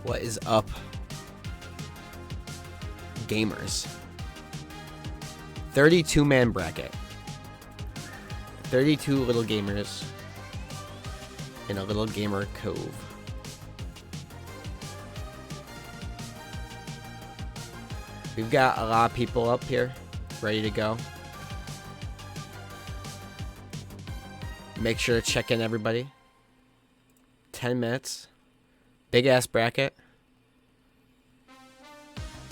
What is up, gamers? 32-man bracket. 32 little gamers in a little gamer cove. We've got a lot of people up here ready to go. Make sure to check in, everybody. 10 minutes. Big ass bracket.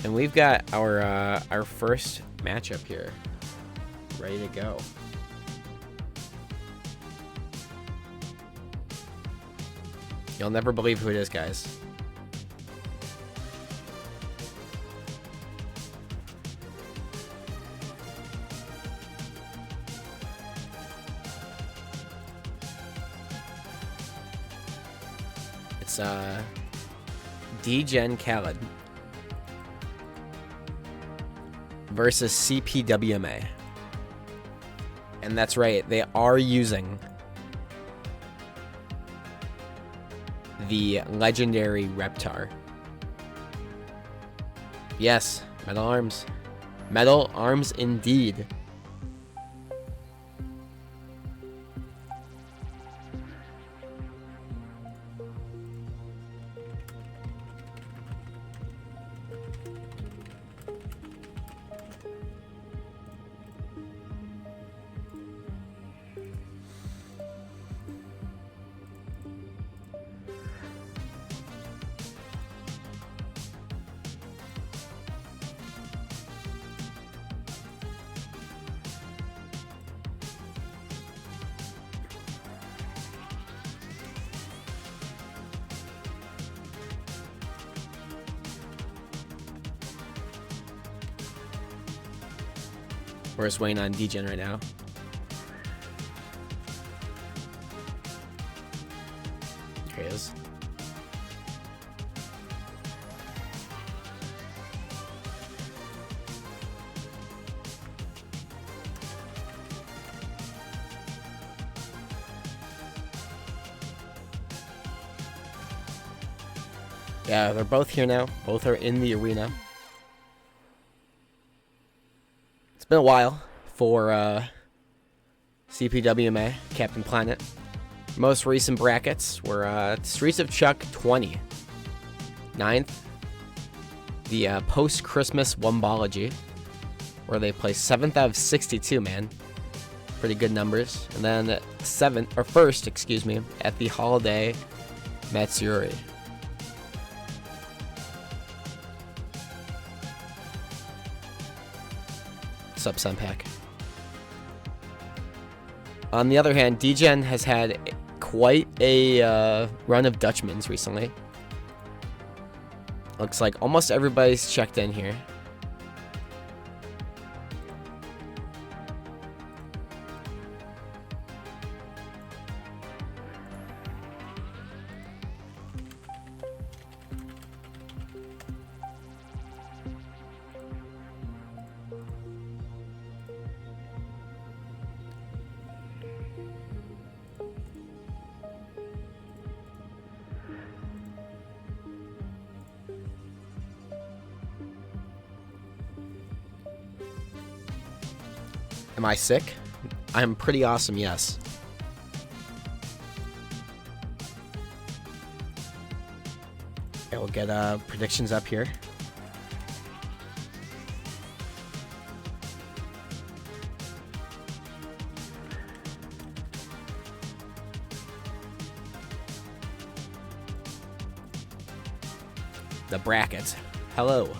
And we've got our first matchup here ready to go. You'll never believe who it is, guys. It's D-Gen Khaled versus CPWMA. And that's right, they are using the legendary Reptar. Yes, metal arms. Metal arms indeed. We're just waiting on Degen right now. Here he is. Yeah, they're both here now. Both are in the arena. It's been a while for CPWMA, Captain Planet. Most recent brackets were Streets of Chuck 20. 9th. The post-Christmas Wombology, where they placed 7th out of 62, man. Pretty good numbers. And then 1st, excuse me, at the Holiday Matsuri. Sup, Sunpack. On the other hand, Degen has had quite a run of Dutchmans recently. Looks like almost everybody's checked in here. Am I sick? I'm pretty awesome, yes. Okay, we'll get predictions up here. The brackets. Hello.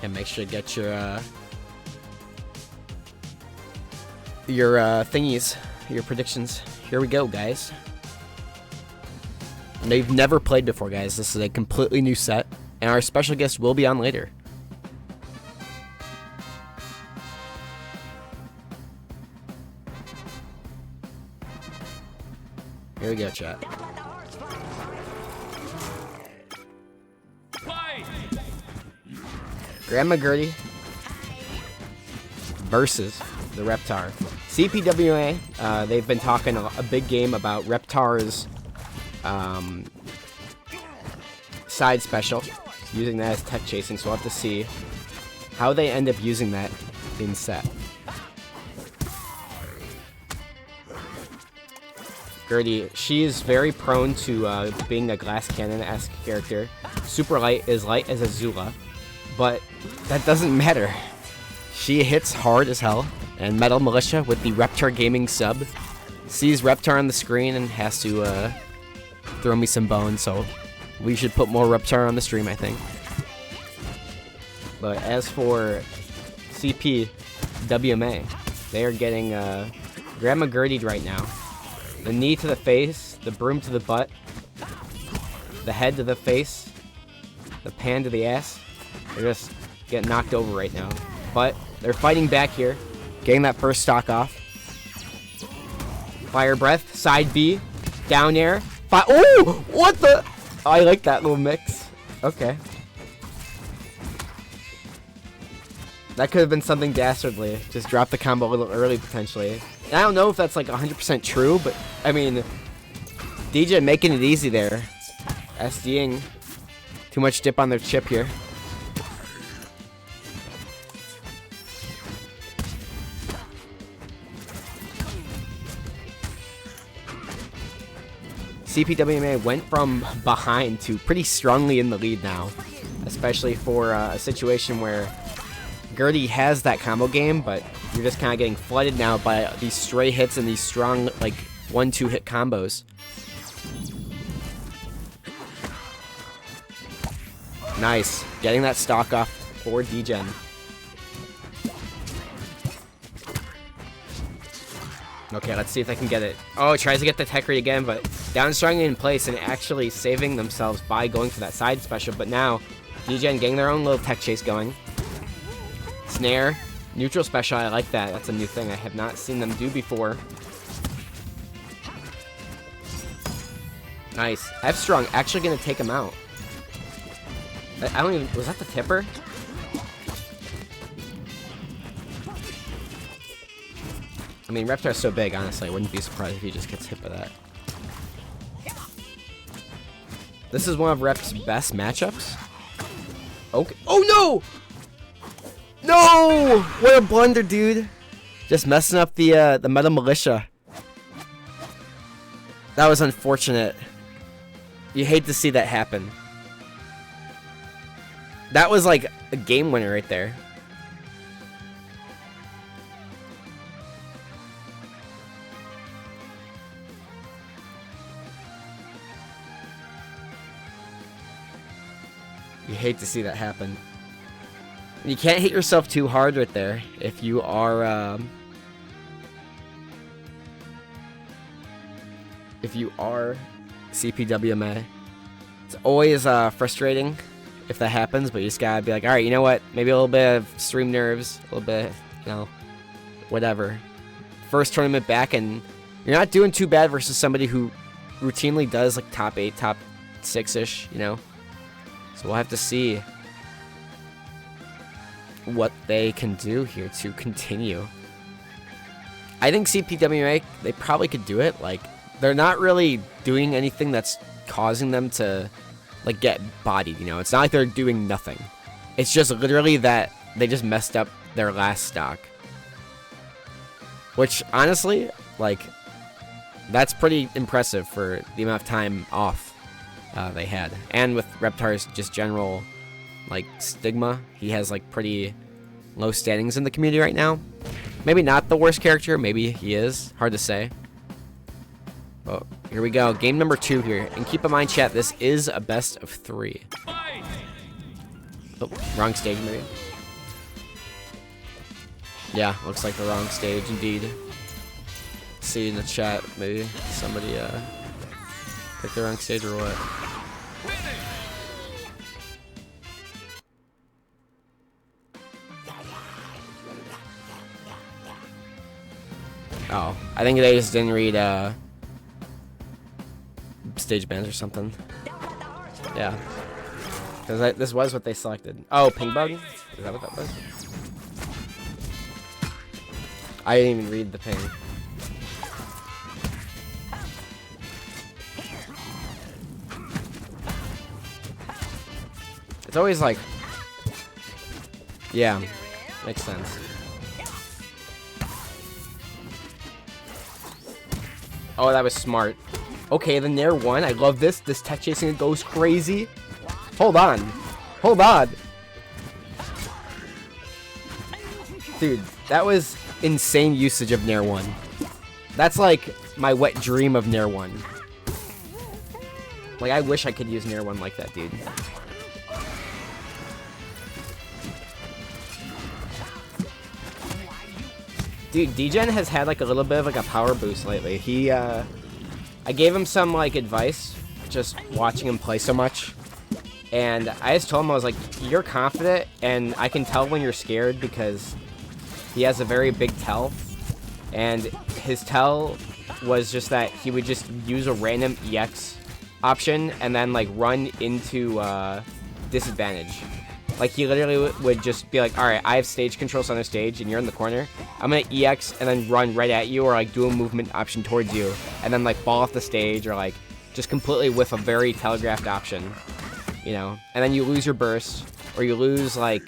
And make sure to get your thingies, your predictions. Here we go, guys. And they've never played before, guys. This is a completely new set, and our special guest will be on later. Here we go, chat. Grandma Gertie versus the Reptar. CPWMA, they've been talking a big game about Reptar's side special, using that as tech chasing, so we'll have to see how they end up using that in set. Gertie, she is very prone to being a glass cannon-esque character. Super light, as light as Azula. But that doesn't matter. She hits hard as hell. And Metal Militia with the Reptar Gaming sub sees Reptar on the screen and has to throw me some bones. So we should put more Reptar on the stream, I think. But as for CPWMA, they are getting Grandma Gertie right now. The knee to the face, the broom to the butt, the head to the face, the pan to the ass. They're just getting knocked over right now. But they're fighting back here. Getting that first stock off. Fire breath. Side B. Down air. Oh! What the? Oh, I like that little mix. Okay. That could have been something dastardly. Just drop the combo a little early, potentially. And I don't know if that's like 100% true, but I mean, DJ making it easy there. SDing. Too much dip on their chip here. CPWMA went from behind to pretty strongly in the lead now, especially for a situation where Gertie has that combo game, but you're just kind of getting flooded now by these stray hits and these strong, like, 1-2 hit combos. Nice. Getting that stock off for Degen. Okay, let's see if I can get it. Oh, it tries to get the tech read again, but down strong in place and actually saving themselves by going for that side special. But now, DGen getting their own little tech chase going. Snare, neutral special, I like that. That's a new thing I have not seen them do before. Nice. F-Strong actually going to take him out. I don't even... Was that the tipper? I mean, Reptar's so big, honestly. I wouldn't be surprised if he just gets hit by that. This is one of Rep's best matchups. Okay. Oh, no! No! What a blunder, dude. Just messing up the Meta Militia. That was unfortunate. You hate to see that happen. That was like a game winner right there. You hate to see that happen. You can't hit yourself too hard right there if you are CPWMA. It's always frustrating if that happens, but you just gotta be like, all right, you know what? Maybe a little bit of stream nerves, a little bit, you know, whatever. First tournament back, and you're not doing too bad versus somebody who routinely does like top 8, top 6-ish, you know. So we'll have to see what they can do here to continue. I think CPWMA, they probably could do it. Like, they're not really doing anything that's causing them to, like, get bodied, you know? It's not like they're doing nothing. It's just literally that they just messed up their last stock. Which, honestly, like, that's pretty impressive for the amount of time off they had. And with Reptar's just general, like, stigma, he has, like, pretty low standings in the community right now. Maybe not the worst character, maybe he is. Hard to say. Oh, here we go. Game number 2 here. And keep in mind, chat, this is a best of 3. Oh, wrong stage, maybe. Yeah, looks like the wrong stage, indeed. See in the chat, maybe somebody picked the wrong stage or what. Oh, I think they just didn't read stage bans or something. Yeah, because this was what they selected. Oh, ping bug? Is that what that was? I didn't even read the ping. It's always like, yeah, makes sense. Oh, that was smart. Okay, the Nair 1. I love this. This tech chasing goes crazy. Hold on. Hold on. Dude, that was insane usage of Nair 1. That's like my wet dream of Nair 1. Like, I wish I could use Nair 1 like that, dude. Dude, DGen has had like a little bit of like a power boost lately. He, I gave him some like advice, just watching him play so much. And I just told him, I was like, you're confident, and I can tell when you're scared because he has a very big tell. And his tell was just that he would just use a random EX option and then like run into disadvantage. Like, he literally would just be like, alright, I have stage control center stage, and you're in the corner. I'm gonna EX and then run right at you, or, like, do a movement option towards you, and then, like, fall off the stage, or, like, just completely whiff a very telegraphed option, you know? And then you lose your burst, or you lose, like,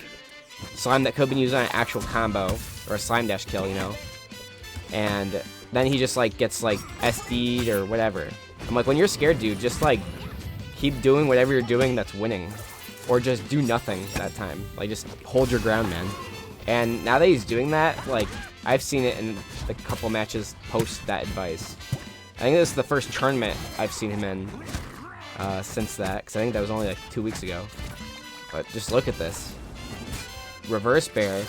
slime that could have been used on an actual combo, or a slime dash kill, you know? And then he just, like, gets, like, SD'd or whatever. I'm like, when you're scared, dude, just, like, keep doing whatever you're doing that's winning. Or just do nothing that time. Like, just hold your ground, man. And now that he's doing that, like, I've seen it in a couple matches post that advice. I think this is the first tournament I've seen him in since that, because I think that was only like 2 weeks ago. But just look at this. Reverse bear.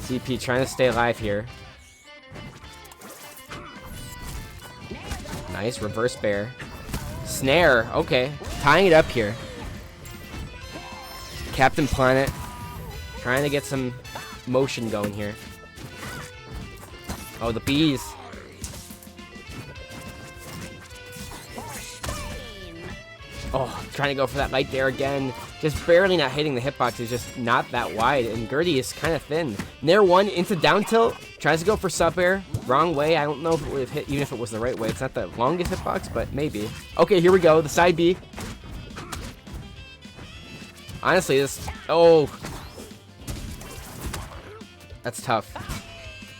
CP trying to stay alive here. Nice, reverse bear. Snare, okay. Tying it up here. Captain Planet trying to get some motion going here. Oh, the bees. Oh, trying to go for that light there again. Just barely not hitting the hitbox. Is just not that wide. And Gertie is kind of thin. Nair 1 into down tilt. Tries to go for sub air. Wrong way. I don't know if it would have hit, even if it was the right way. It's not the longest hitbox, but maybe. Okay, here we go. The side B. Honestly, this... Oh. That's tough.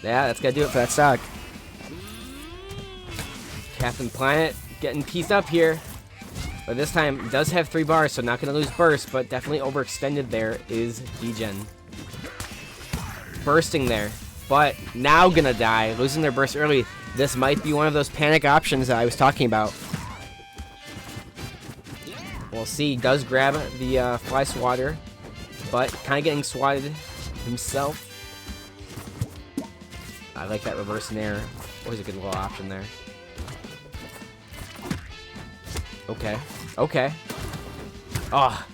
Yeah, that's gonna do it for that stock. Captain Planet getting pieced up here. But this time, does have 3 bars, so not going to lose burst, but definitely overextended there is Degen. Bursting there, but now going to die, losing their burst early. This might be one of those panic options that I was talking about. We'll see, does grab the fly swatter, but kind of getting swatted himself. I like that reverse nair. Always a good little option there. Okay. Okay. Oh.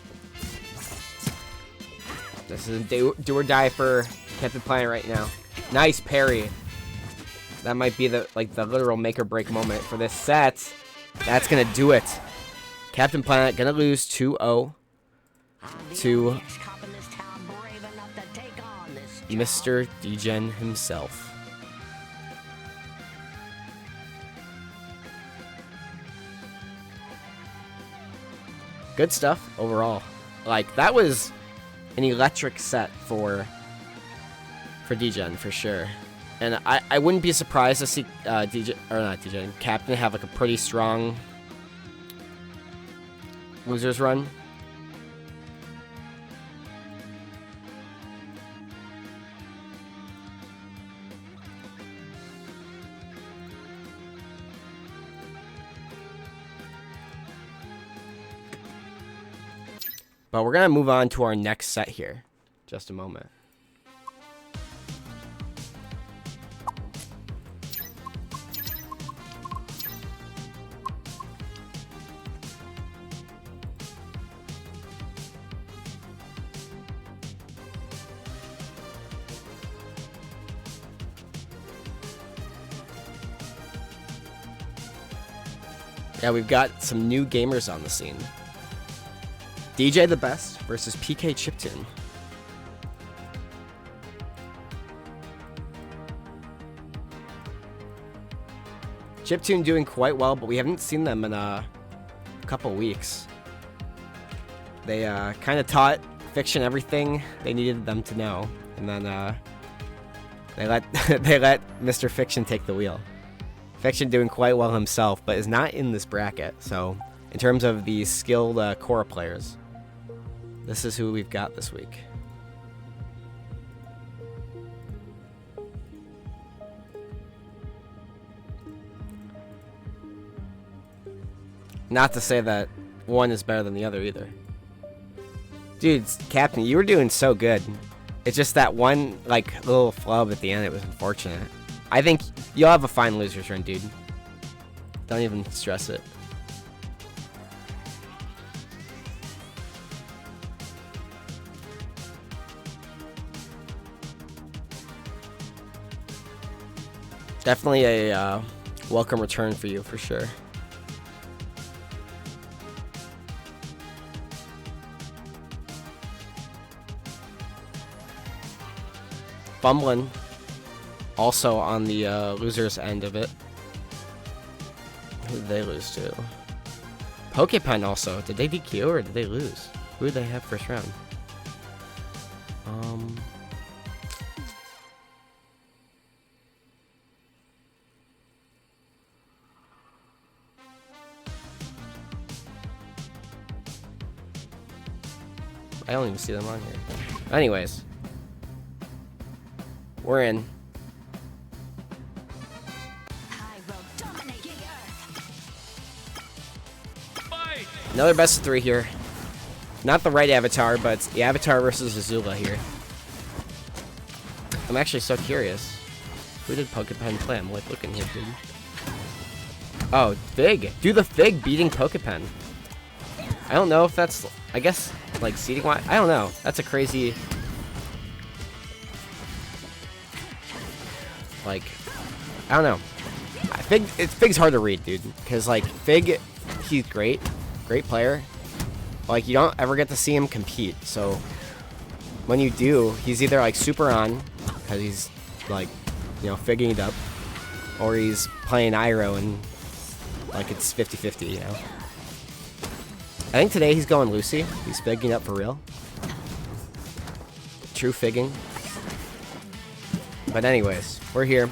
This is a do or die for Captain Planet right now. Nice parry. That might be the literal make or break moment for this set. That's gonna do it. Captain Planet gonna lose 2-0 to Mr. Degen himself. Good stuff overall. Like, that was an electric set for Degen for sure. And I wouldn't be surprised to see Captain have like a pretty strong losers run. But we're going to move on to our next set here. Just a moment. Yeah, we've got some new gamers on the scene. DJ the Best versus PK Chiptune. Chiptune doing quite well, but we haven't seen them in a couple weeks. They kind of taught Fiction everything they needed them to know, and then they let Mr. Fiction take the wheel. Fiction doing quite well himself, but is not in this bracket. So, in terms of the skilled core players, this is who we've got this week. Not to say that one is better than the other either. Dude, Captain, you were doing so good. It's just that one little flub at the end, it was unfortunate. I think you'll have a fine loser's run, dude. Don't even stress it. Definitely a welcome return for you, for sure. Fumblynn, also on the losers end of it. Who did they lose to? Pokepen also. Did they DQ or did they lose? Who did they have first round? I don't even see them on here. Anyways. We're in. Another best of 3 here. Not the right avatar, but it's the avatar versus Azula here. I'm actually so curious. Who did Pokepen play? I'm like looking here, dude. Oh, Fig. Do the Fig beating Pokepen. I don't know if that's, I guess, like seeding wise. I don't know. That's a crazy. Like, I don't know. Fig's hard to read, dude. Because, like, Fig, he's great. Great player. Like, you don't ever get to see him compete. So, when you do, he's either, like, super on, because he's, like, you know, figging it up, or he's playing Iroh and, like, it's 50-50, you know? I think today he's going Lucy. He's figging up for real. True figging. But anyways, we're here.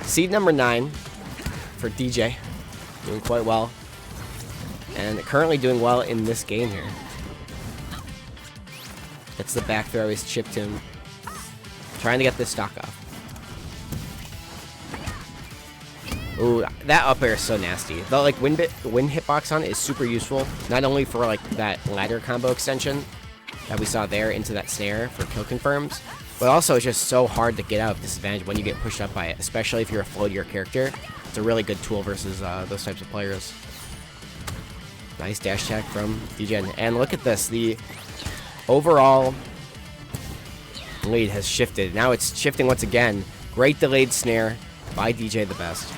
Seed number 9 for DJ. Doing quite well. And currently doing well in this game here. Gets the back throw, he's chipped him. Trying to get this stock off. Ooh, that up air is so nasty. The like wind hitbox on it is super useful. Not only for like that ladder combo extension that we saw there into that snare for kill confirms, but also it's just so hard to get out of disadvantage when you get pushed up by it, especially if you're a floatier character. It's a really good tool versus those types of players. Nice dash attack from DJ. And look at this. The overall lead has shifted. Now it's shifting once again. Great delayed snare by DJ the best.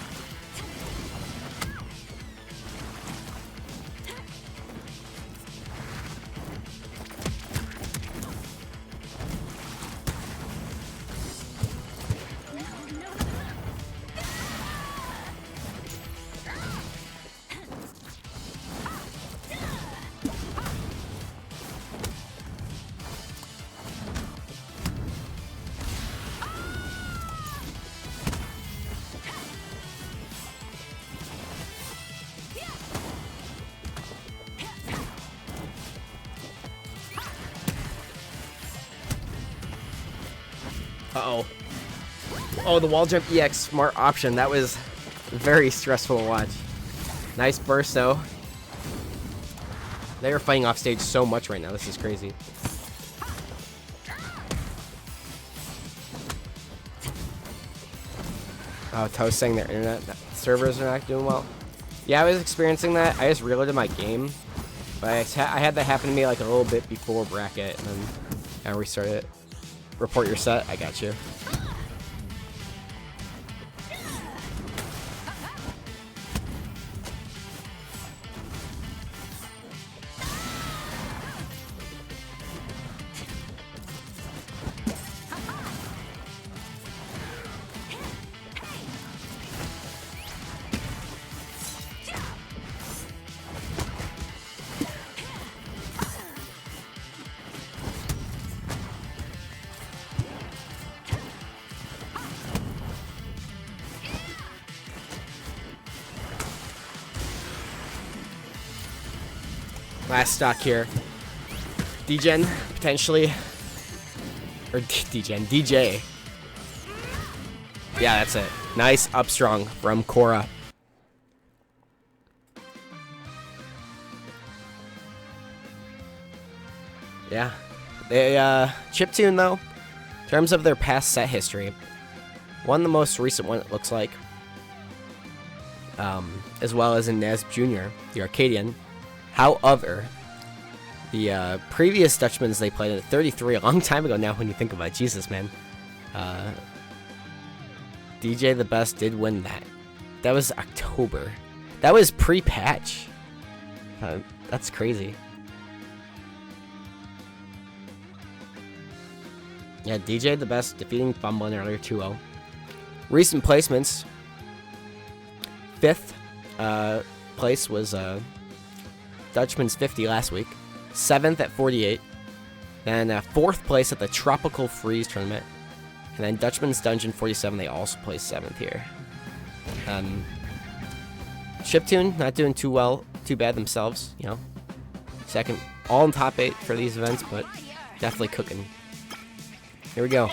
Uh-oh. Oh, the wall jump EX, smart option. That was very stressful to watch. Nice burst, though. They are fighting off stage so much right now. This is crazy. Oh, Toast saying their internet servers are not doing well. Yeah, I was experiencing that. I just reloaded my game. But I had that happen to me like a little bit before bracket, and then I restarted it. Report your set. I got you. Last stock here. Degen, potentially. Or DJ. Yeah, that's it. Nice up strong from Korra. Yeah. They, chiptune, though, in terms of their past set history, won the most recent one, it looks like. As well as in Nasb Jr., the Arcadian. However, the previous Dutchmans they played at 33 a long time ago now when you think about it. Jesus, man. DJ the Best did win that. That was October. That was pre-patch. That's crazy. Yeah, DJ the Best defeating Fumblynn earlier 2-0. Recent placements. 5th place was Dutchman's 50 last week. 7th at 48. Then 4th place at the Tropical Freeze tournament. And then Dutchman's Dungeon 47, they also placed 7th here. Chiptune, not doing too well, too bad themselves, you know. Second, all in top 8 for these events, but definitely cooking. Here we go.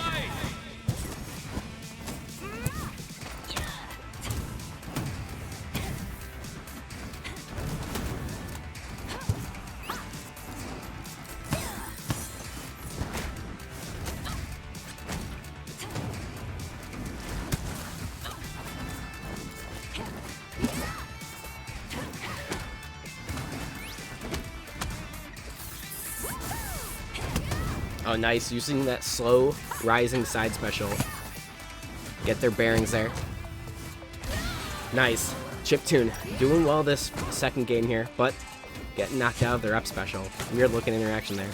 Oh, nice. Using that slow rising side special. Get their bearings there. Nice. Chiptune doing well this second game here, but getting knocked out of their up special. Weird looking interaction there.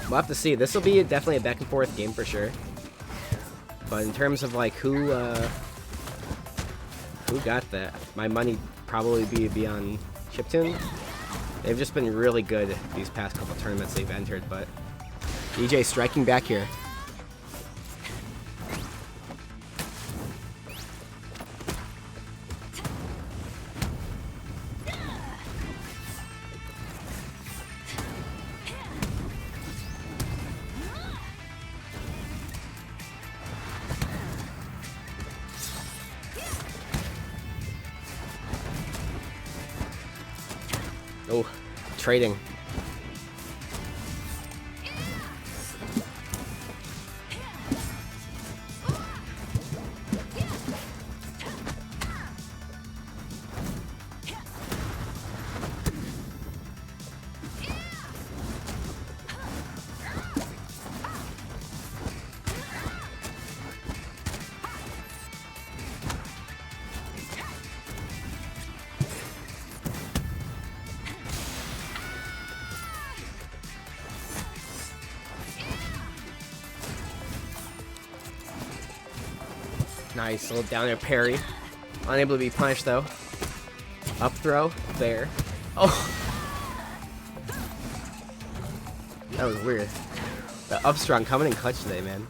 We'll have to see. This will be definitely a back and forth game for sure. But in terms of like who got that, my money probably be on Chiptune. They've just been really good these past couple tournaments they've entered, but DJ striking back here. Oh, trading. Nice little down air parry. Unable to be punished though. Up throw there. Oh, that was weird. The up strong coming in clutch today, man.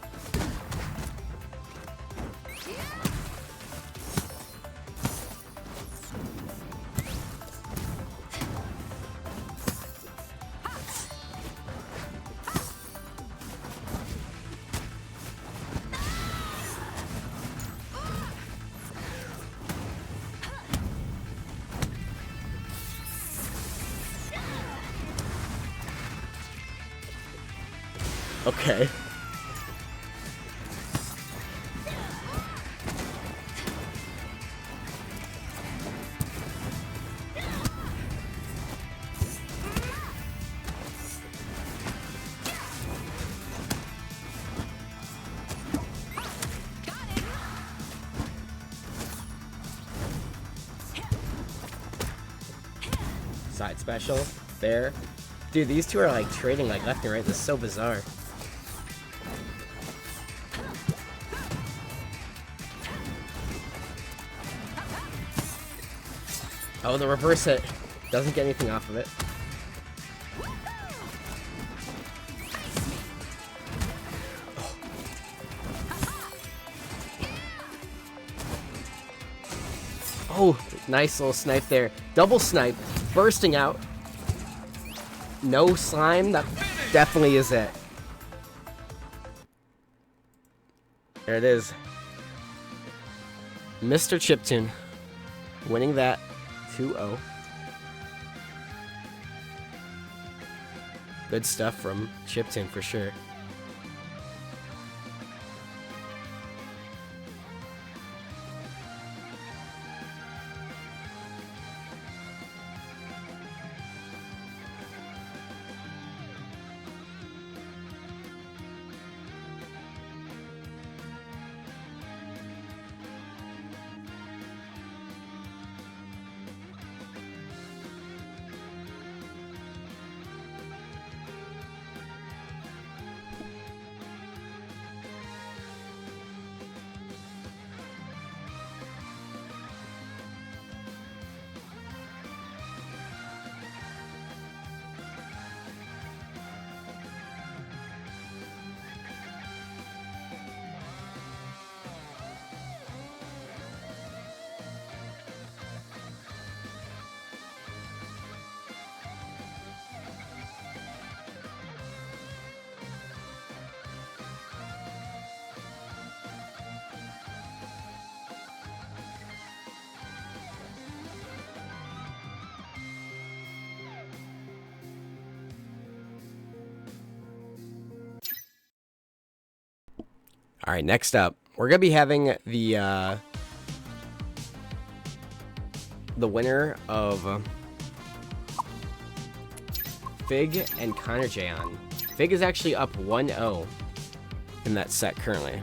Okay. Side special there. Dude, these two are like trading like left and right. This is so bizarre. Oh, the reverse hit. Doesn't get anything off of it. Oh, nice little snipe there. Double snipe. Bursting out. No slime. That definitely is it. There it is. Mr. Chiptune winning that 2-0. Good stuff from Chiptune for sure. All right, next up, we're gonna be having the winner of Fig and Connor J on. Fig is actually up 1-0 in that set currently.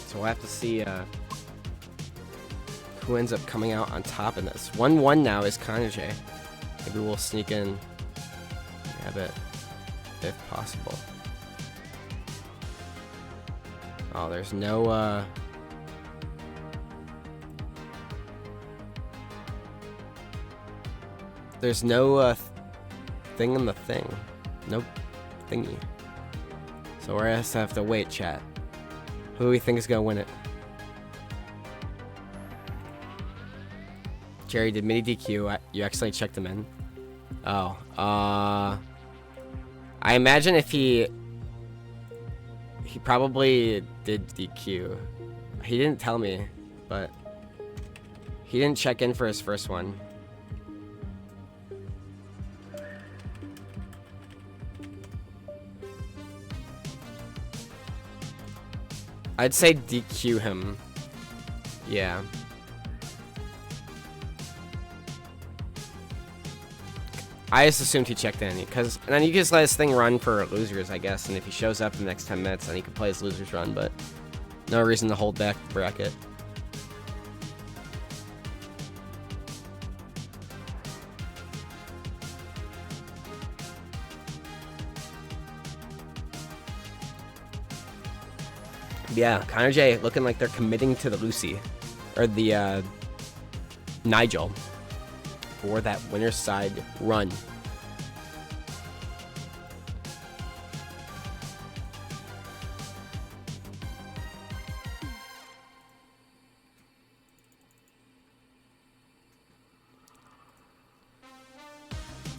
So we'll have to see who ends up coming out on top in this. 1-1 now is Connor J. Maybe we'll sneak in, grab it if possible. Oh, there's no thing in the thing. Nope, thingy. So we're gonna have to wait, chat. Who do we think is gonna win it? Jerry, did Miity DQ? You actually checked him in? Oh, I imagine if he probably did DQ. He didn't tell me, but he didn't check in for his first one. I'd say DQ him. Yeah. I just assumed he checked in, because and then you just let his thing run for losers, I guess, and if he shows up in the next 10 minutes, then he can play his losers run, but no reason to hold back the bracket. Yeah, Connor J looking like they're committing to the Lucy, or the Nigel, for that winner's side run.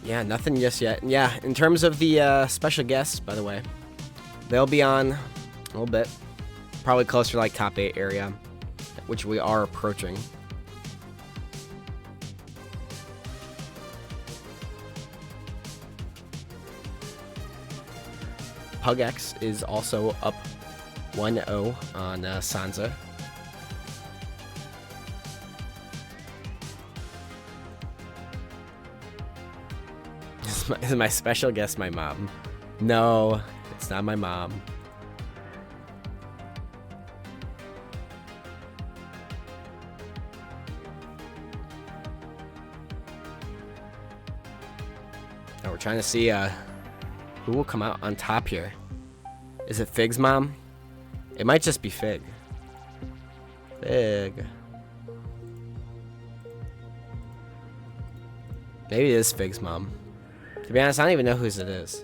Yeah, nothing just yet. Yeah, in terms of the special guests, by the way, they'll be on a little bit. Probably closer to like top 8 area, which we are approaching. PugX is also up 1-0 on Sansa. Is my special guest my mom? No, it's not my mom. Oh, we're trying to see who will come out on top here. Is it Fig's mom? It might just be Fig. Fig. Maybe it is Fig's mom. To be honest, I don't even know whose it is.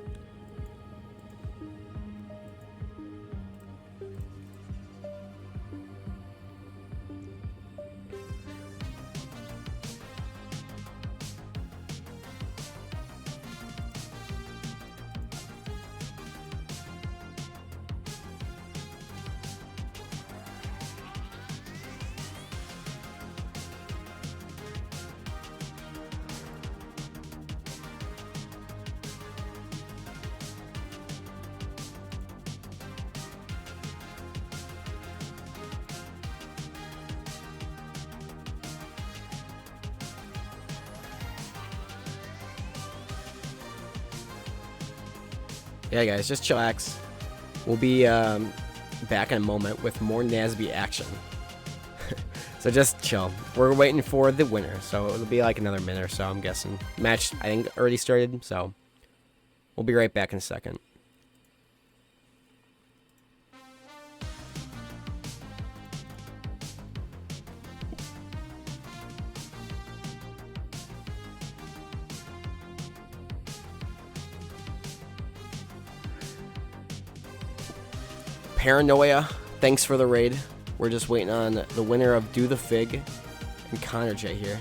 Yeah, guys, just chillax. We'll be back in a moment with more Nasby action. So just chill. We're waiting for the winner, so it'll be like another minute or so, I'm guessing. Match, I think, already started, so we'll be right back in a second. Paranoia, thanks for the raid. We're just waiting on the winner of Do the Fig and Connor J here.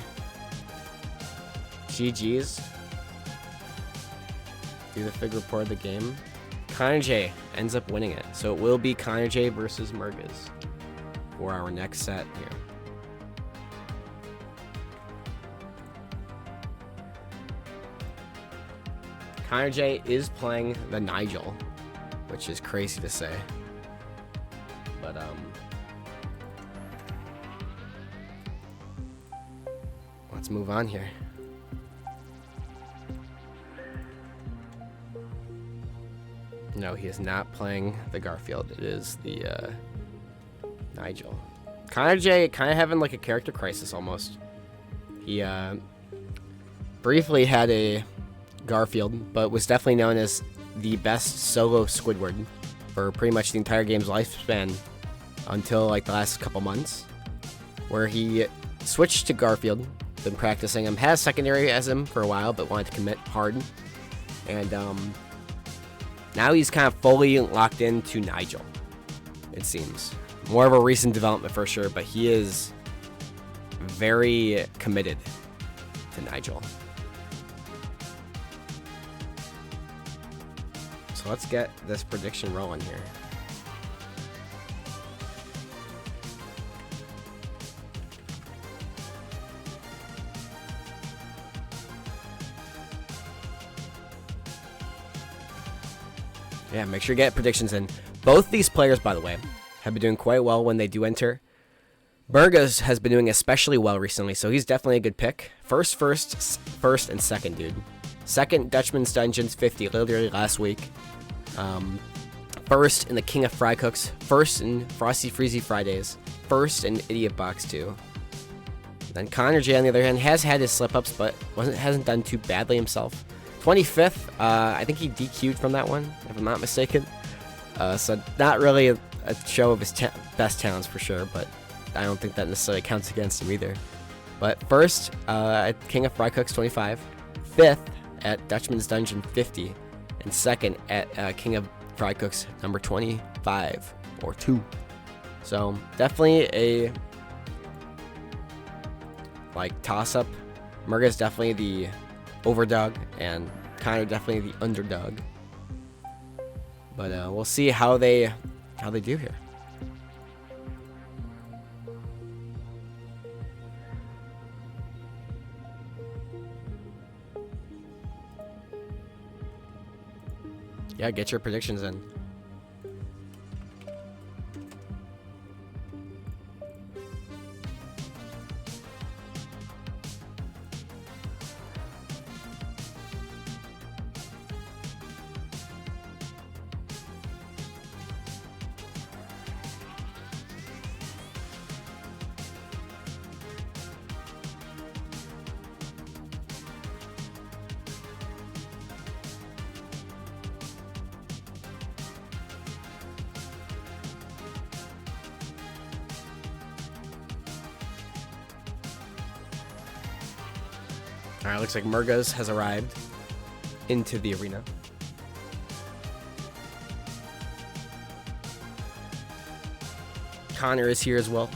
GG's. Do the Fig reported the game. Connor J ends up winning it. So it will be Connor J versus Mergas for our next set here. Connor J is playing the Nigel, which is crazy to say. But let's move on here. No, he is not playing the Garfield. It is the Nigel. Connor J kind of having like a character crisis almost. He briefly had a Garfield, but was definitely known as the best solo Squidward for pretty much the entire game's lifespan until like the last couple months, where he switched to Garfield. Been practicing him, has secondary as him for a while, but wanted to commit hard, and now he's kind of fully locked into Nigel. It seems more of a recent development for sure, but he is very committed to Nigel. So let's get this prediction rolling here. Yeah, make sure you get predictions in. Both these players, by the way, have been doing quite well when they do enter. Mergas has been doing especially well recently, so he's definitely a good pick. First, and second, dude. Second, Dutchman's Dungeons 50, literally last week. First in the King of Fry Cooks. First in Frosty Freezy Fridays. First in Idiot Box 2. Then Connor J, on the other hand, has had his slip-ups, but hasn't done too badly himself. 25th, I think he DQ'd from that one, if I'm not mistaken. So not really a show of his best talents for sure, but I don't think that necessarily counts against him either. But first, at King of Fry Cooks 25, 5th at Dutchman's Dungeon 50, and second at King of Fry Cooks number 25, or 2. So definitely a toss-up. Merga's definitely the overdog, and Connor definitely the underdog. But we'll see how they do here. Yeah, get your predictions in. Alright, looks like Mergas has arrived into the arena. Connor is here as well.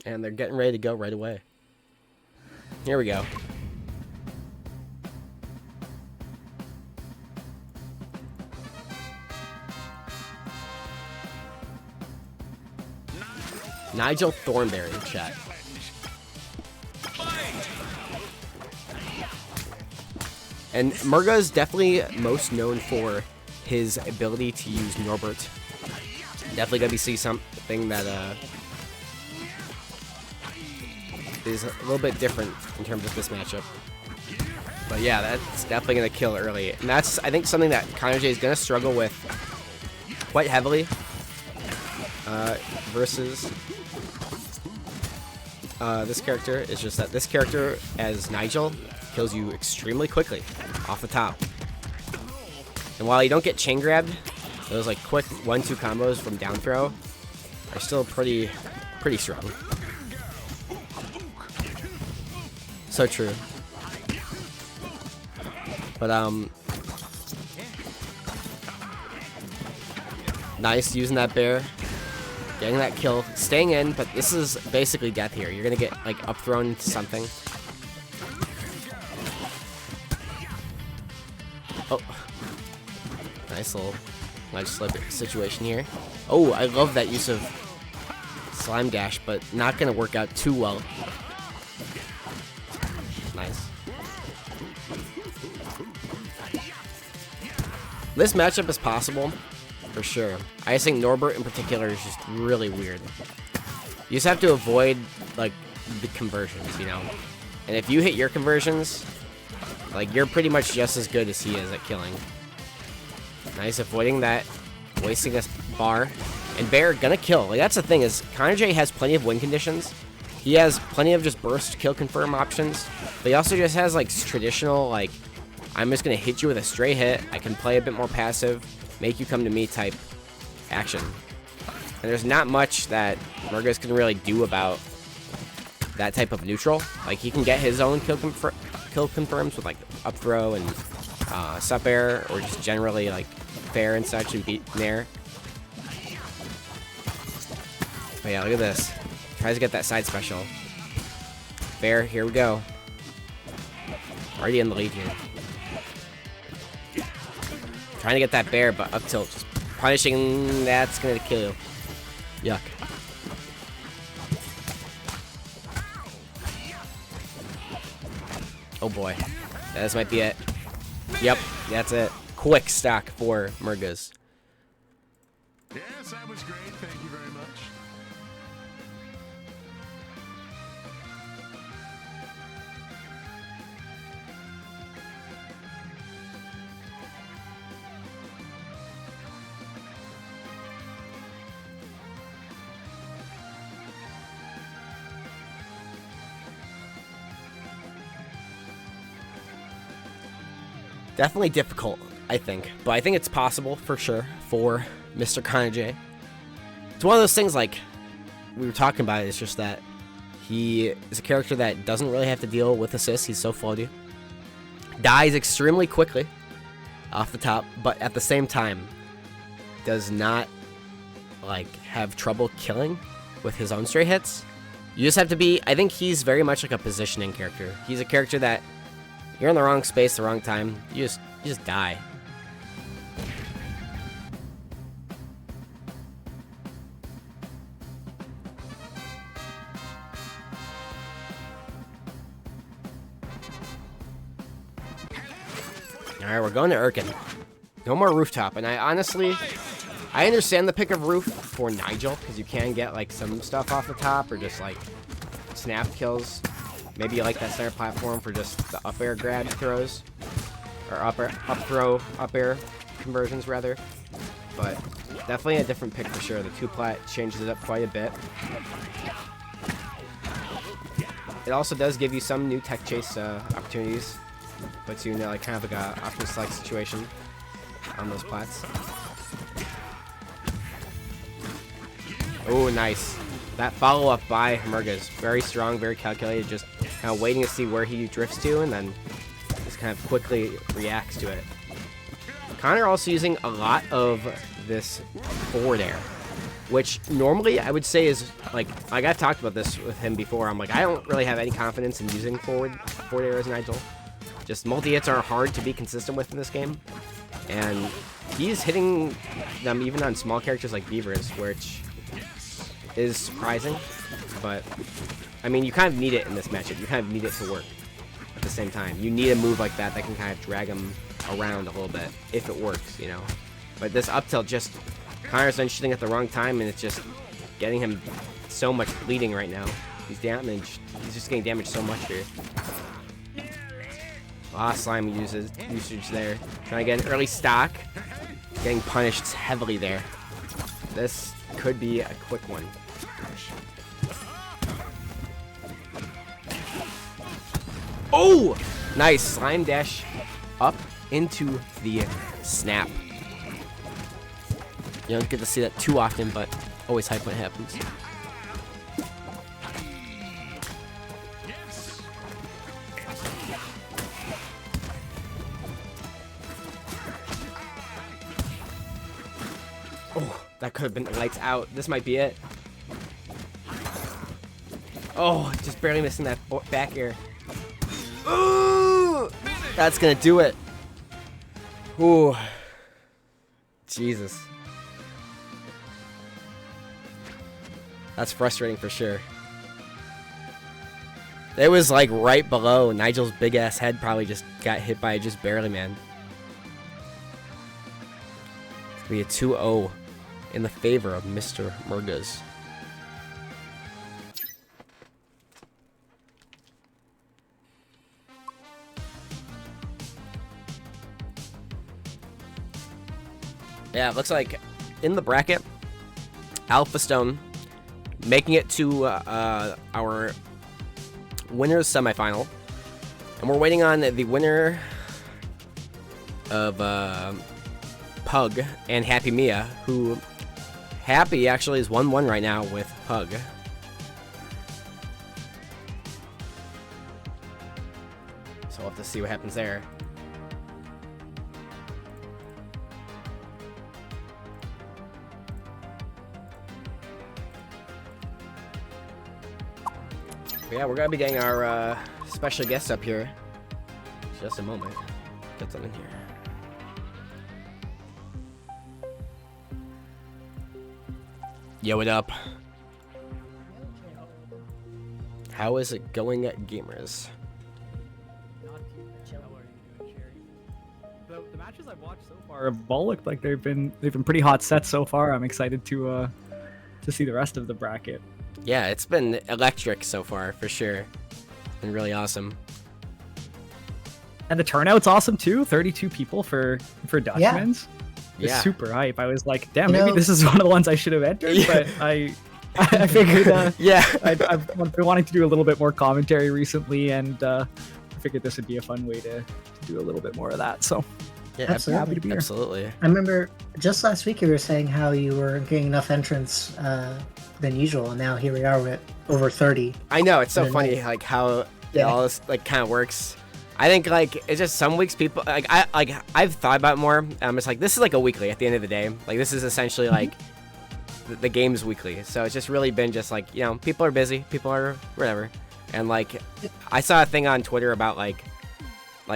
And they're getting ready to go right away. Here we go. Nigel Thornberry in chat. And Merga is definitely most known for his ability to use Norbert. Definitely gonna be see something that is a little bit different in terms of this matchup. But yeah, that's definitely gonna kill early, and that's, I think, something that Connor J is gonna struggle with quite heavily versus this character. Is just that this character as Nigel kills you extremely quickly off the top. And while you don't get chain grabbed, those like quick 1-2 combos from down throw are still pretty strong. So true. But nice using that bear. Getting that kill, staying in, but this is basically death here. You're gonna get like up thrown into something. Oh, nice little ledge slip situation here. Oh, I love that use of slime dash, but not gonna work out too well. Nice. This matchup is possible. For sure. I just think Norbert in particular is just really weird. You just have to avoid, like, the conversions, you know? And if you hit your conversions, like, you're pretty much just as good as he is at killing. Nice, avoiding that, wasting a bar. And Bear gonna kill. Like, that's the thing, is Kanajay has plenty of win conditions. He has plenty of just burst kill confirm options. But he also just has, like, traditional, like, I'm just gonna hit you with a straight hit. I can play a bit more passive, make you come to me type action. And there's not much that Mergas can really do about that type of neutral. Like, he can get his own kill confirms with, like, up throw and sup air, or just generally, like, fair and such, and beat Nair. But yeah, look at this. Tries to get that side special. Fair, here we go. Already in the lead here. Trying to get that bear, but up tilt. Just punishing, that's gonna kill you. Yuck. Oh boy. This might be it. Yep, that's it. Quick stock for Mergas. Yes, that was great. Thank you very much. Definitely difficult, I think. But I think it's possible, for sure, for Mr. Kanajay. It's one of those things, like, we were talking about, it's just that he is a character that doesn't really have to deal with assists. He's so floaty. Dies extremely quickly off the top, but at the same time, does not, like, have trouble killing with his own straight hits. You just have to be, I think he's very much like a positioning character. He's a character that you're in the wrong space, the wrong time, you just die. Alright, we're going to Urkin. No more rooftop, and I understand the pick of roof for Nigel, because you can get, like, some stuff off the top, or just, like, snap kills. Maybe you like that center platform for just the up air grab throws, or up air conversions rather. But definitely a different pick for sure. The 2-plat changes it up quite a bit. It also does give you some new tech chase opportunities, puts you in like kind of like a option select situation on those plats. Oh, nice. That follow-up by Mergas, very strong, very calculated, just kind of waiting to see where he drifts to, and then just kind of quickly reacts to it. Connor also using a lot of this forward air, which normally I would say is, like I've talked about this with him before, I'm like, I don't really have any confidence in using forward air as Nigel. Just multi-hits are hard to be consistent with in this game, and he's hitting them even on small characters like Beavers, which is surprising, but I mean, you kind of need it in this matchup. You kind of need it to work at the same time. You need a move like that that can kind of drag him around a little bit, if it works, you know. But this up tilt, just Connor's done shooting at the wrong time, and it's just getting him so much bleeding right now. He's damaged. He's just getting damaged so much here. Slime usage there. Trying to get an early stock. Getting punished heavily there. This could be a quick one. Oh! Nice. Slime dash up into the snap. You don't get to see that too often, but always hype when it happens. Oh, that could have been lights out. This might be it. Oh, just barely missing that back air. Ooh, that's gonna do it. Ooh, Jesus. That's frustrating for sure. It was like right below. Nigel's big ass head probably just got hit by it just barely, man. It's gonna be a 2-0 in the favor of Mr. Mergas. Yeah, it looks like in the bracket, Alphastone making it to our winners semifinal, and we're waiting on the winner of Pug and Happy Mia, who Happy actually is 1-1 right now with Pug. So we'll have to see what happens there. Yeah, we're gonna be getting our special guest up here. Just a moment. Get them in here. Yo, what up? How is it going at Gamers? The matches I've watched so far have all looked like they've been pretty hot sets so far. I'm excited to see the rest of the bracket. Yeah, it's been electric so far, for sure. Been really awesome. And the turnout's awesome too. 32 people for Dutchman's. It's super hype. I was like, damn, maybe this is one of the ones I should have entered, but I figured yeah. I've been wanting to do a little bit more commentary recently, and I figured this would be a fun way to do a little bit more of that. So yeah, absolutely. Happy to be here. Absolutely. I remember just last week you were saying how you were getting enough entrants than usual, and now here we are with over 30. I know, it's so funny like how all this like kind of works. I think like it's just some weeks people like I've thought about it more. It's like this is like a weekly at the end of the day. Like this is essentially like the game's weekly. So it's just really been just like, you know, people are busy, people are whatever. And like I saw a thing on Twitter about like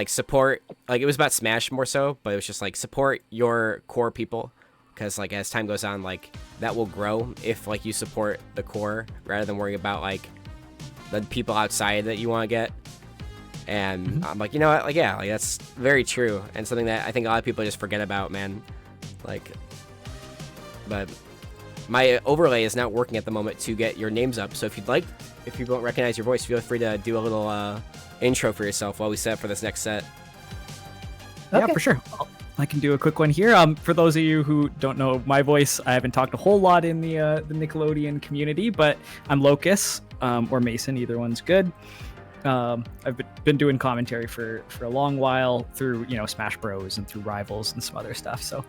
support, like it was about Smash more so, but it was just like support your core people, because like as time goes on, like that will grow if like you support the core rather than worrying about like the people outside that you want to get. And I'm like, you know what, like yeah, like that's very true, and something that I think a lot of people just forget about, man. Like, but my overlay is not working at the moment to get your names up, so if you'd like, if you don't recognize your voice, feel free to do a little intro for yourself while we set up for this next set. Yeah, for sure. I can do a quick one here. For those of you who don't know my voice, I haven't talked a whole lot in the Nickelodeon community, but I'm Locus or Mason, either one's good. I've been doing commentary for a long while through, you know, Smash Bros and through Rivals and some other stuff. So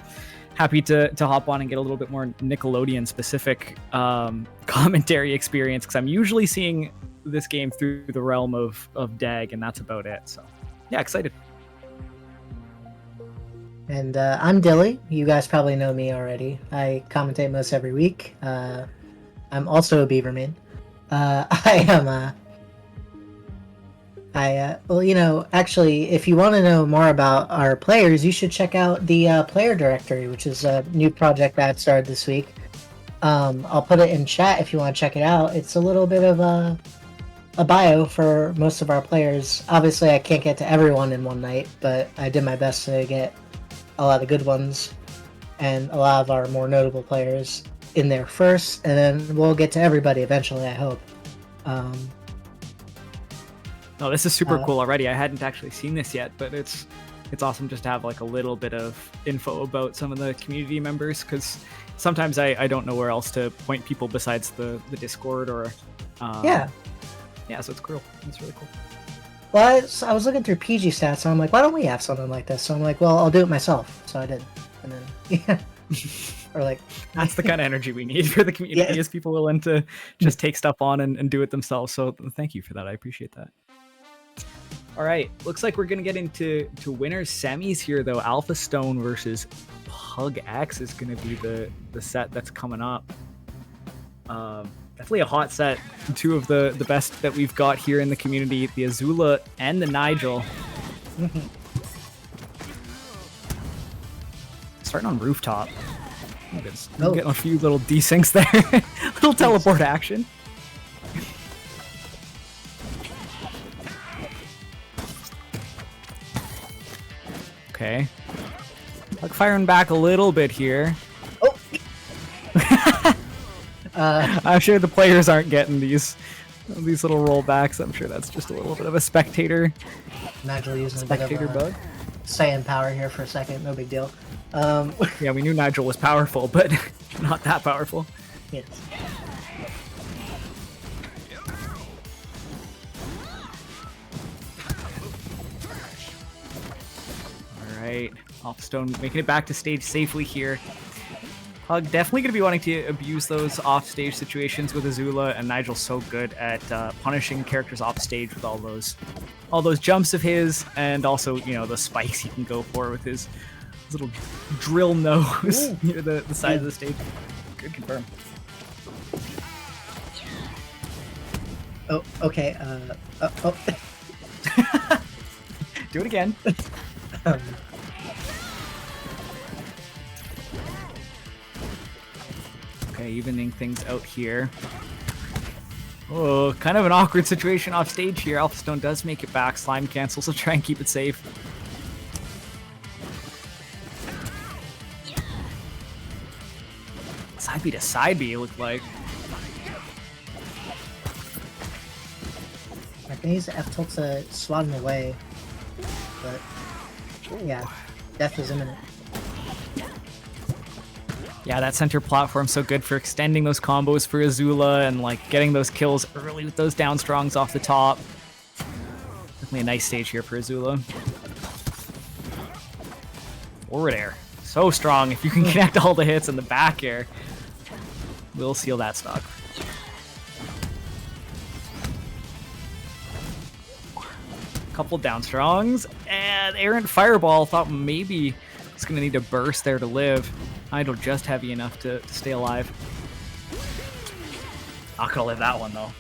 happy to hop on and get a little bit more Nickelodeon specific commentary experience, because I'm usually seeing this game through the realm of DAG, and that's about it. So yeah, excited. And I'm Dilly. You guys probably know me already. I commentate most every week. I'm also a Beaverman. Well, you know, actually, if you want to know more about our players, you should check out the player directory, which is a new project that I've started this week. I'll put it in chat if you want to check it out. It's a little bit of a bio for most of our players. Obviously, I can't get to everyone in one night, but I did my best to get a lot of good ones and a lot of our more notable players in there first, and then we'll get to everybody eventually, I hope. No, this is super cool already. I hadn't actually seen this yet, but it's awesome just to have like a little bit of info about some of the community members, because sometimes I don't know where else to point people besides the Discord or yeah, so it's cool. It's really cool. Well, I was looking through PG stats, and I'm like, why don't we have something like this? So I'm like, well, I'll do it myself. So I did, and then yeah. Or like that's the kind of energy we need for the community, is people willing to just take stuff on and do it themselves. So thank you for that. I appreciate that. All right, looks like we're gonna get into winners semis here though. Alphastone versus Pug X is gonna be the set that's coming up. Definitely a hot set. Two of the best that we've got here in the community, the Azula and the Nigel. Starting on rooftop. I'm getting a few little desyncs there. Little teleport action. Okay. Like firing back a little bit here. Oh. I'm sure the players aren't getting these little rollbacks. I'm sure that's just a little bit of a spectator. Nigel using spectator a bit of bug. Stay in power here for a second. No big deal. Yeah, we knew Nigel was powerful, but not that powerful. yes. Alright, Alphastone making it back to stage safely here. Hug definitely going to be wanting to abuse those off-stage situations with Azula, and Nigel's so good at punishing characters off-stage with all those jumps of his, and also, you know, the spikes he can go for with his little drill nose near the side of the stage. Good confirm. Oh, okay. Do it again. Um, Okay, evening things out here. Oh, kind of an awkward situation off stage here. Alphastone does make it back. Slime cancel, so try and keep it safe. Side B to side B, it looked like. I think he's F tilt to swat him away. But yeah, death is imminent. Yeah, that center platform's so good for extending those combos for Azula and like getting those kills early with those down strongs off the top. Definitely a nice stage here for Azula. Forward air. So strong. If you can connect all the hits in the back air, we'll seal that stock. Couple down strongs. And Errant Fireball thought maybe it's going to need to burst there to live. Idle just heavy enough to stay alive. Not gonna live that one though.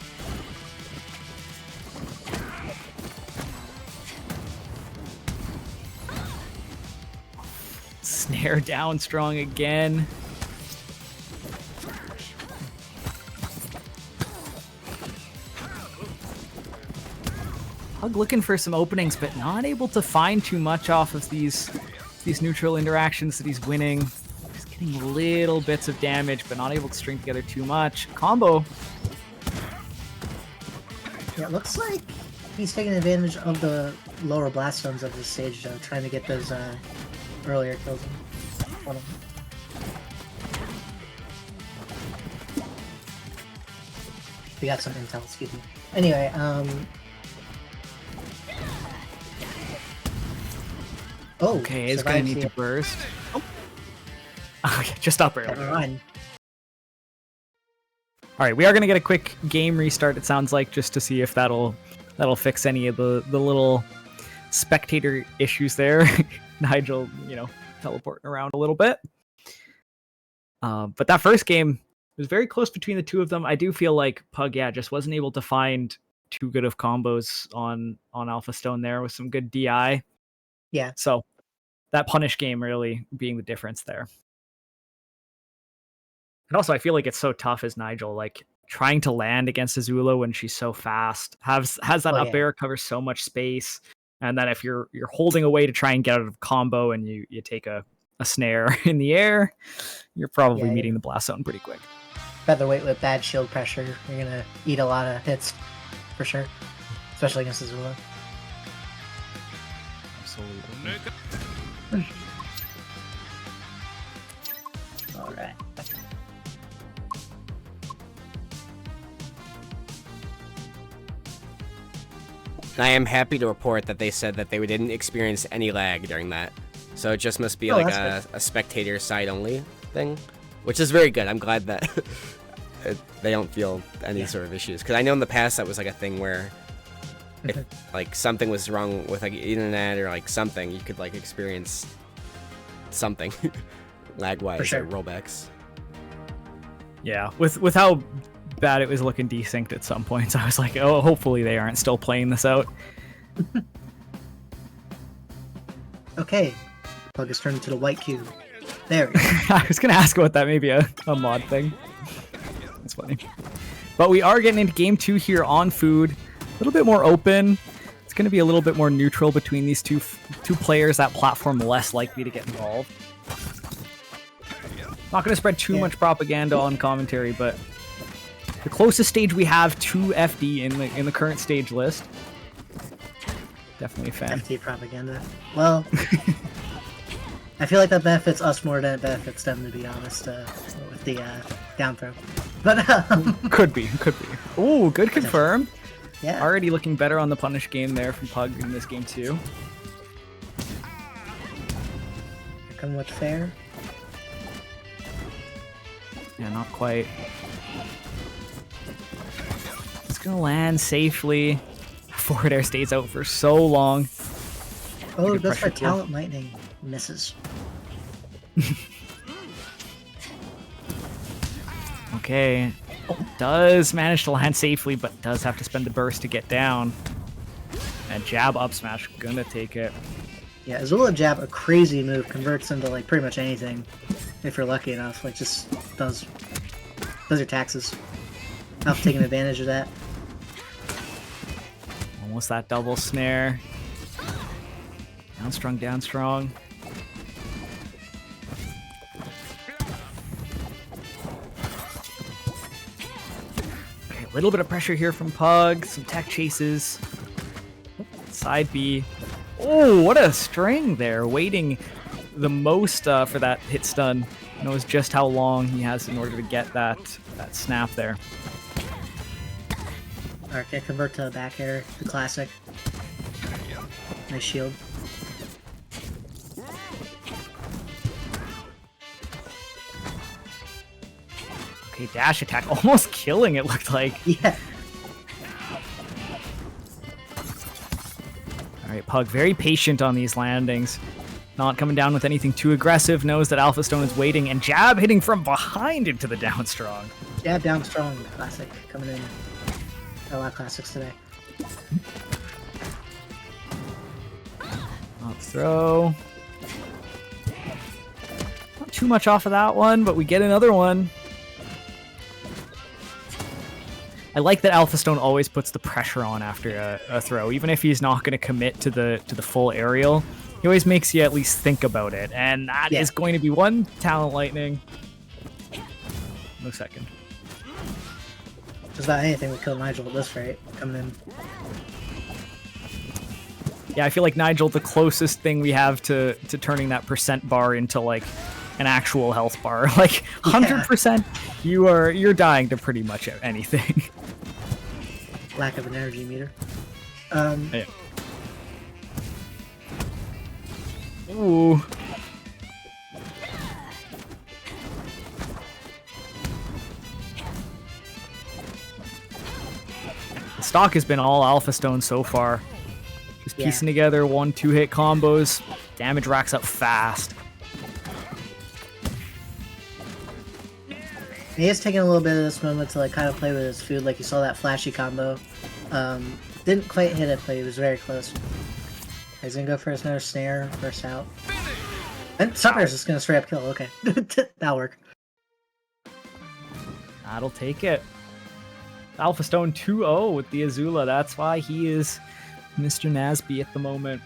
Snare down strong again. Hug looking for some openings, but not able to find too much off of these neutral interactions that he's winning. Getting little bits of damage, but not able to string together too much. Combo. Yeah, it looks like he's taking advantage of the lower blast zones of this stage, though, trying to get those earlier kills. One of them. We got some intel, excuse me. Anyway, oh, Okay, it's gonna need to burst. Oh. Okay, just up early. Run. All right, we are gonna get a quick game restart. It sounds like, just to see if that'll fix any of the little spectator issues there. Nigel, you know, teleporting around a little bit. But that first game was very close between the two of them. I do feel like Pug, yeah, just wasn't able to find too good of combos on Alphastone there with some good DI. Yeah. So that punish game really being the difference there. And also, I feel like it's so tough as Nigel, like trying to land against Azula when she's so fast, has that up air, covers so much space, and then if you're holding away to try and get out of combo and you take a snare in the air, you're probably meeting the blast zone pretty quick. Featherweight with bad shield pressure, you're gonna eat a lot of hits for sure, especially against Azula. Absolutely. All right. And I am happy to report that they said that they didn't experience any lag during that. So it just must be like a spectator side only thing, which is very good. I'm glad that they don't feel any sort of issues. Because I know in the past that was like a thing where if like something was wrong with like internet or like something, you could like experience something lag-wise or rollbacks. Yeah, with how bad it was looking desynced at some points, I was like, oh, hopefully they aren't still playing this out. Okay, Pug is turned into the white cube. There we go. I was gonna ask about that, maybe a mod thing. That's funny. But we are getting into game 2 here on food. A little bit more open. It's gonna be a little bit more neutral between these two players. That platform less likely to get involved. Not gonna spread too much propaganda on commentary, but the closest stage we have to FD in the current stage list. Definitely a fan. FD propaganda. Well, I feel like that benefits us more than it benefits them, to be honest, with the down throw. But Could be. Ooh, good confirm. yeah, Already looking better on the punish game there from Pug in this game too. come with fair. Yeah, not quite. It's gonna land safely. Forward air stays out for so long. Oh, Good goes for pressure pull. talent lightning. Misses. Okay. Does manage to land safely, but does have to spend the burst to get down. And jab up smash, gonna take it. Yeah, Azula jab, a crazy move, converts into like pretty much anything, if you're lucky enough. Like just does your taxes. Not taking advantage of that. Almost that double snare. Down strong, down strong. Okay, a little bit of pressure here from Pug. Some tech chases. Side B. Oh, what a string there. Waiting the most for that hit stun. Knows just how long he has in order to get that snap there. Alright, can convert to back air, the classic. Nice shield. Okay, dash attack. Almost killing it, looked like. Yeah. Alright, Pug, very patient on these landings. Not coming down with anything too aggressive. Knows that Alphastone is waiting. And jab hitting from behind into the down strong. Jab down strong, classic, coming in. A lot of classics today. Up throw. Not too much off of that one, but we get another one. I like that Alphastone always puts the pressure on after a throw, even if he's not going to commit to the full aerial. He always makes you at least think about it, and that is going to be one talent lightning. No second. Just about anything would kill Nigel at this rate, coming in. Yeah, I feel like Nigel, the closest thing we have to turning that percent bar into like an actual health bar. Like 100%, you're dying to pretty much anything. Lack of an energy meter. Yeah. Ooh. The stock has been all Alphastone so far. Just piecing together 1-2 hit combos. Damage racks up fast. He is taking a little bit of this moment to like kind of play with his food, like you saw that flashy combo. Didn't quite hit it, but he was very close. He's gonna go for his another snare, burst out. And Sucker's just gonna straight up kill, okay. That'll work. That'll take it. Alphastone 2-0 with the Azula. That's why he is Mr. Nasby at the moment.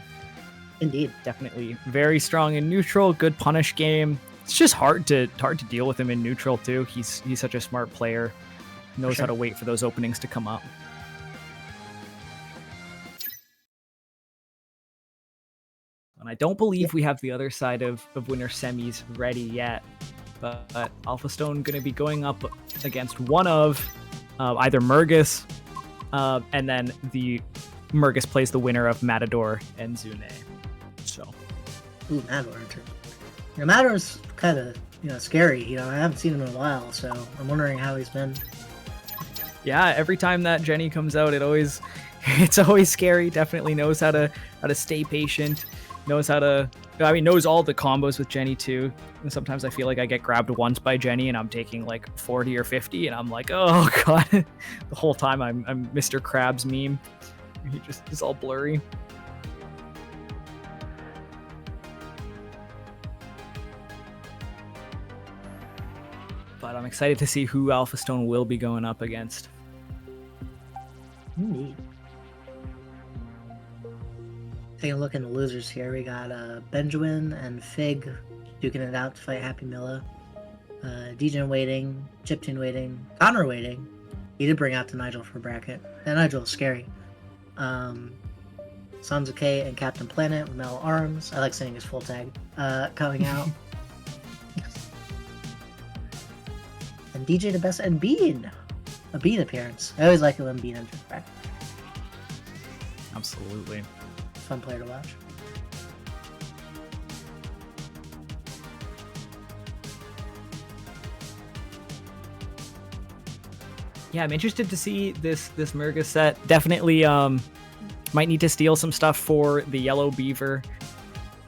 Indeed. Definitely very strong in neutral, good punish game. It's just hard to deal with him in neutral too. He's such a smart player. Knows how to wait for those openings to come up. And I don't believe we have the other side of winner semis ready yet. But Alphastone going to be going up against one of either Mergas, and then the Mergas plays the winner of Matador and Zune. So, Ooh, Matador. Yeah, Matador's kind of scary. I haven't seen him in a while, so I'm wondering how he's been. Yeah, every time that Jenny comes out, it's always scary. Definitely knows how to stay patient. Knows all the combos with Jenny too. And sometimes I feel like I get grabbed once by Jenny and I'm taking like 40 or 50 and I'm like, oh god. The whole time I'm Mr. Krabs meme. He just is all blurry. But I'm excited to see who Alphastone will be going up against. Indeed. Taking a look in the losers here, we got Benjamin and Fig duking it out to fight Happy Milla. Degen waiting, Chiptune waiting, Connor waiting. He did bring out the Nigel for bracket. That Nigel is scary. Sansuke and Captain Planet with metal arms. I like saying his full tag coming out. And DJ the Best and Bean. A Bean appearance. I always like it when Bean enters back. Absolutely. Fun player to watch. Yeah, I'm interested to see this Mergas set. Definitely might need to steal some stuff for the Yellow Beaver.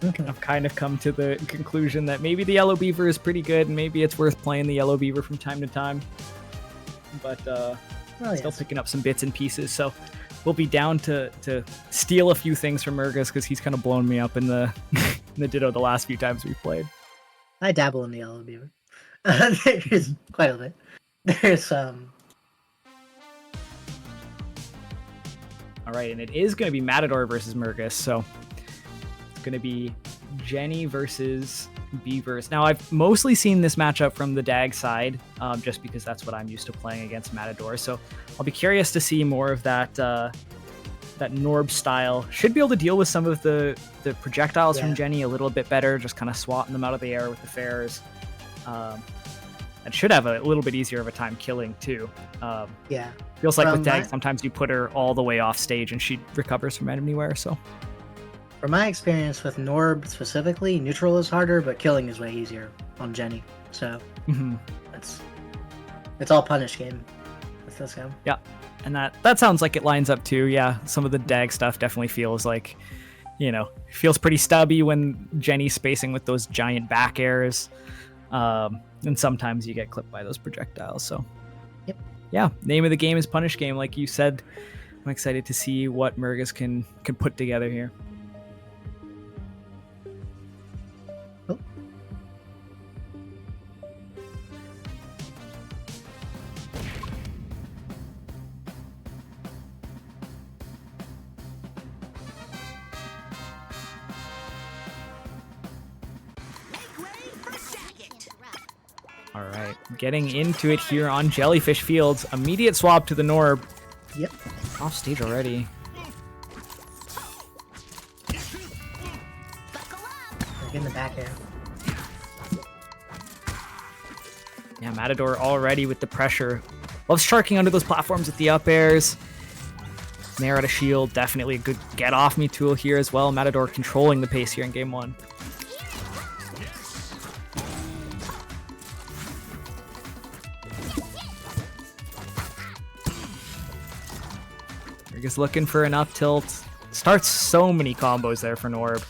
I've kind of come to the conclusion that maybe the Yellow Beaver is pretty good, and maybe it's worth playing the Yellow Beaver from time to time. But still picking up some bits and pieces, so we'll be down to steal a few things from Mergas because he's kind of blown me up in the in the Ditto the last few times we played. I dabble in the Yellow Beaver. There's quite a bit. There's All right, and it is going to be Matador versus Mergas, so it's going to be Jenny versus Beavers. Now, I've mostly seen this matchup from the Dag side, just because that's what I'm used to playing against Matador. So I'll be curious to see more of that that Norb style. Should be able to deal with some of the projectiles from Jenny a little bit better, just kind of swatting them out of the air with the fairs. And should have a little bit easier of a time killing too. Feels like with Dag, sometimes you put her all the way off stage and she recovers from anywhere. So, from my experience with Norb specifically, neutral is harder, but killing is way easier on Jenny. So it's all punish game with this game. Yeah, and that sounds like it lines up too. Yeah, some of the Dag stuff definitely feels like, feels pretty stubby when Jenny's spacing with those giant back airs. And sometimes you get clipped by those projectiles. So, yeah, name of the game is punish game, like you said. I'm excited to see what Mergas can put together here. Oh. All right, getting into it here on Jellyfish Fields. Immediate swap to the Norb. Yep. Off stage already. In the back air. Yeah, Matador already with the pressure. Loves sharking under those platforms with the up airs. Nair out of shield, definitely a good get off me tool here as well. Matador controlling the pace here in game one. Mergas looking for an up tilt. Starts so many combos there for Norb.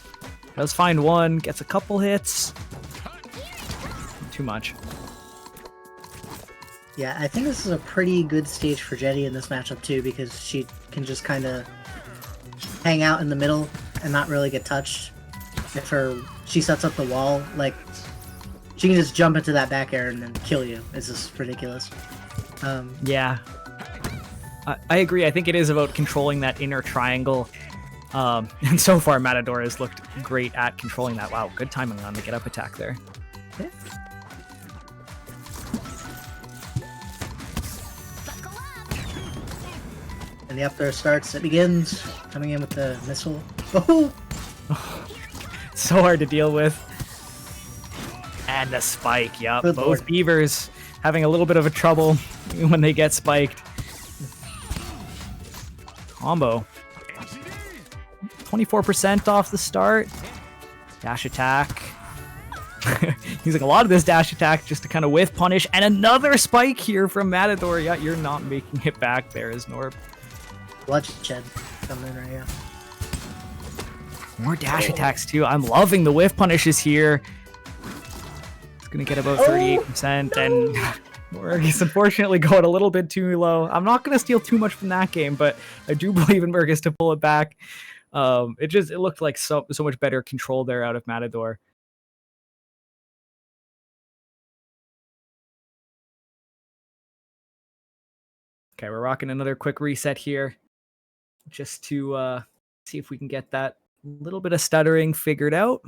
Does find one, gets a couple hits. Too much. Yeah, I think this is a pretty good stage for Jenny in this matchup too, because she can just kind of hang out in the middle and not really get touched. If she sets up the wall, like, she can just jump into that back air and then kill you. It's just ridiculous. Yeah. I agree. I think it is about controlling that inner triangle. And so far, Matador has looked great at controlling that. Wow, good timing on the get up attack there. Okay. And the up throw starts. It begins. Coming in with the missile. Oh! So hard to deal with. And the spike. Yep. Good Both Lord. Beavers having a little bit of a trouble when they get spiked. Combo. 24% off the start. Dash attack. Using a lot of this dash attack just to kind of whiff punish. And another spike here from Matador. Yeah, you're not making it back there as Norb. Bloodshed coming in right here. More dash attacks too. I'm loving the whiff punishes here. It's going to get about 38%. And Mergas unfortunately going a little bit too low. I'm not going to steal too much from that game, but I do believe in Mergas to pull it back. It looked like so much better control there out of Matador. Okay, we're rocking another quick reset here, just to see if we can get that little bit of stuttering figured out.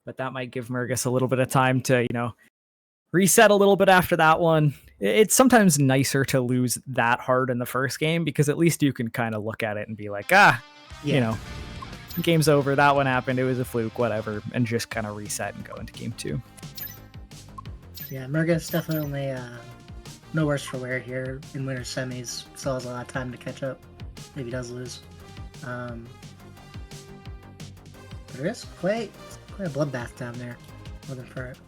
But that might give Mergas a little bit of time to, reset a little bit after that one. it's sometimes nicer to lose that hard in the first game because at least you can kind of look at it and be like, you know, game's over. That one happened. It was a fluke, whatever, and just kind of reset and go into game 2. Yeah, Mergas definitely no worse for wear here in winter semis. Still has a lot of time to catch up if he does lose. But there is quite a bloodbath down there. Looking for it.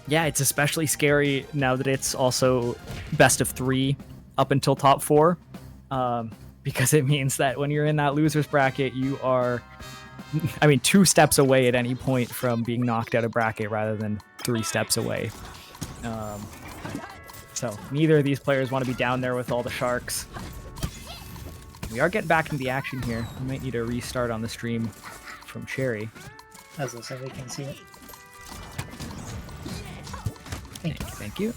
Yeah, it's especially scary now that it's also best of 3 up until top 4, because it means that when you're in that loser's bracket, you are, 2 steps away at any point from being knocked out of bracket rather than 3 steps away. So neither of these players want to be down there with all the sharks. We are getting back into the action here. We might need a restart on the stream from Cherry. As I said, we can see it. Thank you.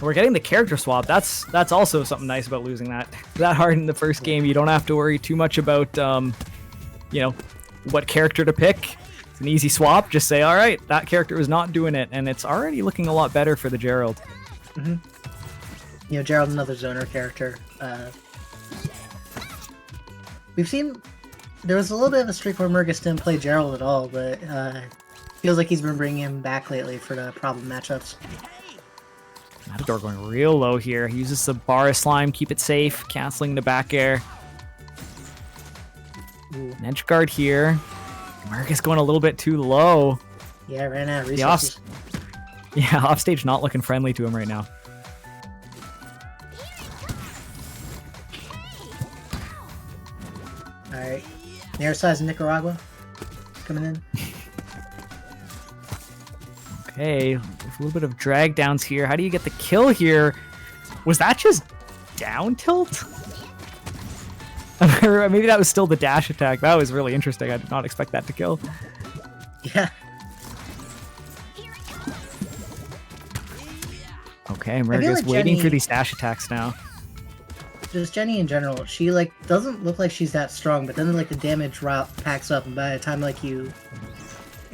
We're getting the character swap. That's also something nice about losing that hard in the first game. You don't have to worry too much about what character to pick. It's an easy swap. Just say, all right, that character was not doing it, and it's already looking a lot better for the Gerald. Mm-hmm. Gerald's another zoner character. We've seen there was a little bit of a streak where Mergas didn't play Gerald at all, but feels like he's been bringing him back lately for the problem matchups. Matador going real low here. He uses the bar of slime, keep it safe, canceling the back air. An edge guard here. Mergas going a little bit too low. Yeah, ran out of resources. Offstage not looking friendly to him right now. Alright. Near size Nicaragua coming in. Okay, a little bit of drag downs here. How do you get the kill here? Was that just down tilt? Or maybe that was still the dash attack. That was really interesting. I did not expect that to kill. Yeah. Okay, Mergas waiting for these dash attacks now. Just Jenny in general, she doesn't look like she's that strong, but then the damage route packs up, and by the time you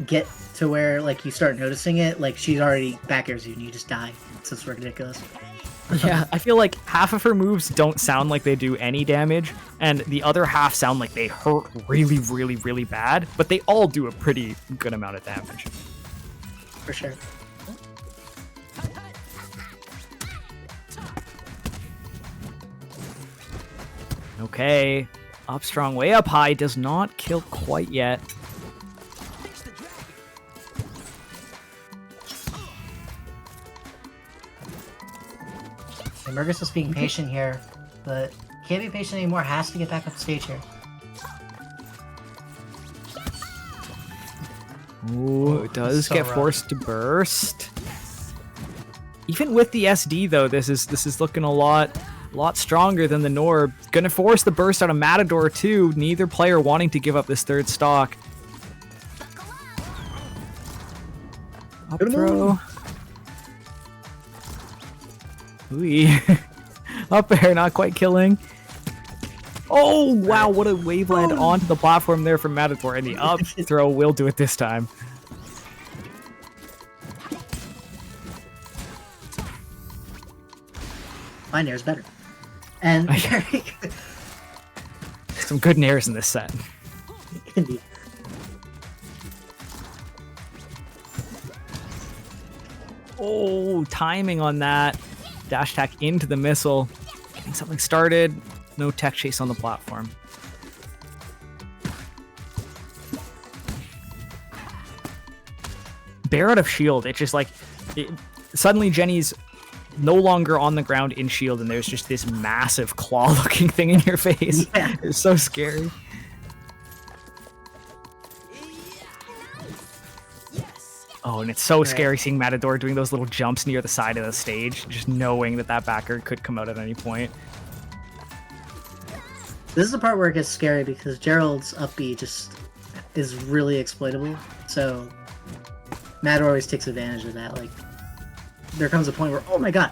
get to where you start noticing it, she's already back airs you and you just die. It's just ridiculous. Yeah, I feel like half of her moves don't sound like they do any damage, and the other half sound like they hurt really, really, really bad, but they all do a pretty good amount of damage. For sure. Okay, up strong, way up high, does not kill quite yet. And Mergas is being patient here, but can't be patient anymore, has to get back up stage here. Ooh, it does get forced to burst. Even with the SD though, this is looking a lot stronger than the Norb. Gonna force the burst out of Matador too. Neither player wanting to give up this third stock. Up throw. Ooh. Up air, not quite killing. Oh wow, what a wave land onto the platform there from Matador, and the up throw will do it this time. My nair's better. And some good nairs in this set. Indeed. Oh, timing on that. Dash attack into the missile. Getting something started. No tech chase on the platform. Bear out of shield. It's just suddenly Jenny's no longer on the ground in shield, and there's just this massive claw-looking thing in your face. Yeah. It's so scary. Oh, and it's so scary seeing Matador doing those little jumps near the side of the stage, just knowing that backer could come out at any point. This is the part where it gets scary because Gerald's up B just is really exploitable. So Matador always takes advantage of that. There comes a point where, oh my god.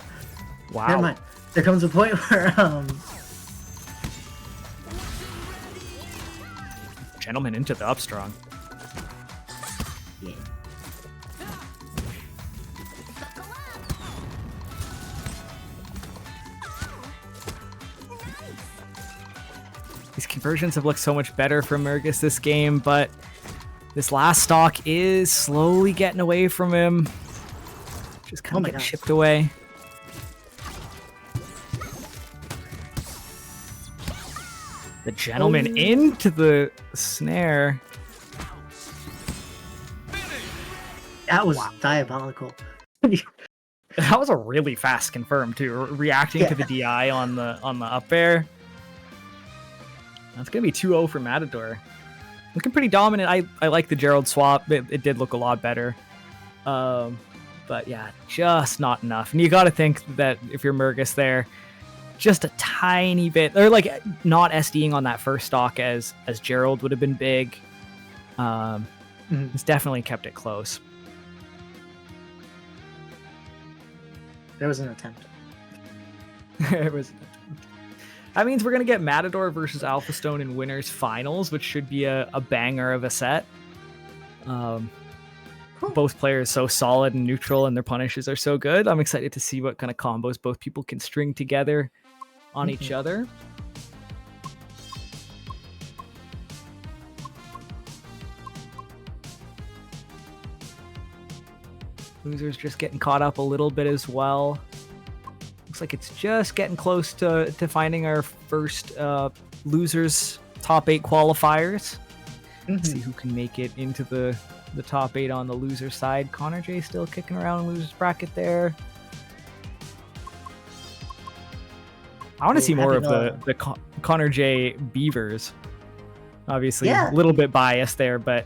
Wow. Never mind. There comes a point where Gentleman into the upstrong. Yeah. These conversions have looked so much better for Mergas this game, but this last stock is slowly getting away from him. Just kind of getting chipped away. The gentleman into the snare. That was diabolical. That was a really fast confirm too. Reacting to the DI on the up air. That's gonna be 2-0 for Matador. Looking pretty dominant. I like the Gerald swap. It did look a lot better. But yeah, just not enough. And you got to think that if you're Mergas there, just a tiny bit, or like not SDing on that first stock as Gerald would have been big. It's definitely kept it close. There was an attempt. It was. That means we're gonna get Matador versus Alphastone in winners finals, which should be a banger of a set. Both players so solid and neutral, and their punishes are so good. I'm excited to see what kind of combos both people can string together on each other. Losers just getting caught up a little bit as well. Looks like it's just getting close to finding our first losers top 8 qualifiers. See who can make it into the top 8 on the loser side. Connor J still kicking around in losers bracket there. I want to see more of the Connor J Beavers. Obviously, a little bit biased there, but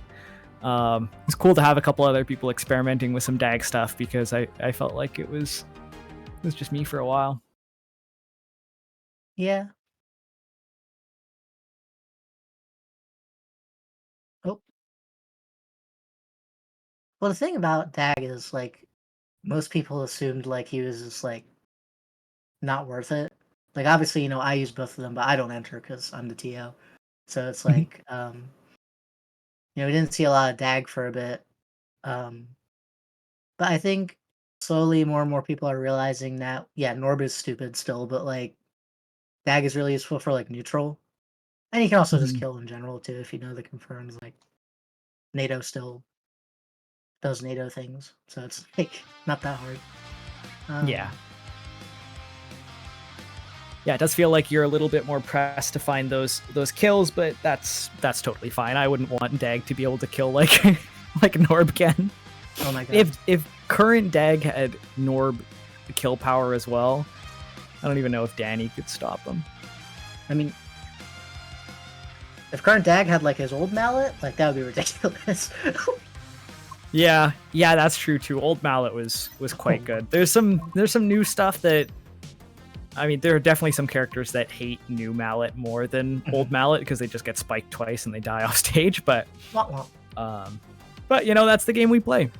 it's cool to have a couple other people experimenting with some DAG stuff, because I felt like it was just me for a while. Yeah. Oh. Well, the thing about DAG is, like, most people assumed, like, he was just, like, not worth it. Like, obviously, you know, I use both of them, but I don't enter because I'm the TO. So it's like, you know, we didn't see a lot of DAG for a bit. But I think slowly more and more people are realizing that, yeah, Norb is stupid still, but, like, DAG is really useful for, like, neutral. And you can also just kill in general, too, if you know the confirms. Like, NATO still does NATO things, so it's, like, not that hard. Yeah, it does feel like you're a little bit more pressed to find those kills, but that's totally fine. I wouldn't want DAG to be able to kill like Norb can. Oh my god. If current DAG had Norb kill power as well, I don't even know if Danny could stop him. I mean, if current DAG had, like, his old mallet, like, that would be ridiculous. Yeah, that's true too. Old mallet was quite good. There's some new stuff that, I mean, there are definitely some characters that hate new mallet more than old mallet because they just get spiked twice and they die off stage. But you know, that's the game we play.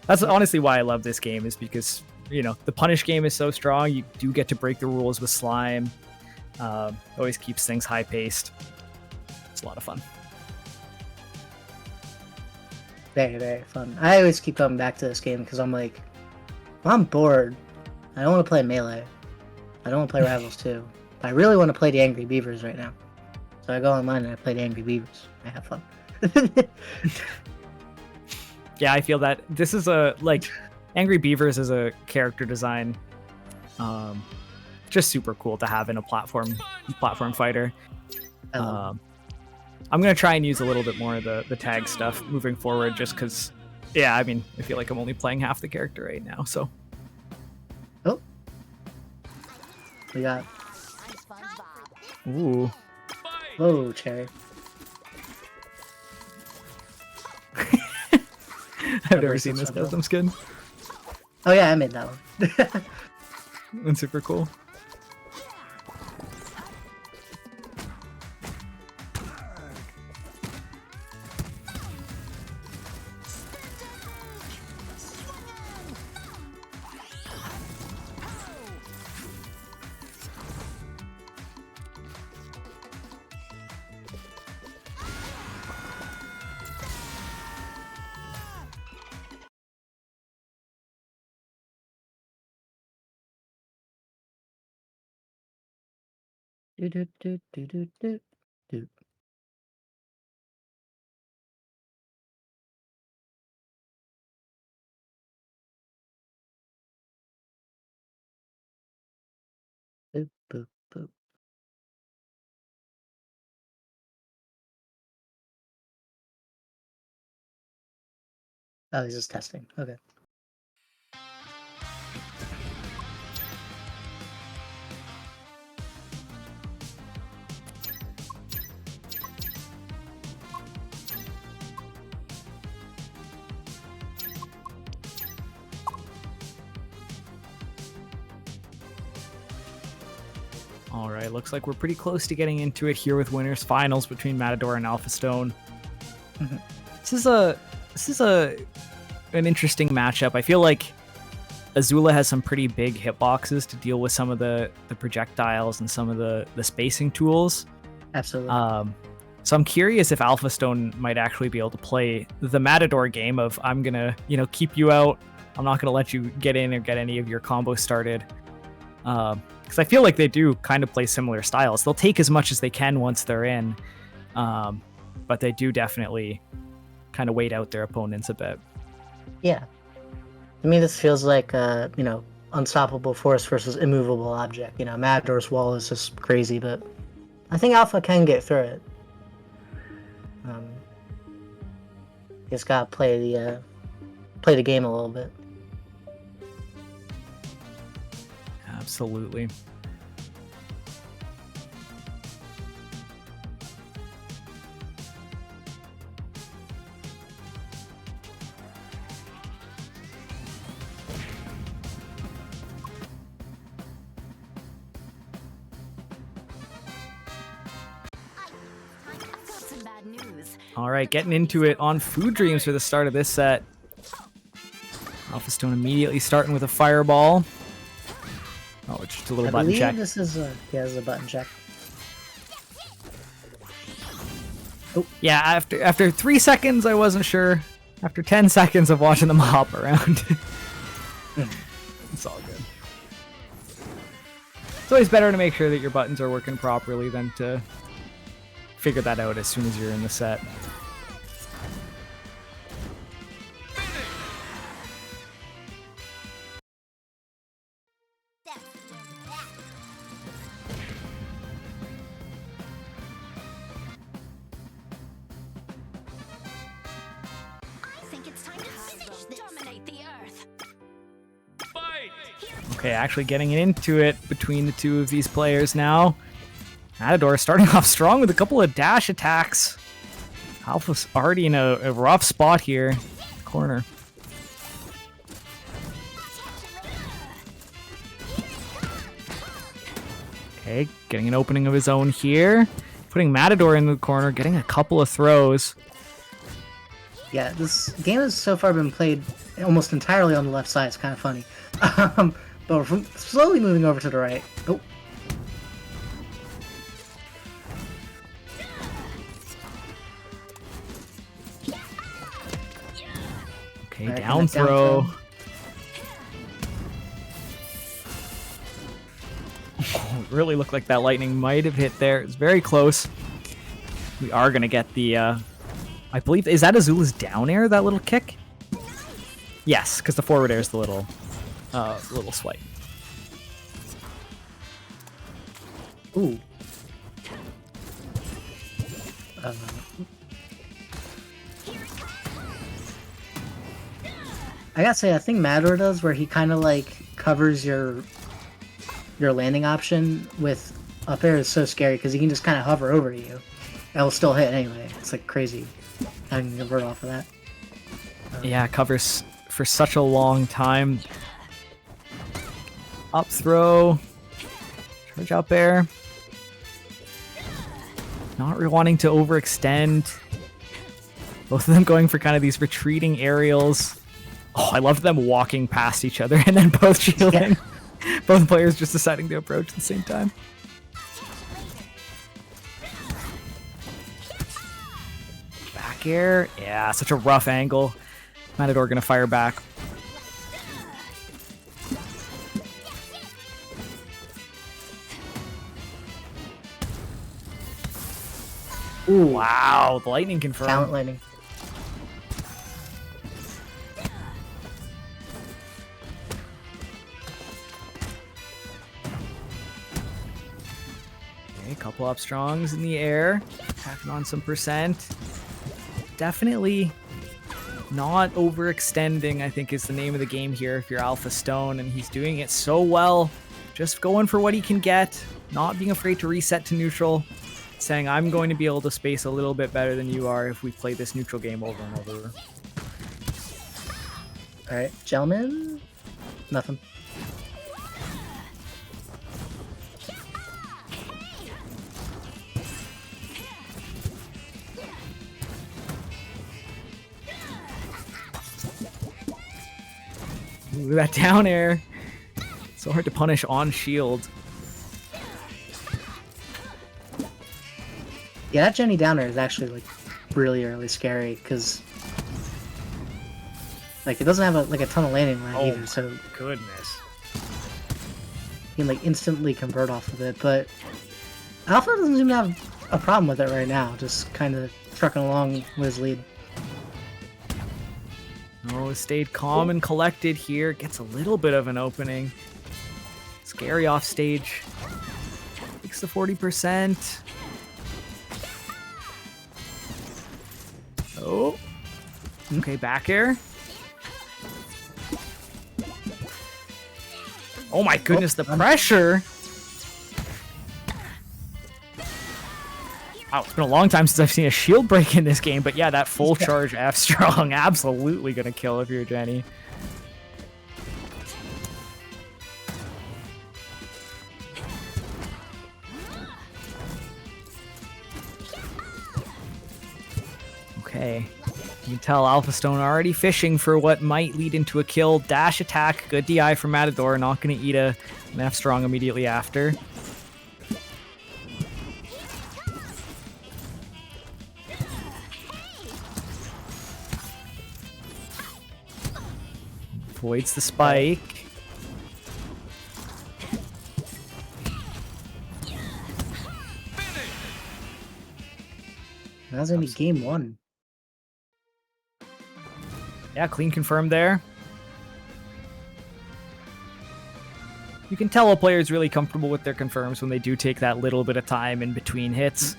That's honestly why I love this game, is because, you know, the punish game is so strong. You do get to break the rules with slime. Always keeps things high paced. It's a lot of fun. Very, very fun. I always keep coming back to this game because I'm like, well, I'm bored. I don't want to play Melee. I don't want to play Rivals 2. But I really want to play the Angry Beavers right now. So I go online and I play the Angry Beavers. I have fun. Yeah, I feel that this is Angry Beavers is a character design. Just super cool to have in a platform fighter. I'm going to try and use a little bit more of the tag stuff moving forward, just because, yeah, I mean, I feel like I'm only playing half the character right now, so. Oh. We got... Ooh. Whoa, Cherry. I've never seen this custom skin. Oh yeah, I made that one. That's super cool. Dude. Boop, boop, boop. Oh, he's just testing. Okay. All right, looks like we're pretty close to getting into it here with winners finals between Matador and Alphastone. This is an interesting matchup. I feel like Azula has some pretty big hitboxes to deal with some of the projectiles and some of the spacing tools. Absolutely. So I'm curious if Alphastone might actually be able to play the Matador game of I'm gonna, keep you out. I'm not gonna let you get in or get any of your combos started. Because I feel like they do kind of play similar styles. They'll take as much as they can once they're in, but they do definitely kind of wait out their opponents a bit. Yeah. To me, this feels like, unstoppable force versus immovable object. Matador's wall is just crazy, but I think Alpha can get through it. Just gotta play the game a little bit. Absolutely. All right, getting into it on Food Dreams for the start of this set. Alphastone immediately starting with a fireball. Oh, it's just a little button check. This is this is a button check. Oh. Yeah, after 3 seconds, I wasn't sure. After 10 seconds of watching them hop around. It's all good. It's always better to make sure that your buttons are working properly than to figure that out as soon as you're in the set. Okay, actually getting into it between the two of these players now. Matador starting off strong with a couple of dash attacks. Alpha's already in a rough spot here. Corner. Okay, getting an opening of his own here. Putting Matador in the corner, getting a couple of throws. Yeah, this game has so far been played almost entirely on the left side. It's kind of funny. But we're slowly moving over to the right. Oh. Okay, right, down throw. Oh, it really looked like that lightning might have hit there. It's very close. We are going to get the... I believe... Is that Azula's down air, that little kick? Yes, because the forward air is the little swipe. Ooh. I gotta say, I think Matador does where he kind of like covers your landing option with up air is so scary because he can just kind of hover over you. It'll still hit anyway. It's like crazy having to convert off of that. Yeah, covers for such a long time. Up throw. Charge up air. Not really wanting to overextend. Both of them going for kind of these retreating aerials. Oh, I love them walking past each other and then both shielding. Yeah. Both players just deciding to approach at the same time. Back air. Yeah, such a rough angle. Matador gonna fire back. Ooh, Wow, the lightning confirmed. talent lightning. Okay, a couple up strongs in the air, tacking on some percent. Definitely not overextending, I think, is the name of the game here if you're Alphastone, and he's doing it so well. Just going for what he can get, not being afraid to reset to neutral, saying, I'm going to be able to space a little bit better than you are if we play this neutral game over and over. Alright, gentlemen. Nothing. Ooh, that down air. So hard to punish on shield. Yeah, that Jenny downer is actually like really scary because like it doesn't have a ton of landing line either, so Goodness. you can like instantly convert off of it. But Alpha doesn't seem to have a problem with it right now, just kind of trucking along with his lead. Oh, stayed calm and collected here. Gets a little bit of an opening. Scary off stage. Takes the 40%. Oh. Okay, back air. Oh my goodness, the pressure. Wow, it's been a long time since I've seen a shield break in this game, but yeah, that full charge F strong, absolutely gonna kill if you're Jenny. Okay, you can tell Alphastone already fishing for what might lead into a kill. Dash attack, good DI from Matador, not gonna eat an F strong immediately after. Avoids the spike. That's gonna be game one. Yeah, clean confirmed there. You can tell a player is really comfortable with their confirms when they do take that little bit of time in between hits.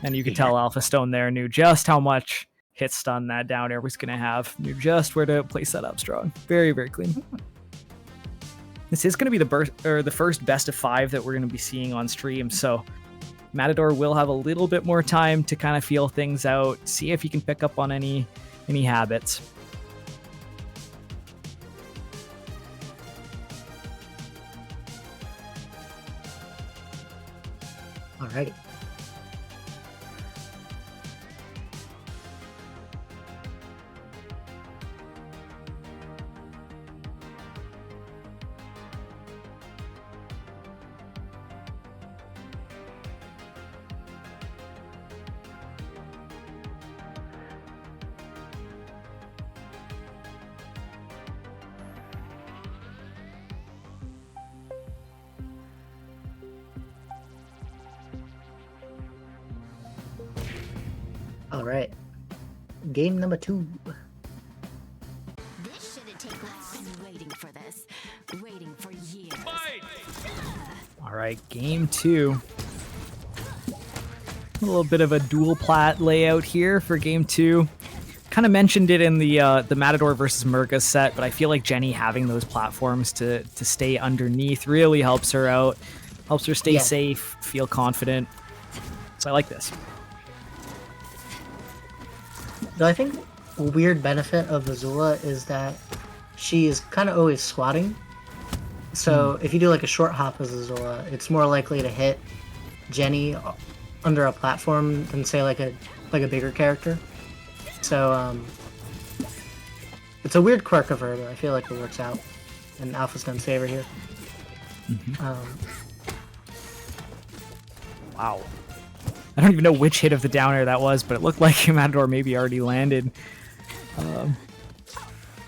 And you can tell Alphastone there knew just how much hit stun that down air was going to have. Knew just where to place that up strong. Very, very clean. This is going to be the first best of 5 that we're going to be seeing on stream, so Matador will have a little bit more time to kind of feel things out, see if he can pick up on any habits. Alrighty. All right. Game number 2. This shouldn't take long. I've been waiting for this. Waiting for years. All right, game 2. A little bit of a dual plat layout here for game 2. Kind of mentioned it in the Matador versus Mergas set, but I feel like Jenny having those platforms to stay underneath really helps her out. Helps her stay safe, feel confident. So I like this. Though I think a weird benefit of Azula is that she is kind of always swatting. So if you do like a short hop as Azula, it's more likely to hit Jenny under a platform than say like a bigger character. So it's a weird quirk of her, but I feel like it works out in Alphastone's favor here. Wow. I don't even know which hit of the down air that was, but it looked like Matador maybe already landed.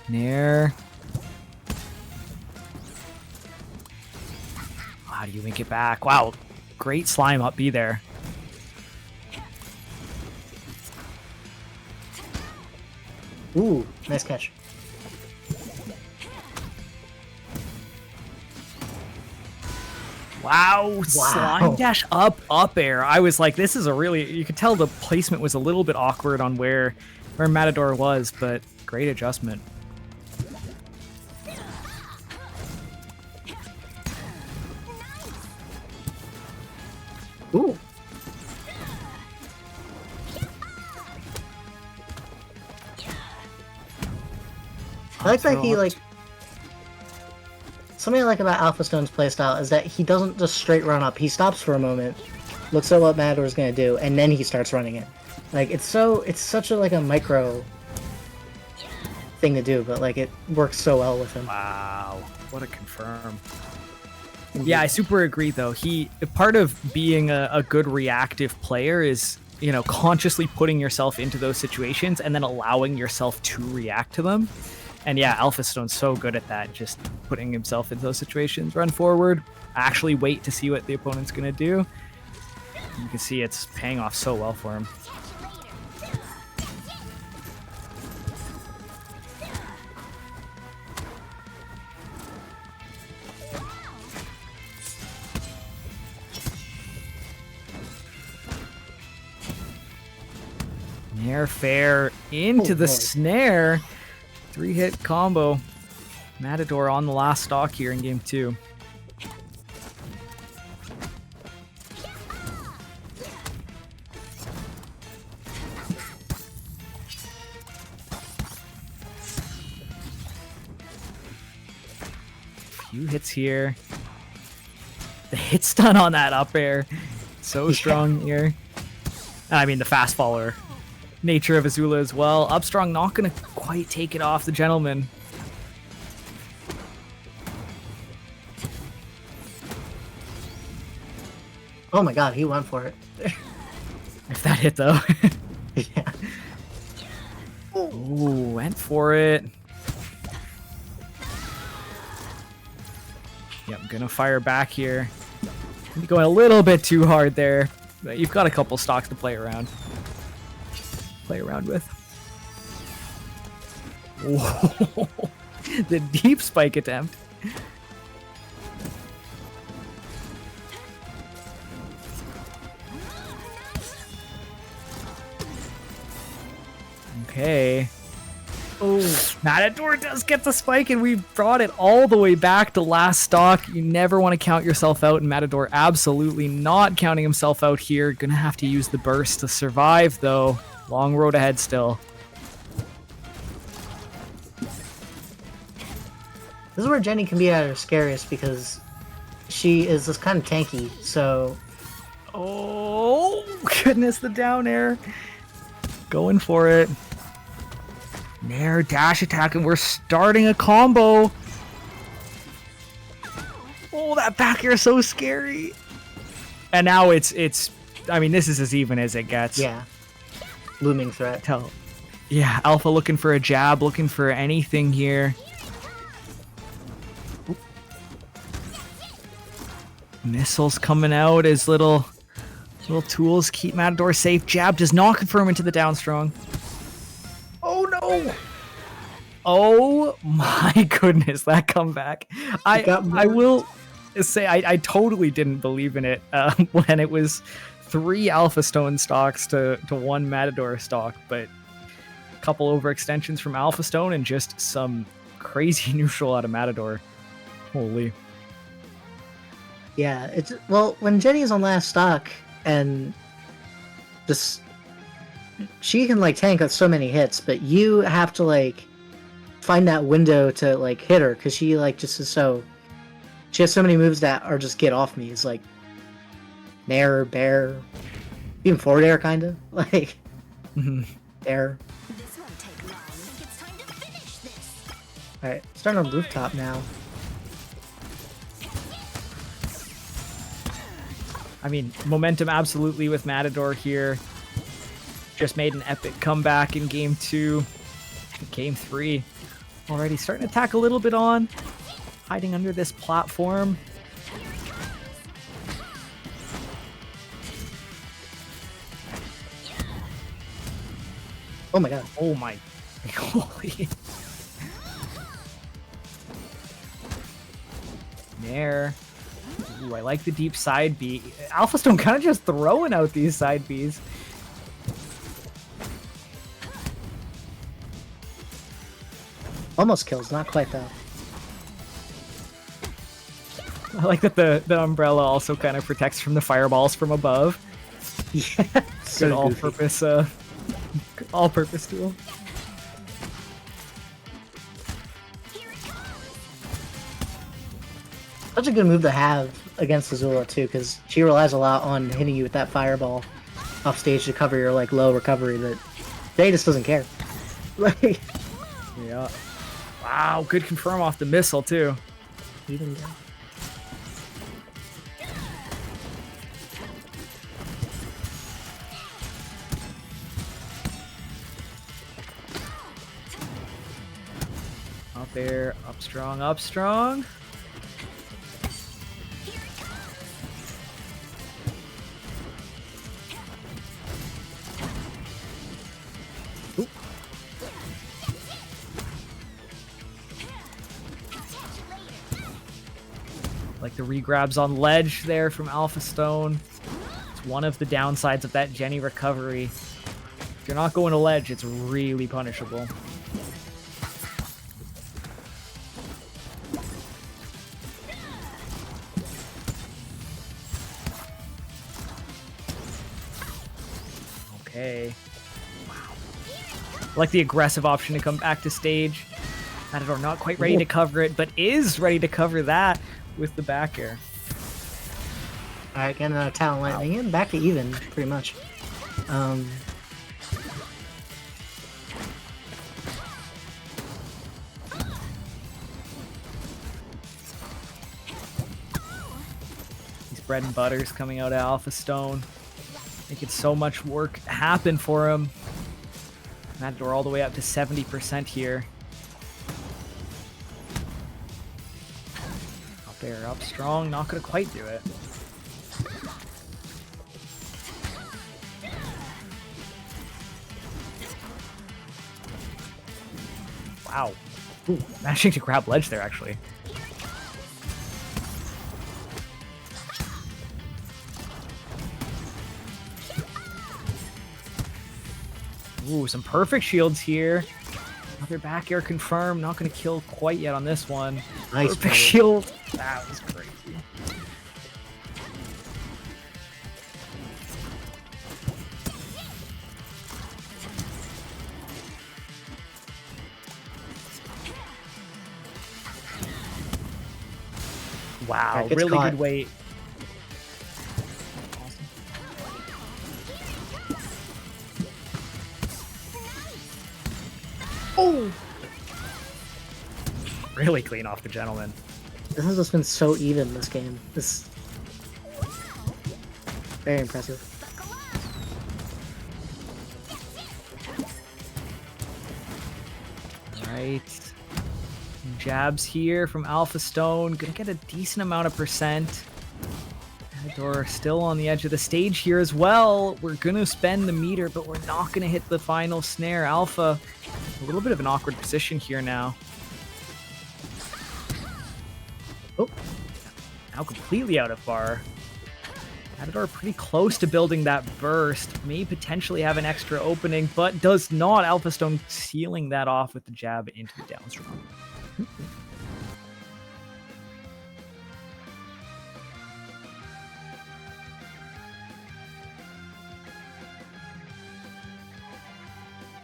Nair. How do you make it back? Wow. Great slime up B there. Ooh, nice catch. Wow, slime dash up air. I was like, this is a really, you could tell the placement was a little bit awkward on where Matador was, but great adjustment. Ooh. I like that he like. Something I like about Alphastone's playstyle is that he doesn't just straight run up. He stops for a moment, looks at what Matador's gonna do, and then he starts running it. Like it's such a like a micro thing to do, but like it works so well with him. Wow, what a confirm. Yeah, I super agree though. Part of being a good reactive player is, you know, consciously putting yourself into those situations and then allowing yourself to react to them. And yeah, Alphastone's so good at that, just putting himself into those situations, run forward, actually wait to see what the opponent's going to do. You can see it's paying off so well for him. Nair fair into the snare. 3-hit combo. Matador on the last stock here in game 2. Few hits here. The hit stun on that up air. So strong here. I mean, the fast faller nature of Azula as well. Upstrong not going to quite take it off the gentleman. Oh my god, he went for it. If that hit though. Yeah. Ooh, went for it. Yep, I'm gonna fire back here. I'm going a little bit too hard there, but you've got a couple stocks to play around with. Whoa. The deep spike attempt. Okay. Oh, Matador does get the spike, and we brought it all the way back to last stock. You never want to count yourself out, and Matador absolutely not counting himself out here. Gonna have to use the burst to survive, though. Long road ahead still. This is where Jenny can be at her scariest because she is just kind of tanky, so... Oh, goodness, the down air. Going for it. Nair dash attack, and we're starting a combo. Oh, that back air is so scary. And now it's I mean, this is as even as it gets. Yeah. Looming threat. Yeah, Alpha looking for a jab, looking for anything here. Oop. Missiles coming out as little tools keep Matador safe. Jab does not confirm into the down strong. Oh no! Oh my goodness, that comeback. I will say I totally didn't believe in it when it was 3 Alphastone stocks to 1 Matador stock, but a couple overextensions from Alphastone and just some crazy neutral out of Matador. Holy. Yeah, it's well when Jenny's on last stock and just she can like tank so many hits, but you have to like find that window to like hit her because she like just is so she has so many moves that are just get off me. It's like Nair, bear, even forward air kind of like air. This won't take long. I think it's time to finish this. All right, starting on rooftop now. I mean, momentum absolutely with Matador here. Just made an epic comeback in game 2. Game 3. Already starting to tack a little bit on. Hiding under this platform. Oh my god. Oh my Holy. Nair. Ooh, I like the deep side B. Alphastone kind of just throwing out these side Bs. Almost kills, not quite though. I like that the umbrella also kind of protects from the fireballs from above. Yeah, It's so an goofy. all-purpose tool. Such a good move to have against Azula too, because she relies a lot on hitting you with that fireball off stage to cover your like low recovery. That Jay just doesn't care. Like, Yeah. Wow, good confirm off the missile too. even Up there, up strong, up strong. Oop. Like the regrabs on ledge there from Alphastone. It's one of the downsides of that Jenny recovery. If you're not going to ledge, it's really punishable. Okay. Wow. I like the aggressive option to come back to stage. Matador not quite ready to cover it, but is ready to cover that with the back air. Alright, getting a talent lightning in, back to even, pretty much. These bread and butters coming out of Alphastone. Making so much work happen for him. Matador all the way up to 70% here. Up there, up strong, not gonna quite do it. Wow. Ooh, managing to grab ledge there, actually. Ooh, some perfect shields here. Another back air confirmed. Not going to kill quite yet on this one. Nice Perfect play. shield. That was crazy. Wow, Alright, gets really caught. good weight. Oh! Really clean off the gentleman. This has just been so even, this game. This very impressive. Right. Jabs here from Alphastone. Gonna get a decent amount of percent. Matador still on the edge of the stage here as well. We're gonna spend the meter, but we're not gonna hit the final snare. Alpha, a little bit of an awkward position here now. Oh, now completely out of bar. Matador pretty close to building that burst. May potentially have an extra opening, but does not. Alphastone sealing that off with the jab into the downstrong.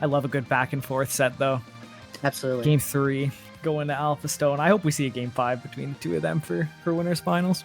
I love a good back and forth set though. Absolutely. Game 3 going to Alphastone. I hope we see a game 5 between the two of them for winners finals.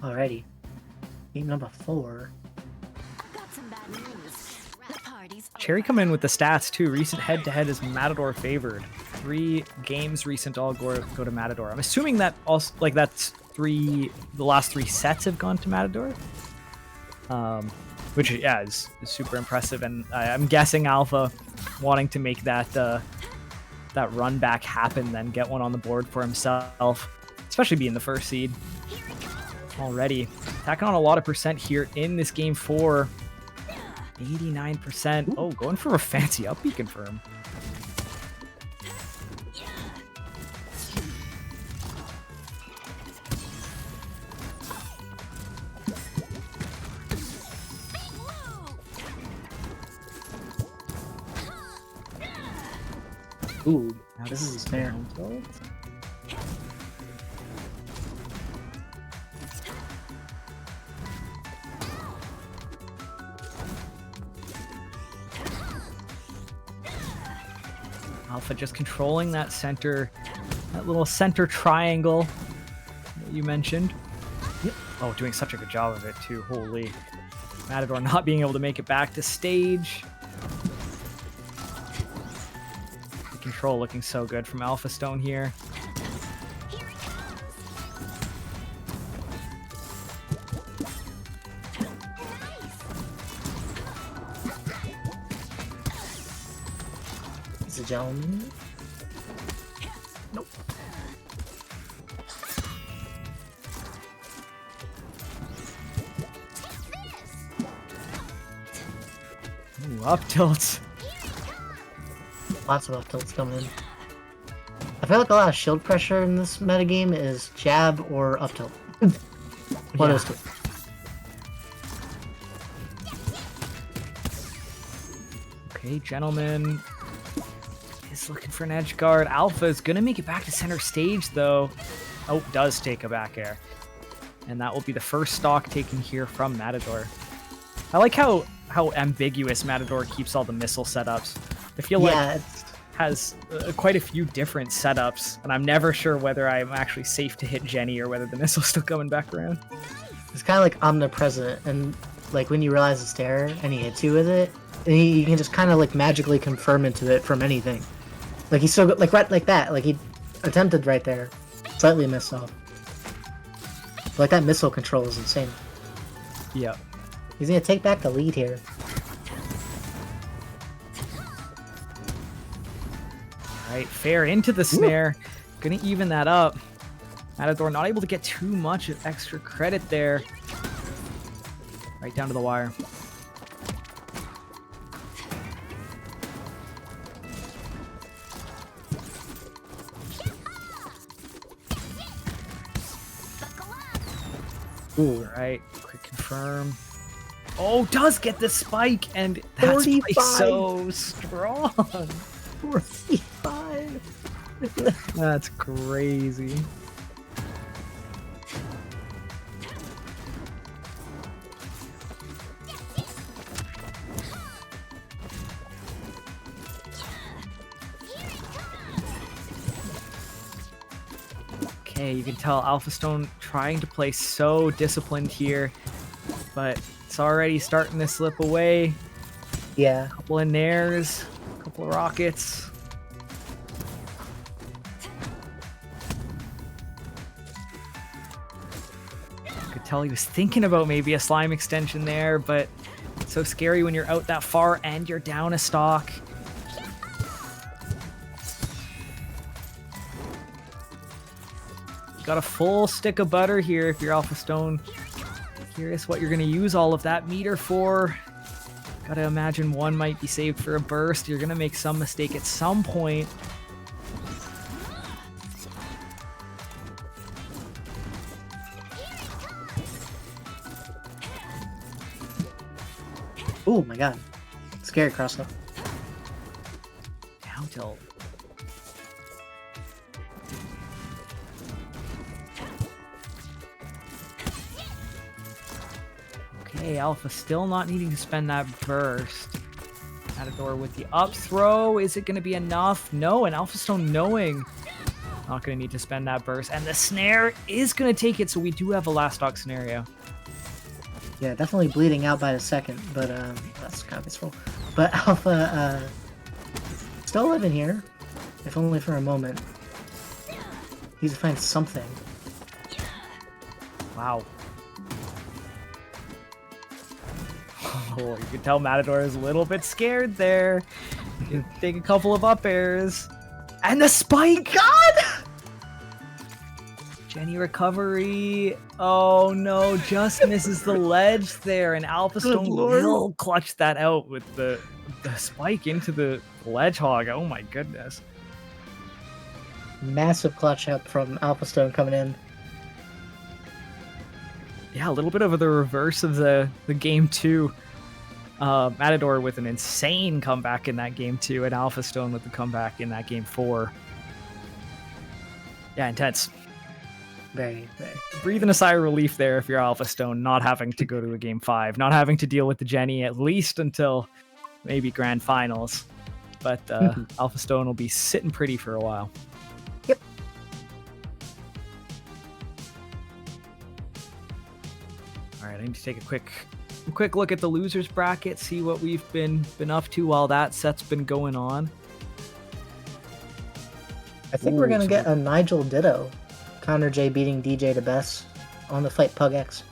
Alrighty. Game number 4. Got some bad news. The party's Cherry coming in with the stats too. Recent head-to-head is Matador favored. 3 games recent all go to Matador. I'm assuming that also that's the last 3 sets have gone to Matador. Which is super impressive, and I'm guessing Alpha wanting to make that that run back happen, then get one on the board for himself, especially being the first seed. Already tacking on a lot of percent here in this game 4. 89%. Oh, going for a fancy up, confirm. Ooh, now this is a snare. Alpha just controlling that center, that little center triangle that you mentioned. Yep. Oh, doing such a good job of it too. Holy. Matador not being able to make it back to stage. The control looking so good from Alphastone here. He's a gentleman. Nope. Ooh, up tilts. Lots of up tilts coming in. I feel like a lot of shield pressure in this metagame is jab or up tilt. One of those two. Okay, gentleman is looking for an edge guard. Alpha is gonna make it back to center stage though. Oh, does take a back air. And that will be the first stock taken here from Matador. I like how ambiguous Matador keeps all the missile setups. I feel like it's has quite a few different setups, and I'm never sure whether I'm actually safe to hit Jenny or whether the missile's still coming back around. it's kind of like omnipresent, and like when you realize it's there and he hits you with it, and you can just kind of like magically confirm into it from anything. Like he's so good, like right like that. Like he attempted right there, slightly missed off. Like that missile control is insane. Yep. He's gonna take back the lead here. Right, fair into the snare. Gonna even that up. Matador not able to get too much of extra credit there. Right down to the wire. Ooh, Right, quick confirm. Oh, does get the spike, and that 45. spike's so strong. 45. That's crazy. Okay, you can tell Alphastone trying to play so disciplined here, but it's already starting to slip away. Yeah. Couple of nairs, couple of rockets. Could tell he was thinking about maybe a slime extension there, but it's so scary when you're out that far and you're down a stock. Got a full stick of butter here if you're Alphastone. Curious what you're going to use all of that meter for. Gotta imagine one might be saved for a burst. You're going to make some mistake at some point. Oh my god. Scary cross up. Down tilt. Okay, Alpha still not needing to spend that burst. Matador with the up throw. Is it going to be enough? No, and Alphastone knowing Not going to need to spend that burst. And the snare is going to take it, so we do have a last stock scenario. Yeah, definitely bleeding out by the second, but that's kind of peaceful. But Alpha still living here, if only for a moment. He's to find something. Wow. Oh, you can tell Matador is a little bit scared there. Take a couple of up airs. And the spike! God! Jenny recovery. Oh no, just misses the ledge there. And Alphastone will clutch that out with the spike into the ledge hog. Oh my goodness. Massive clutch up from Alphastone coming in. Yeah, a little bit of the reverse of the game 2. Matador with an insane comeback in that game 2, and Alphastone with the comeback in that game 4. Yeah, intense. Very, very. Breathing a sigh of relief there if you're Alphastone, not having to go to a game 5, not having to deal with the Jenny at least until maybe grand finals. But Alphastone will be sitting pretty for a while. Yep. All right, I need to take a quick look at the losers bracket, see what we've been up to while that set's been going on. I think we're gonna get a Nigel Ditto. Connor J beating DJ to best on the fight Pug X.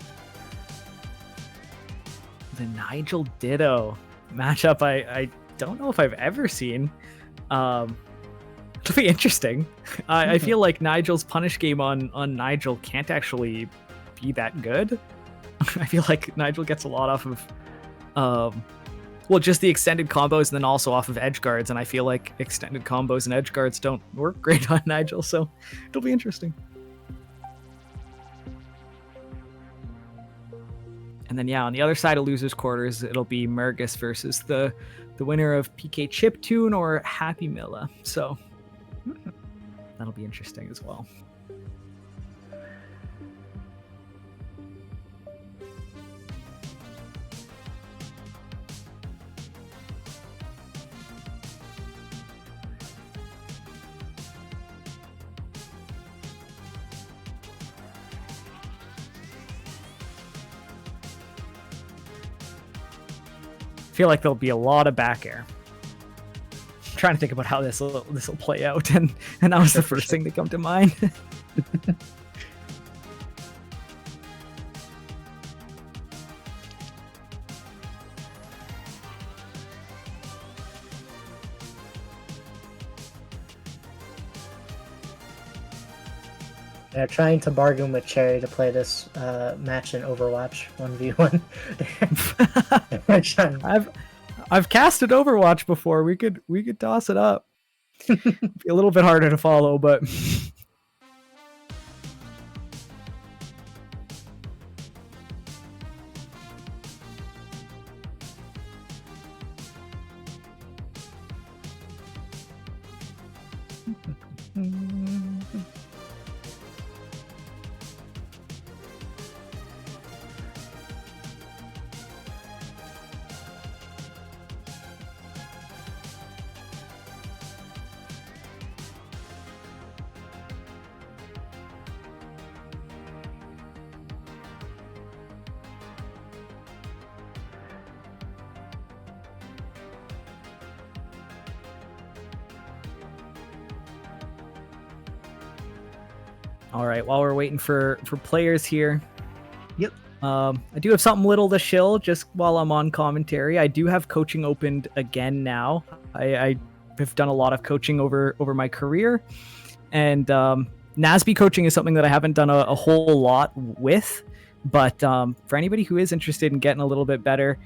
The Nigel Ditto matchup I don't know if I've ever seen. It'll be interesting. I feel like Nigel's punish game on Nigel can't actually be that good. I feel like Nigel gets a lot off of just the extended combos and then also off of edge guards, and I feel like extended combos and edge guards don't work great on Nigel, so it'll be interesting. And then on the other side of losers quarters, it'll be Mergas versus the winner of PK Chiptune or Happy Milla. So that'll be interesting as well. Feel like there'll be a lot of back air. I'm trying to think about how this will play out, and that was the first thing that come to mind. They're trying to bargain with Cherry to play this match in Overwatch 1v1. I've casted Overwatch before. We could toss it up. Be a little bit harder to follow, but all right, while we're waiting for players here. Yep. I do have something little to shill just while I'm on commentary. I do have coaching opened again now. I have done a lot of coaching over my career, and NASB coaching is something that I haven't done a whole lot with, but for anybody who is interested in getting a little bit better,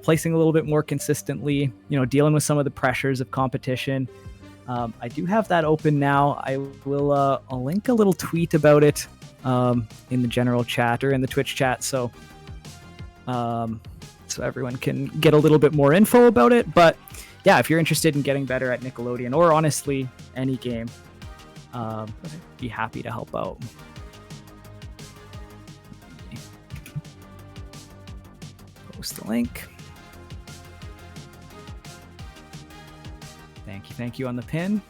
placing a little bit more consistently, dealing with some of the pressures of competition, I do have that open now. I will I'll link a little tweet about it in the general chat or in the Twitch chat, so everyone can get a little bit more info about it. But yeah, if you're interested in getting better at Nickelodeon or honestly any game, be happy to help out. Post the link. Thank you on the pin.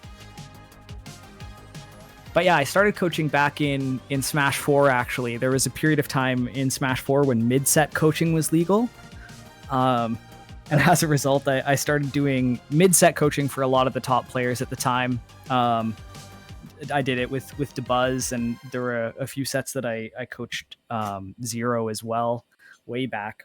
But yeah, I started coaching back in Smash 4, actually. There was a period of time in Smash 4 when mid-set coaching was legal. And as a result, I started doing mid-set coaching for a lot of the top players at the time. I did it with DeBuzz, and there were a few sets that I coached Zero as well, way back.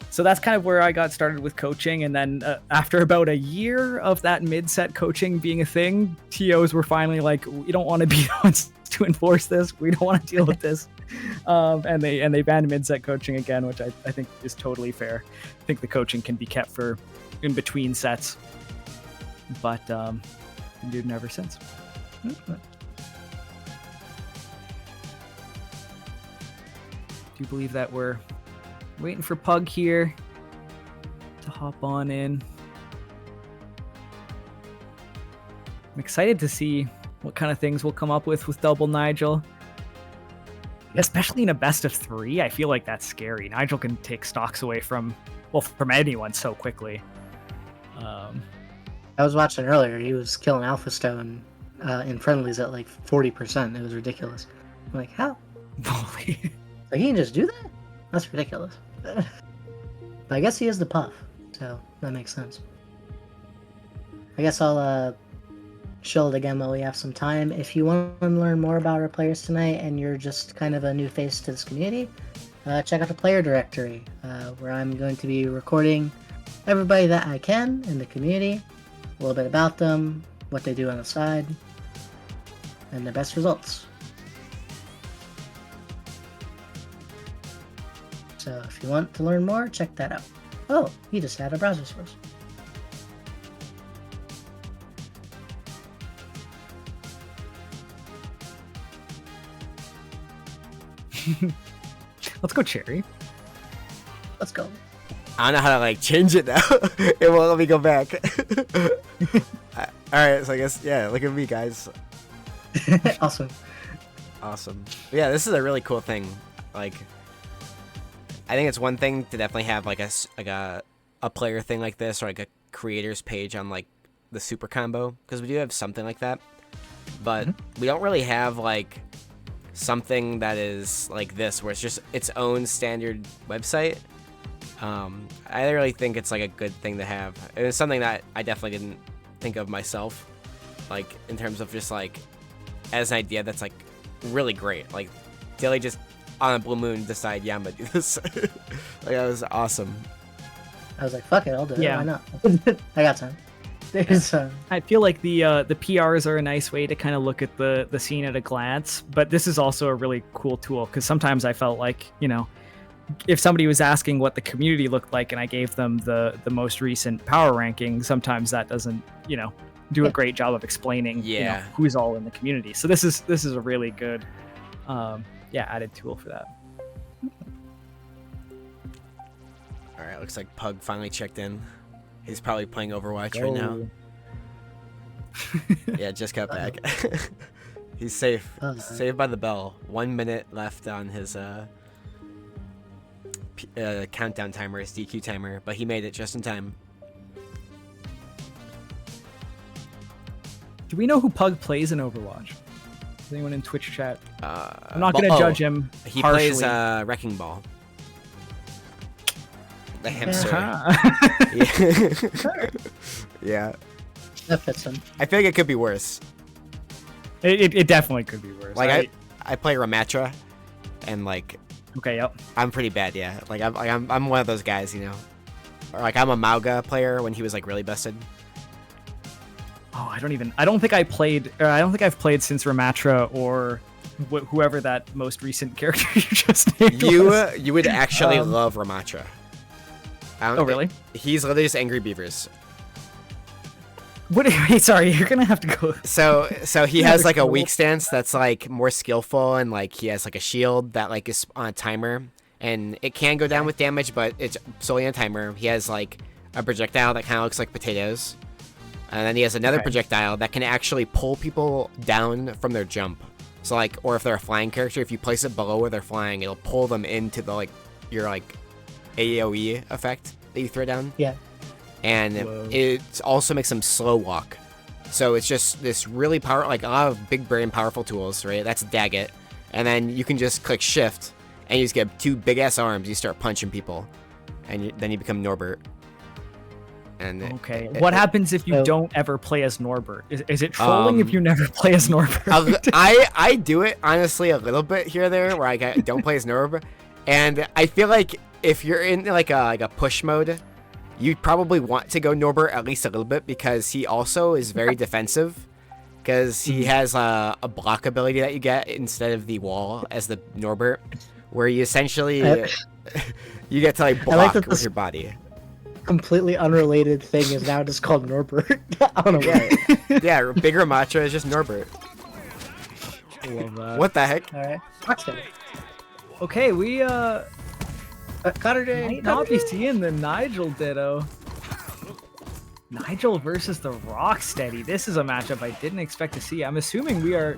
So that's kind of where I got started with coaching. And then after about a year of that mid-set coaching being a thing, TOs were finally like, we don't want to be the ones to enforce this. We don't want to deal with this. And they banned mid-set coaching again, which I think is totally fair. I think the coaching can be kept for in between sets. But been doing it ever since. Do you believe that we're waiting for Pug here to hop on in? I'm excited to see what kind of things we'll come up with Double Nigel. Especially in a best of 3, I feel like that's scary. Nigel can take stocks away from anyone so quickly. I was watching earlier. He was killing Alphastone in friendlies at like 40%. It was ridiculous. I'm like, how? Holy. Like, he can just do that? That's ridiculous. But I guess he is the puff, so that makes sense. I guess I'll chill it again while we have some time. If you want to learn more about our players tonight and you're just kind of a new face to this community, check out the player directory, where I'm going to be recording everybody that I can in the community, a little bit about them, what they do on the side, and their best results. So if you want to learn more, check that out. Oh, he just had a browser source. Let's go, Cherry. Let's go. I don't know how to like change it now. It won't let me go back. Alright, so I guess, yeah, look at me, guys. Awesome. Awesome. Yeah, this is a really cool thing. Like, I think it's one thing to definitely have like a player thing like this, or like a creators page on like the Super Combo, because we do have something like that, but we don't really have like something that is like this, where it's just its own standard website. I really think it's like a good thing to have. It was something that I definitely didn't think of myself, like in terms of just like as an idea that's like really great. Like Daily just on a blue moon decide, yeah, I'm gonna do this. Like that was awesome. I was like, fuck it, I'll do it. Yeah. Why not? I got time. There's I feel like the PRs are a nice way to kind of look at the scene at a glance, but this is also a really cool tool, because sometimes I felt like, you know, if somebody was asking what the community looked like and I gave them the most recent power ranking, sometimes that doesn't, you know, do a great job of explaining you know, who's all in the community. So this is a really good added tool for that. All right, looks like Pug finally checked in. He's probably playing Overwatch right now. Yeah, just got back. He's safe. Saved by the bell. 1 minute left on his countdown timer, his DQ timer, but he made it just in time. Do we know who Pug plays in Overwatch? Is anyone in Twitch chat? I'm not going to judge him He harshly. plays Wrecking Ball. The hamster. Yeah. that fits him. I feel like it could be worse. It definitely could be worse. Like I play Ramatra, and like Okay, yep. I'm pretty bad. Yeah. Like I'm one of those guys, you know. Or like I'm a Mauga player when he was like really busted. Oh, I don't think I've played since Ramatra or whoever that most recent character you just named was. You would actually love Ramatra. Oh, really? He's literally just Angry Beavers. Wait, sorry, you're gonna have to go. So he has like a weak stance that's like more skillful, and like he has like a shield that like is on a timer, and it can go down with damage, but it's solely on a timer. He has like a projectile that kind of looks like potatoes, and then he has another projectile that can actually pull people down from their jump. So like, or if they're a flying character, if you place it below where they're flying, it'll pull them into the like your like AoE effect that you throw down. Yeah. And it also makes them slow walk. So it's just this really powerful, like a lot of big brain powerful tools, right? That's Daggett. And then you can just click shift and you just get 2 big ass arms. You start punching people and then you become Norbert. And Okay. What happens if you don't ever play as Norbert? Is it trolling if you never play as Norbert? I do it honestly a little bit here or there where I don't play as Norbert. And I feel like if you're in like a push mode, you probably want to go Norbert at least a little bit because he also is very defensive because he has a block ability that you get instead of the wall as the Norbert, where you essentially you get to like block with your body. Completely unrelated thing is now just called Norbert. I don't know why. Yeah, bigger Macho is just Norbert. Love that. What the heck? All right, Rocksteady. Okay, we Cutter Day. might not be seeing the Nigel Ditto. Nigel versus the Rocksteady. This is a matchup I didn't expect to see. I'm assuming we are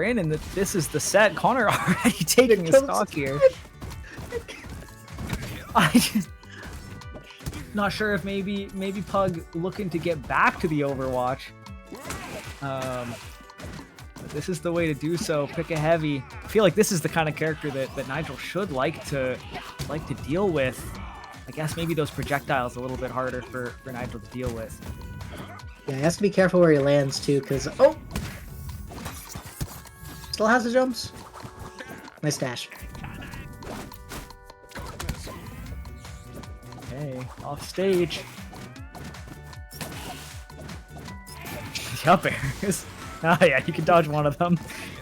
in, and that this is the set. Connor already taking the stock here. I just not sure if maybe Pug looking to get back to the Overwatch. But this is the way to do so. Pick a heavy. I feel like this is the kind of character that Nigel should like to deal with. I guess maybe those projectiles a little bit harder for Nigel to deal with. Yeah, he has to be careful where he lands too, because still has the jumps. Nice dash. Okay, off stage. Yup, airs. Oh yeah, you can dodge one of them.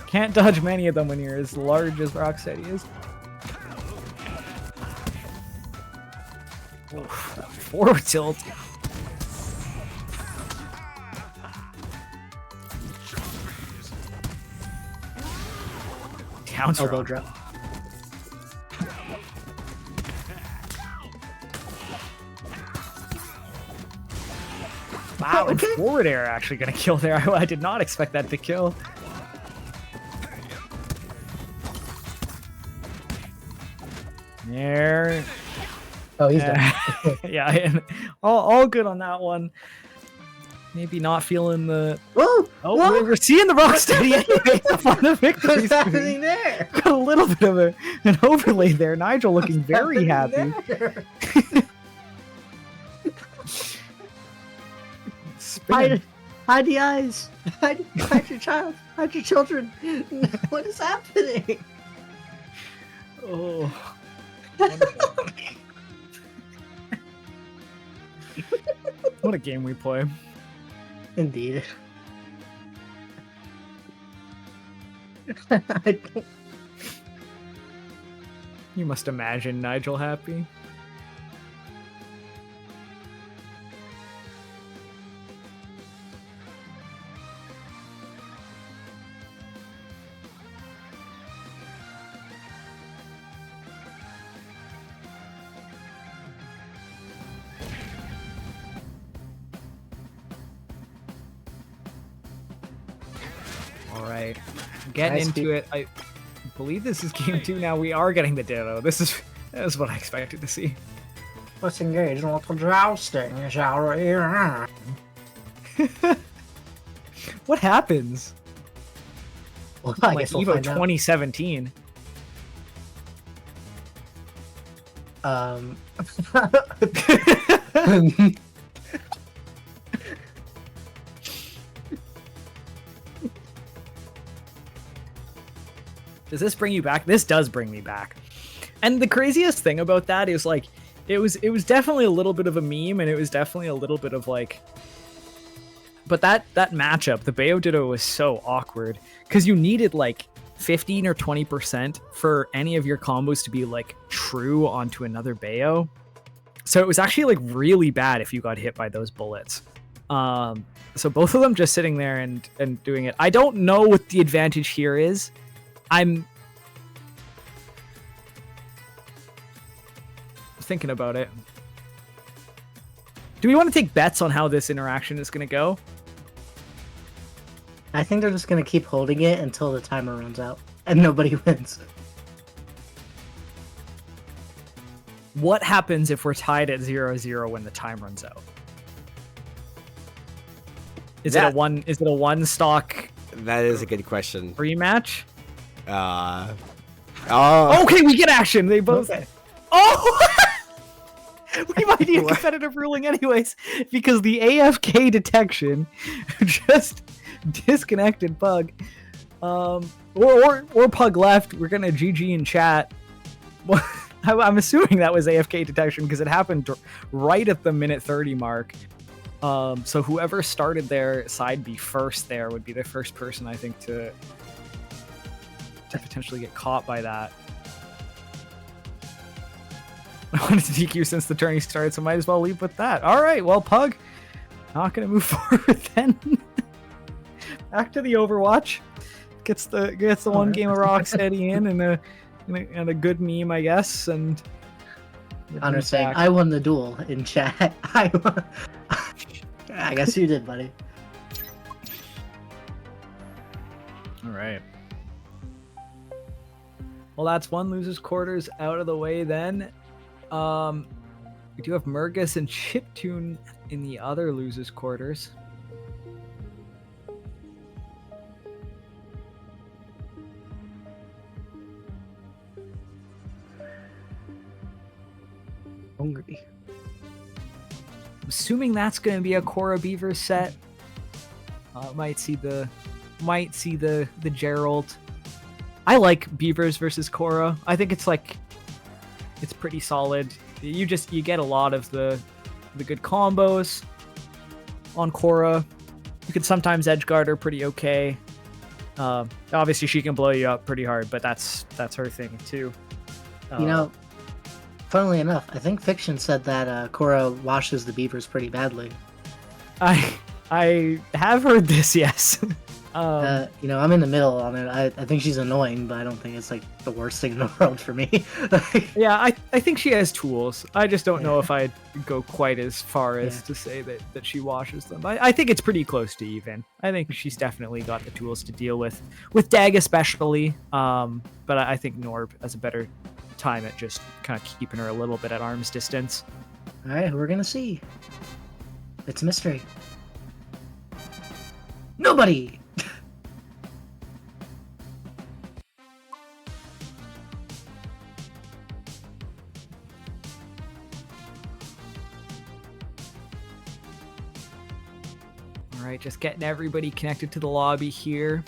Can't dodge many of them when you're as large as Rocksteady is. Oof, that forward tilt. Down Elbow throw. drop. Wow, and forward air actually gonna kill there. I did not expect that to kill. There. Oh, he's done. Yeah, and all good on that one. Maybe not feeling the. Whoa! Oh, Whoa! we're seeing the Rocksteady anyway on the victory What's happening screen. there? Got a little bit of an overlay there. Nigel looking very happy. Spinning. Hide the eyes. Hide your child. Hide your children. What is happening? Oh. What a game we play. Indeed. I don't- You must imagine Nigel happy. Alright, getting Nice into it. I believe this is game 2 now. We are getting the Ditto. This is what I expected to see. Let's engage in a little jousting, shall we? What happens? Well, I Like guess we'll Evo find out. 2017. Does this bring you back? This does bring me back. And the craziest thing about that is like it was definitely a little bit of a meme, and it was definitely a little bit of like, but that matchup, the Bayo Ditto, was so awkward because you needed like 15 or 20% for any of your combos to be like true onto another Bayo. So it was actually like really bad if you got hit by those bullets. So both of them just sitting there and doing it. I don't know what the advantage here is. I'm thinking about it. Do we want to take bets on how this interaction is going to go? I think they're just gonna keep holding it until the timer runs out and nobody wins. What happens if we're tied at 0-0 when the time runs out? Is it a one stock That is a good question. rematch? Oh, Okay, we get action. They both. Okay. Oh, we might need a competitive ruling anyways because the AFK detection just disconnected Pug. Or Pug left. We're gonna GG in chat. Well, I'm assuming that was AFK detection because it happened right at the minute 30 mark. So whoever started their side B first there would be the first person I think to potentially get caught by that. I wanted to DQ since the tourney started, so might as well leave with that. All right, well, Pug, not gonna move forward then. Back to the Overwatch. Gets the one game of Rocksteady in and a good meme, I guess. And Connor saying, "I won the duel" in chat. I guess you did, buddy. All right. Well, that's one loser's quarters out of the way then. We do have Mergas and Chiptune in the other loser's quarters. Hungry. I'm assuming that's going to be a Korra Beaver set. Might see the Gerald. I like Beavers versus Korra. I think it's pretty solid. You get a lot of the good combos on Korra. You can sometimes edgeguard her pretty okay. Obviously she can blow you up pretty hard, but that's her thing too. Funnily enough, I think Fiction said that Korra washes the beavers pretty badly. I have heard this, yes. I'm in the middle on it. I think she's annoying, but I don't think it's like the worst thing in the world for me. Yeah, I think she has tools. I just don't know if I'd go quite as far as to say that she washes them. I think it's pretty close to even. I think she's definitely got the tools to deal with Dag especially. But I think Norb has a better time at just kind of keeping her a little bit at arm's distance. All right, we're gonna see. It's a mystery. Nobody. All right, just getting everybody connected to the lobby here.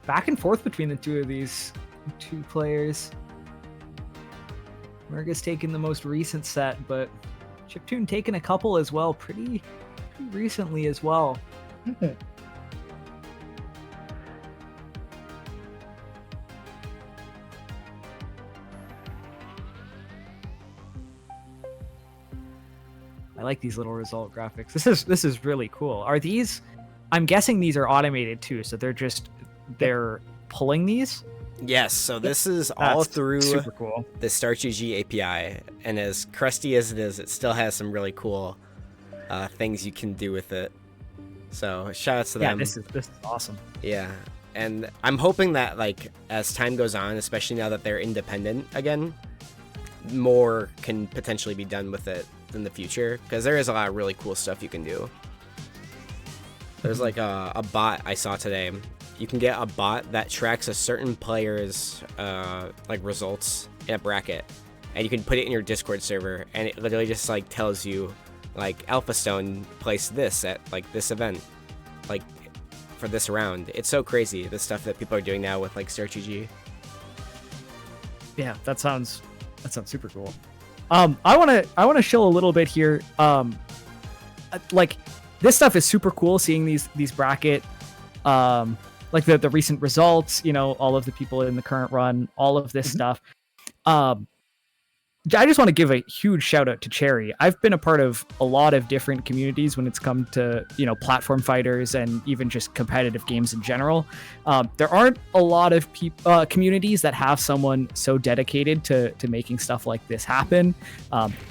Back and forth between the two of these two players. Mergas taking the most recent set, but Chiptune taking a couple as well, pretty recently as well. I like these little result graphics. This is really cool. Are these? I'm guessing these are automated too, so they're pulling these. Yes, so this is all through super cool. The StartGG API, and as crusty as it is, it still has some really cool things you can do with it. So shout outs to them. Yeah, this is awesome. Yeah, and I'm hoping that as time goes on, especially now that they're independent again, more can potentially be done with it in the future, because there is a lot of really cool stuff you can do. There's a bot I saw today. You can get a bot that tracks a certain player's results in a bracket, and you can put it in your Discord server, and it literally just tells you Alphastone placed this at this event, for this round. It's so crazy, the stuff that people are doing now with StartGG. Yeah, that sounds super cool. I want to show a little bit here. This stuff is super cool, seeing these bracket the recent results, all of the people in the current run, all of this stuff. I just want to give a huge shout out to Cherry. I've been a part of a lot of different communities when it's come to, platform fighters and even just competitive games in general. There aren't a lot of communities that have someone so dedicated to making stuff like this happen,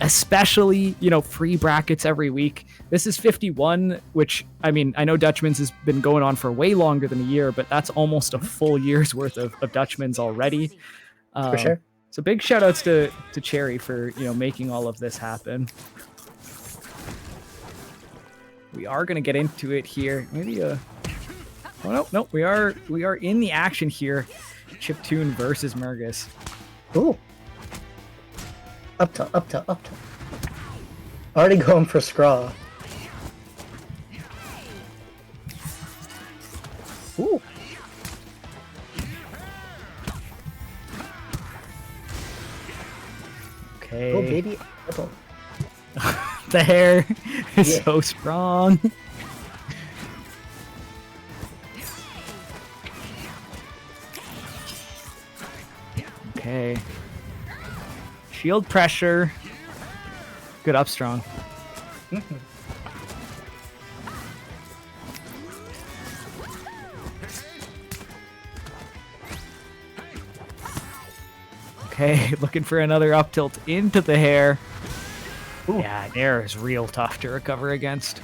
especially, free brackets every week. This is 51, which, I know Dutchman's has been going on for way longer than a year, but that's almost a full year's worth of Dutchman's already. For sure. So big shout outs to Cherry for, making all of this happen. We are going to get into it here. Maybe oh no, we are in the action here. Chiptune versus Mergas. Ooh. Up to. Already going for Scraw. Ooh. Okay. Oh, baby. Apple. The hair is so strong. Okay. Shield pressure. Good up strong. Okay, looking for another up tilt into the hair. Ooh. Yeah, air is real tough to recover against.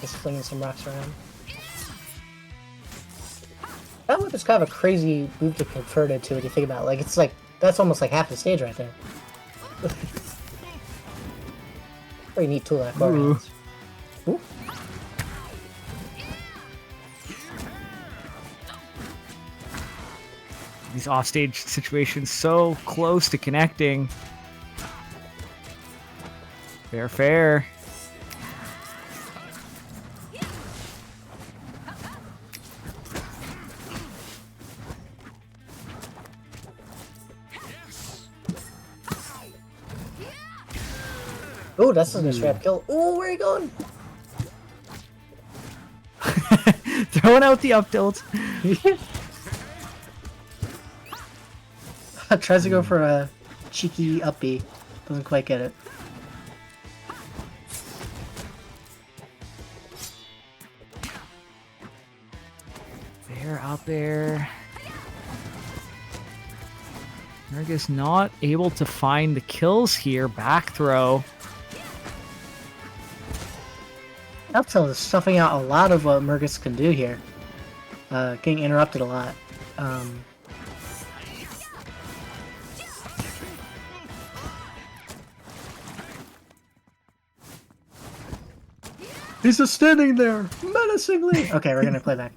Just flinging some rocks around. That whip is kind of a crazy move to convert it to when you think about it. It's like, that's almost like half the stage right there. Very neat tool that bar has. Ooh. These offstage situations so close to connecting. Fair. Oh, that's a strap kill. Oh, where are you going? Throwing out the up tilt. Tries to go for a cheeky up B. Doesn't quite get it. They're out there. Mergas not able to find the kills here. Back throw. Up tilt is stuffing out a lot of what Mergas can do here. Getting interrupted a lot. He's just standing there, menacingly. Okay, we're gonna play back.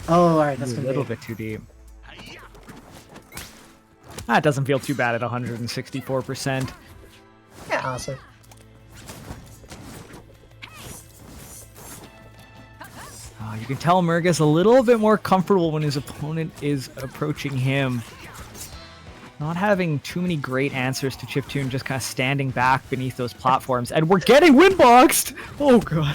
Oh, alright, that's a little bit too deep. That doesn't feel too bad at 164%. Yeah, awesome. You can tell Mergas a little bit more comfortable when his opponent is approaching him. Not having too many great answers to chiptune, just kind of standing back beneath those platforms. And we're getting windboxed! Oh, God.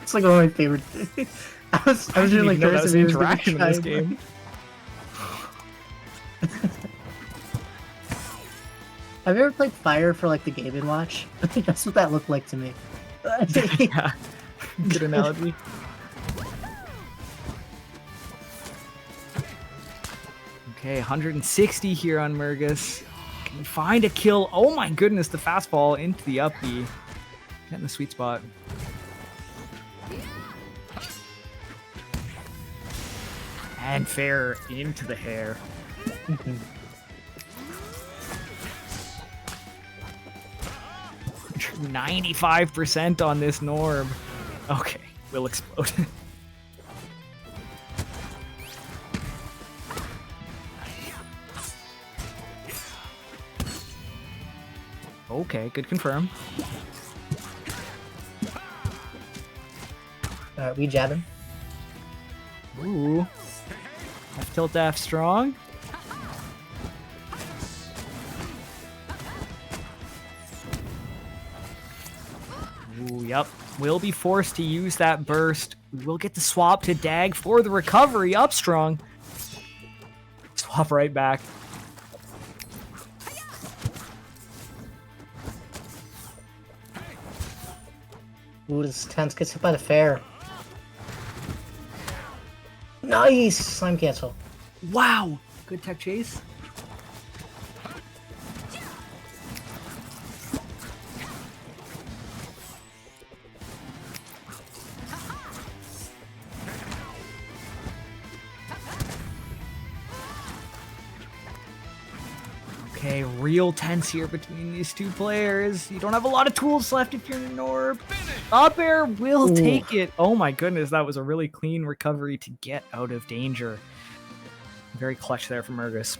It's like one of my favorite things. I was really curious if he was interaction in this game. Have you ever played Fire for like the Game & Watch? I think that's what that looked like to me. Yeah. Good analogy. Okay, 160 here on Mergas. Can he find a kill? Oh my goodness, the fastball into the up B. Getting the sweet spot. And fair into the hair. 95% on this Norb. Okay, will explode. Okay, good confirm. We jab him. Ooh. F tilt F strong. Ooh, yep. will be forced to use that burst. We'll get the swap to Dag for the recovery. Up strong. Swap right back. Ooh, this tense gets hit by the fair. Nice! Slime cancel. Wow. Good tech chase. Okay, real tense here between these two players. You don't have a lot of tools left if you're Norb. Up air will take it. Oh my goodness, that was a really clean recovery to get out of danger. Very clutch there from Mergas.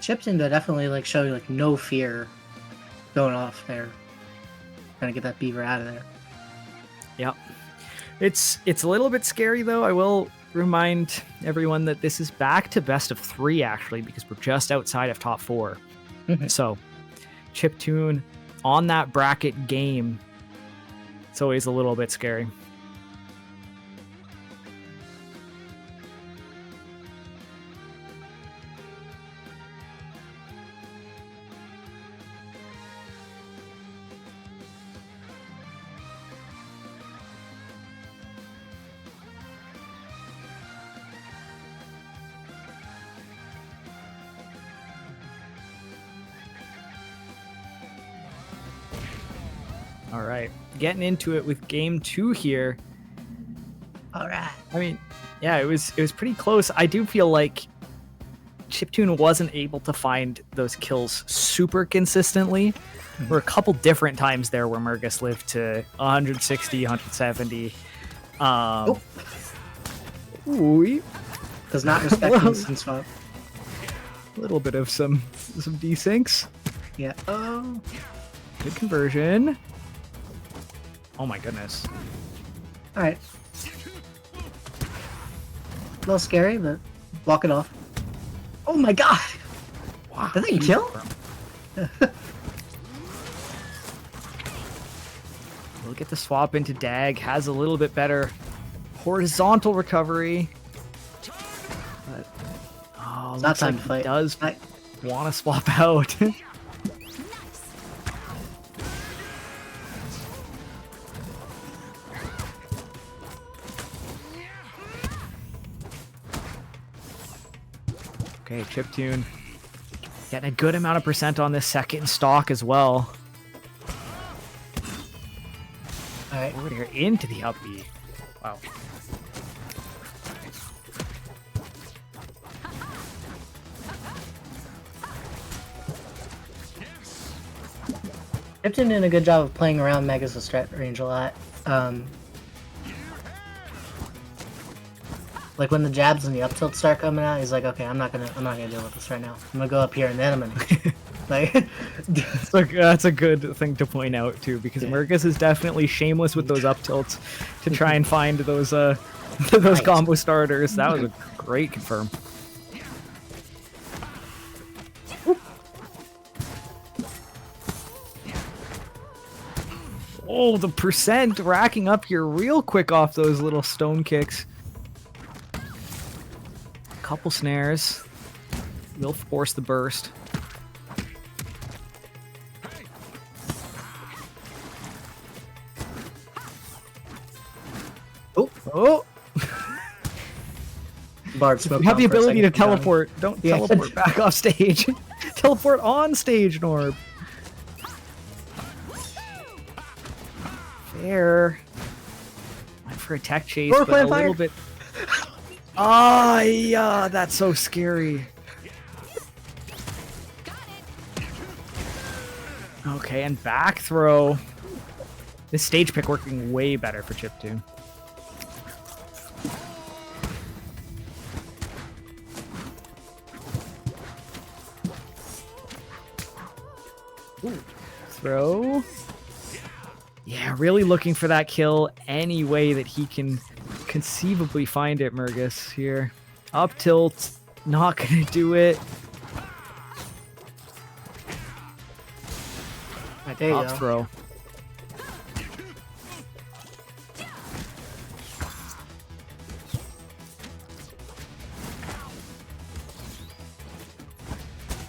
Chipton definitely like show you like no fear going off there. Trying to get that beaver out of there. Yep. It's a little bit scary though. I will remind everyone that this is back to best of 3 actually, because we're just outside of top 4. So Chiptune on that bracket game, it's always a little bit scary. All right, getting into it with game 2 here. All right. I mean, yeah, it was pretty close. I do feel like Chiptune wasn't able to find those kills super consistently. There were a couple different times there where Mergas lived to 160, 170. Ooh, Does not respect Well, instant swap. a little bit of some desyncs. Yeah. Oh. Good conversion. Oh my goodness. All right. A little scary, but walk it off. Oh my god! Wow. Did they kill? We'll get the swap into Dag. Has a little bit better horizontal recovery. But, oh, It's not looks time like to fight. he does I- want to swap out. Okay, Chiptune getting a good amount of percent on this second stock as well. All right. Forward here into the up B. Wow. Chipton did a good job of playing around Megas with strat range a lot. Like when the jabs and the up tilt start coming out, he's like, okay, I'm not gonna deal with this right now. I'm gonna go up here and then I'm gonna like. That's a good thing to point out too, because Mergas is definitely shameless with those up tilts to try and find those those combo starters. That was a great confirm. Oh, the percent racking up here real quick off those little stone kicks. Couple snares. Will force the burst. Oh! Bard smoke You have the bomb for a ability to second, keep going. teleport. Don't Yeah. teleport back off stage. Teleport on stage, Norb. Fair. Went for a tech chase, Norb but a playing fire. little bit. Ah, yeah, that's so scary. Okay, and back throw. This stage pick working way better for Chiptune. Ooh, throw. Yeah, really looking for that kill any way that he can conceivably find it, Mergas here. Up tilt, not gonna do it. There you Up go. throw.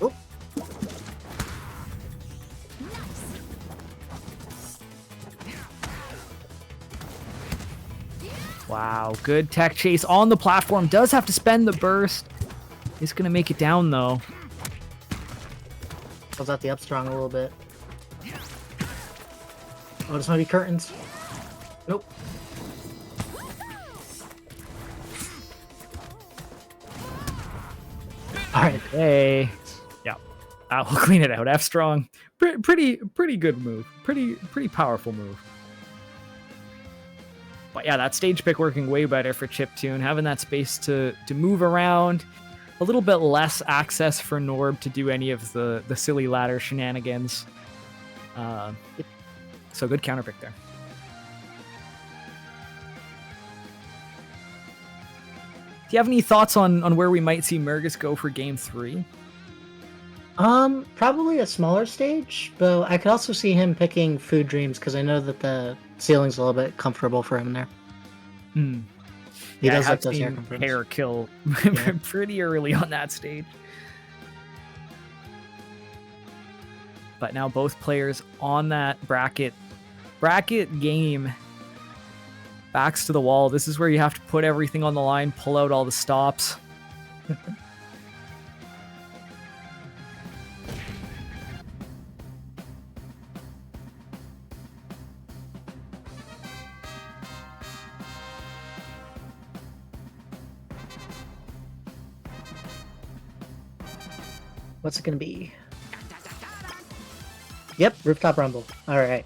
Oh. Wow, good tech chase on the platform. Does have to spend the burst. He's gonna make it down though. Pulls out the up strong a little bit. Oh, this might be curtains. Nope. Alright. Hey. Yeah. We'll clean it out. F strong. Pretty good move. Pretty powerful move. But yeah, that stage pick working way better for Chiptune. Having that space to move around. A little bit less access for Norb to do any of the silly ladder shenanigans. So good counter pick there. Do you have any thoughts on where we might see Mergas go for game 3? Probably a smaller stage, but I could also see him picking Food Dreams because I know that the ceiling's a little bit comfortable for him there. He Yeah, does I like have those hair seen confirms. hair kill pretty early on that stage. But now both players on that bracket game. Backs to the wall. This is where you have to put everything on the line, pull out all the stops. What's it gonna be? Yep, Rooftop Rumble. Alright.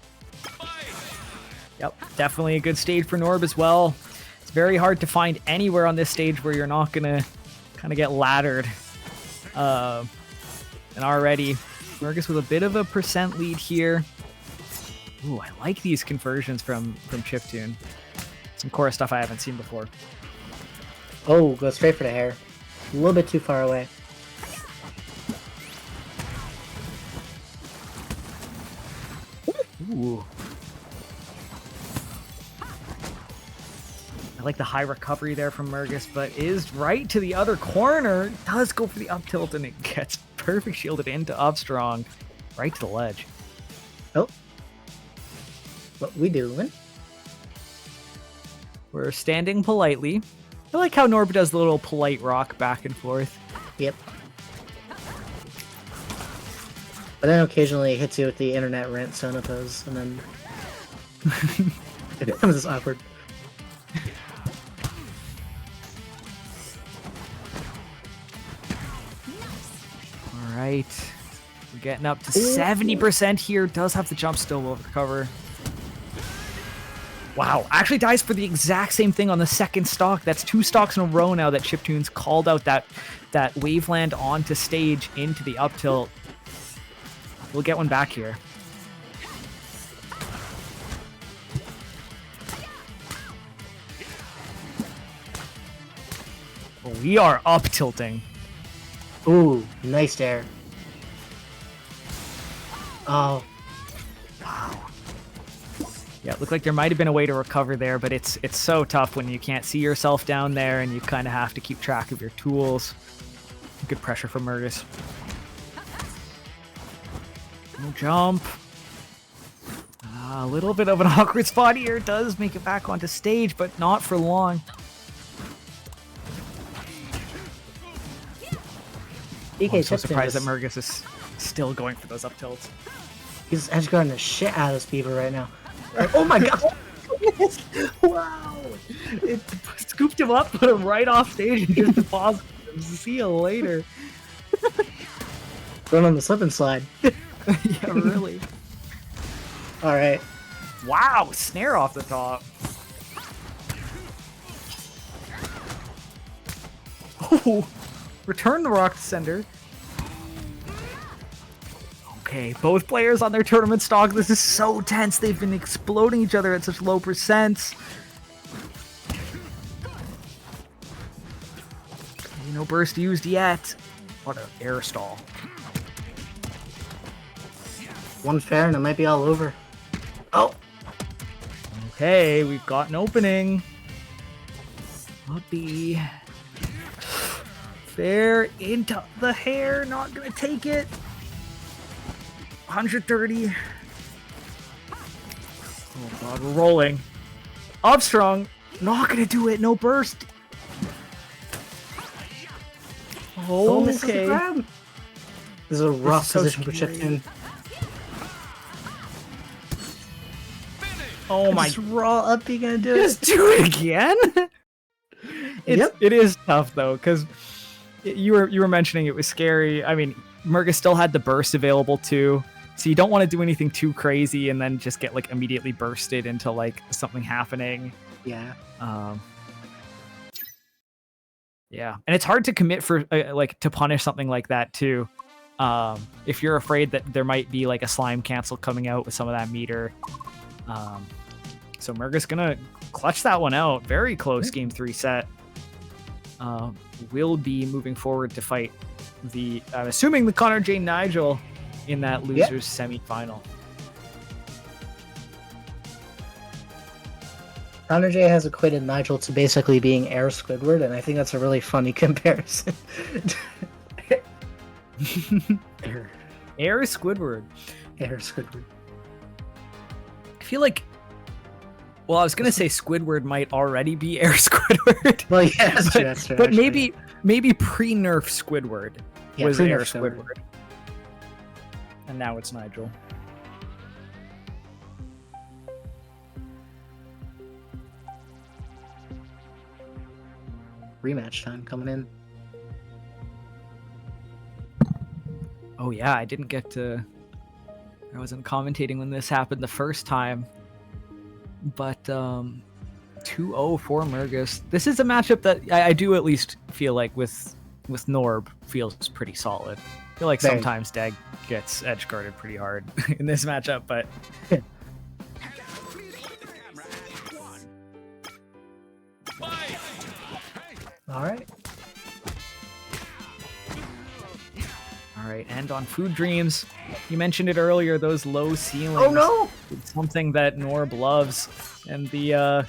Yep, definitely a good stage for Norb as well. It's very hard to find anywhere on this stage where you're not gonna kind of get laddered. And already, Mergas with a bit of a percent lead here. Ooh, I like these conversions from Chiptune. Some core stuff I haven't seen before. Oh, go straight for the hair. A little bit too far away. Ooh. I like the high recovery there from Mergas, but is right to the other corner. Does go for the up tilt and it gets perfect shielded into up strong. Right to the ledge. Oh. What we doing? We're standing politely. I like how Norb does the little polite rock back and forth. Yep. But then occasionally it hits you with the internet rant Sona pose, and then it becomes this awkward. All right. We're getting up to 70% here. Does have the jump still, will recover. Wow, actually dies for the exact same thing on the second stock. That's 2 stocks in a row now that Chiptune's called out that Waveland onto stage into the up tilt. We'll get one back here. We are up tilting. Ooh, nice dare. Oh. Wow. Yeah, it looked like there might have been a way to recover there, but it's so tough when you can't see yourself down there and you kind of have to keep track of your tools. Good pressure from Mergas. No jump. A little bit of an awkward spot here. Does make it back onto stage, but not for long. DK I'm so Chiptune surprised that is- Mergas is still going for those up tilts. He's edge guarding the shit out of this beaver right now. Oh my god! Wow! It scooped him up, put him right off stage, and just deposited him. See you later. Going on the slip and slide. Yeah, really. Alright. Wow, snare off the top. Oh, return the rock sender. Okay, both players on their tournament stock. This is so tense. They've been exploding each other at such low percents. No burst used yet. What an air stall. One fair and it might be all over. Oh! Okay, we've got an opening. Puppy. Fair into the hair. Not gonna take it. 130. Oh god, we're rolling. Up strong. Not gonna do it. No burst. Oh, misses the Okay. grab. This is a rough so position for scary. Chiptune. Oh my. Just raw up, you gonna do it? Just do it again? Yep. It is tough though, because you were mentioning it was scary. I mean, Mergas still had the burst available too, so you don't want to do anything too crazy and then just get like immediately bursted into like something happening. Yeah. Yeah, and it's hard to commit for like to punish something like that too. If you're afraid that there might be like a slime cancel coming out with some of that meter. So Mergas gonna clutch that one out. Very close game 3 set. Will be moving forward to fight I'm assuming the Connor J. Nigel in that losers semi-final. Connor J has equated Nigel to basically being Air Squidward, and I think that's a really funny comparison. Air Squidward. Air Squidward. I feel like, well, I was gonna say Squidward might already be Air Squidward. Well, yeah, that's true. That's true. But actually. maybe pre-nerf Squidward Yeah, was pre-nerf Air Squidward. And now it's Nigel. Rematch time coming in. Oh yeah, I didn't get to. I wasn't commentating when this happened the first time. But 2-0 for Mergas. This is a matchup that I do at least feel like with Norb feels pretty solid. I feel like Very. sometimes Dag gets edge guarded pretty hard in this matchup, but All right. all right. And on Food Dreams, you mentioned it earlier. Those low ceilings. Oh no! It's something that Norb loves, and the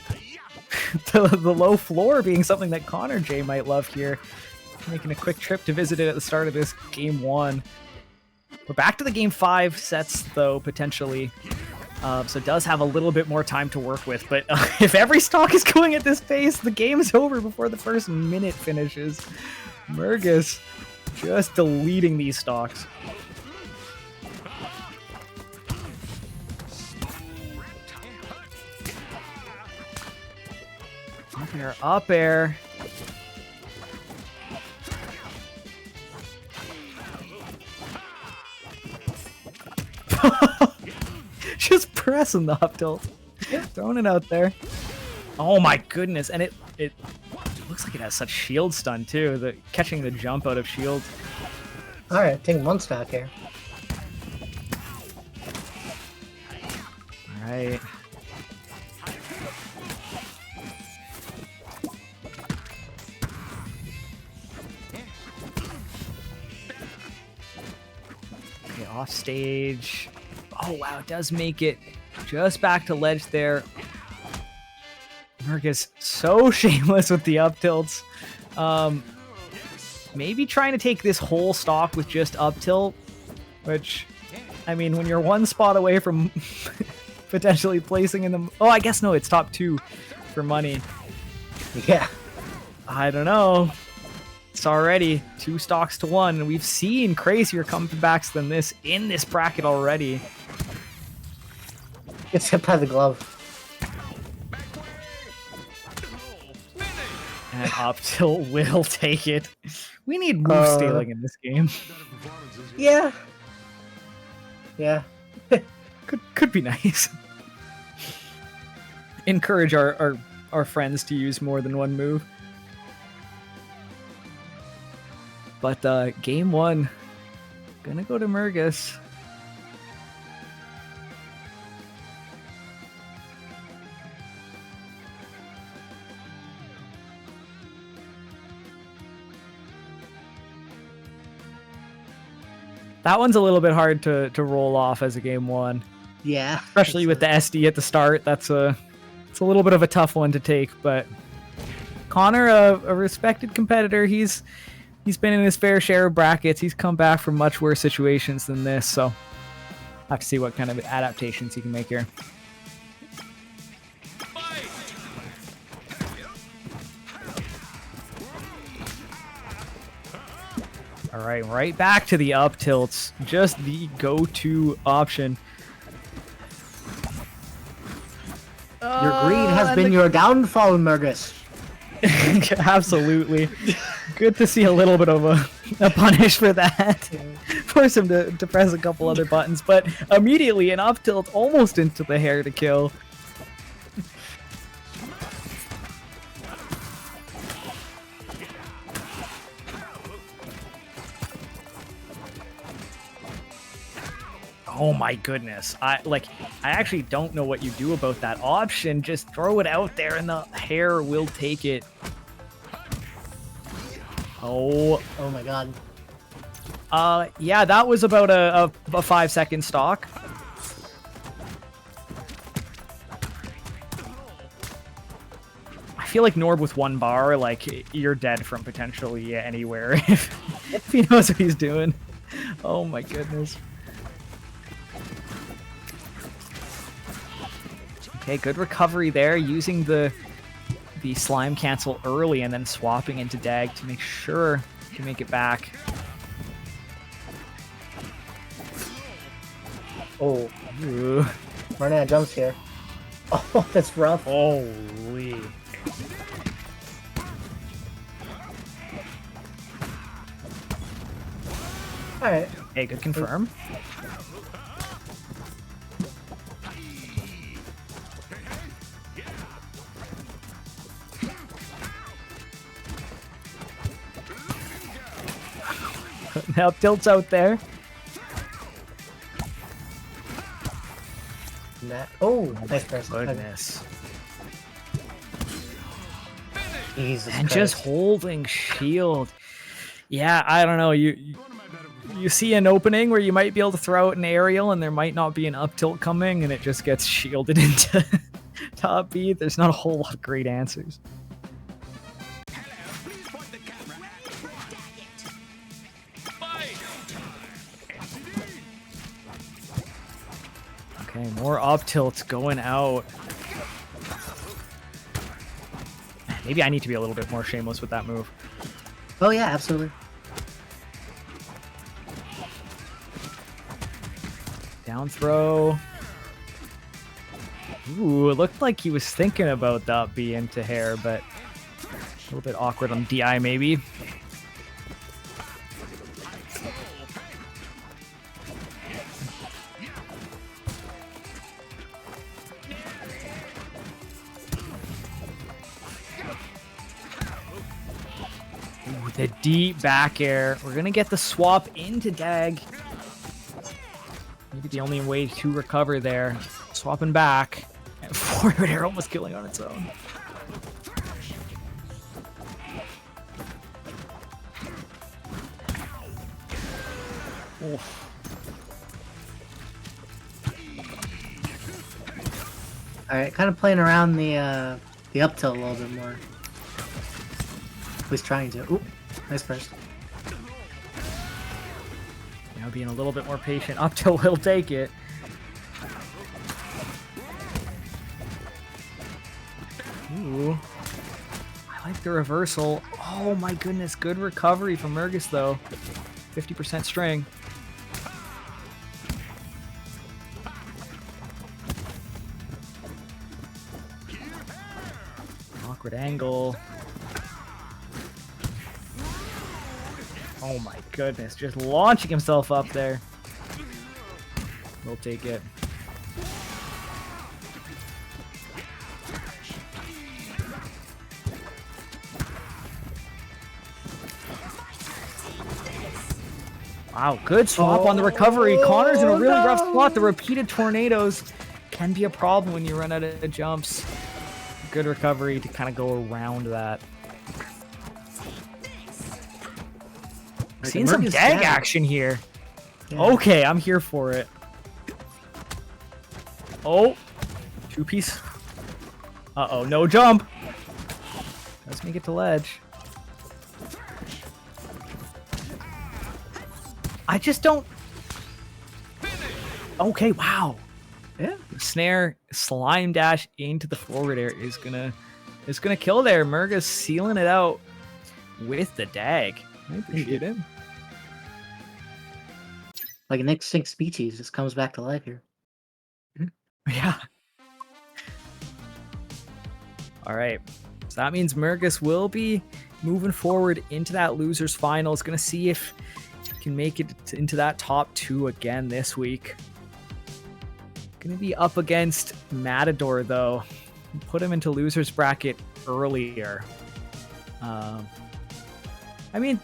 the low floor being something that Connor J might love here. Making a quick trip to visit it at the start of this game 1. We're back to the game 5 sets though, potentially. So it does have a little bit more time to work with, but if every stock is going at this pace, the game is over before the first minute finishes. Mergas just deleting these stocks. Up air. Just pressing the up tilt. Throwing it out there. Oh my goodness. And it looks like it has such shield stun too. Catching the jump out of shield. All right, taking one stock here. All right. Okay, off stage. Oh wow, it does make it just back to ledge there. Mergas so shameless with the up tilts. Maybe trying to take this whole stock with just up tilt, which, I mean, when you're one spot away from potentially placing in the... Oh, I guess no, it's top 2 for money. Yeah. I don't know. It's already 2 stocks to 1, and we've seen crazier comebacks than this in this bracket already. Gets hit by the glove. And up tilt will take it. We need move stealing in this game. Yeah. Yeah. Could be nice. Encourage our friends to use more than one move. But game 1, gonna go to Mergas. That one's a little bit hard to roll off as a game one. Yeah. Especially with the SD at the start. It's a little bit of a tough one to take, but Connor, a respected competitor, he's been in his fair share of brackets. He's come back from much worse situations than this, so I have to see what kind of adaptations he can make here. All right back to the up tilts. Just the go-to option. Your greed has been your downfall, Mergas. Absolutely. Good to see a little bit of a punish for that. Force him to press a couple other buttons, but immediately an up tilt almost into the hair to kill. Oh my goodness. I actually don't know what you do about that option. Just throw it out there and the hair will take it. Oh my god. Yeah, that was about a 5-second stock. I feel like Norb with 1 bar, like, you're dead from potentially anywhere if he knows what he's doing. Oh my goodness. Okay, good recovery there, using the slime cancel early and then swapping into Dag to make sure to make it back. Oh, Ooh. running out of jumps here. Oh, that's rough. Holy. Alright. Hey, good confirm. Now tilts out there. Oh, nice press. Goodness. Jesus And Christ. just holding shield. Yeah, I don't know. You see an opening where you might be able to throw out an aerial and there might not be an up tilt coming and it just gets shielded into top B. There's not a whole lot of great answers. Okay, more up tilts going out. Maybe I need to be a little bit more shameless with that move. Oh yeah, absolutely. Down throw. Ooh, it looked like he was thinking about that B into hair, but a little bit awkward on DI maybe. Ooh, the deep back air. We're gonna get the swap into Dag. Maybe the only way to recover there. Swapping back. And forward air almost killing on its own. Oof. Alright, kind of playing around the up tilt a little bit more. At least trying to. Ooh, nice first. Now being a little bit more patient. Up till he'll take it. Ooh. I like the reversal. Oh my goodness. Good recovery from Mergas though. 50% string. Awkward angle. Oh my goodness, just launching himself up there. We'll take it. Wow, good swap on the recovery. Connor's in a really rough spot. The repeated tornadoes can be a problem when you run out of jumps. Good recovery to kind of go around that. Seeing some Dag action here. Yeah. Okay, I'm here for it. Oh, 2-piece. Uh-oh, no jump. Let's make it to ledge. I just don't... Okay, wow. Yeah. Snare, slime dash into the forward air is gonna kill there. Mergas sealing it out with the dag. I appreciate it. Like an extinct species just comes back to life here. Yeah. All right. So that means Mergas will be moving forward into that losers finals. Gonna see if he can make it into that top 2 again this week. Gonna be up against Matador though. Put him into losers bracket earlier. I mean,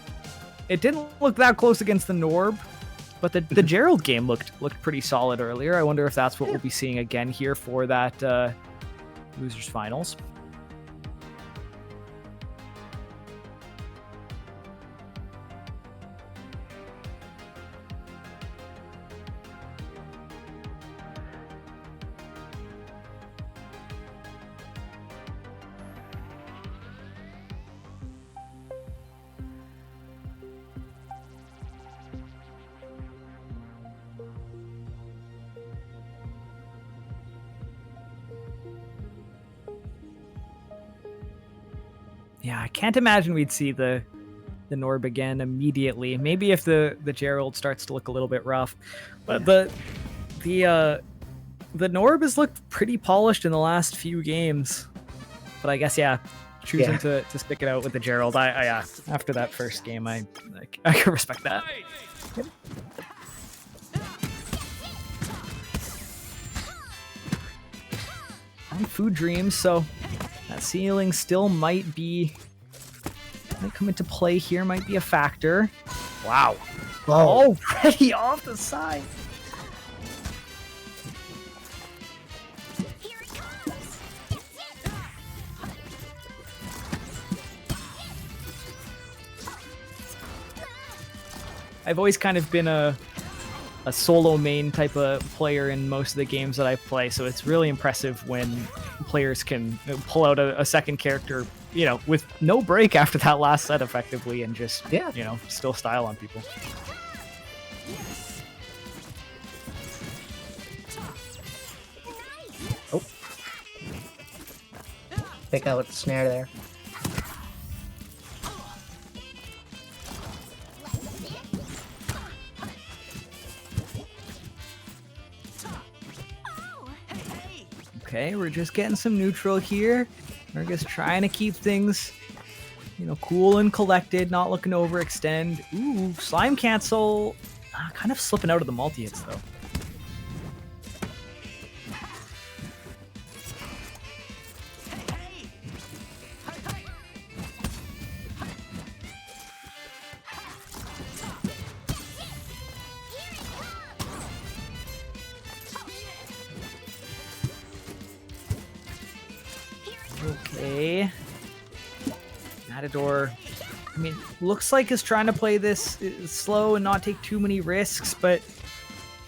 it didn't look that close against the Norb, but the Gerald game looked pretty solid earlier. I wonder if that's what we'll be seeing again here for that losers finals. Yeah, I can't imagine we'd see the Norb again immediately. Maybe if the Gerald starts to look a little bit rough, but the Norb has looked pretty polished in the last few games. But I guess choosing to stick it out with the Gerald, I after that first game, I can respect that. Yep. On Food Dreams, so that ceiling still might come into play here, might be a factor. Wow. Whoa. Already off the side. Here it comes. I've always kind of been a solo main type of player in most of the games that I play, so it's really impressive when players can pull out a second character, with no break after that last set effectively, and just, still style on people. Oh. Pick out with the snare there. Okay, we're just getting some neutral here. Mergas trying to keep things, cool and collected, not looking to overextend. Ooh, slime cancel. Kind of slipping out of the multi-hits, though. Okay. Matador, looks like is trying to play this slow and not take too many risks, but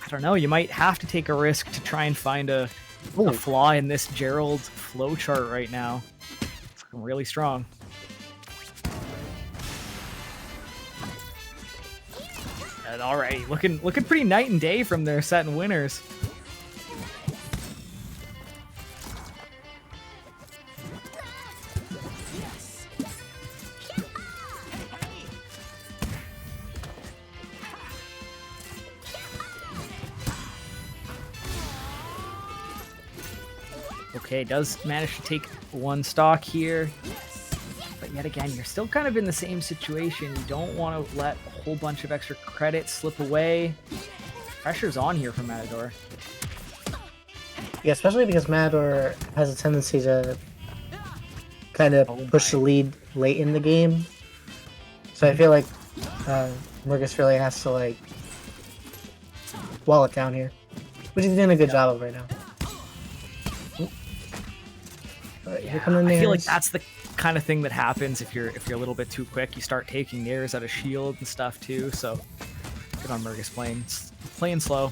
I don't know, you might have to take a risk to try and find a flaw in this Gerald flowchart right now. It's really strong. And alright, looking pretty night and day from their set and winners. Okay, does manage to take one stock here. But yet again, you're still kind of in the same situation. You don't want to let a whole bunch of extra credit slip away. Pressure's on here for Matador. Yeah, especially because Matador has a tendency to kind of push the lead late in the game. So I feel like Mergas really has to wall it down here, which he's doing a good job of right now. Yeah, I feel like that's the kind of thing that happens if you're a little bit too quick. You start taking nairs out of shield and stuff too. So Good on Mergas playing slow.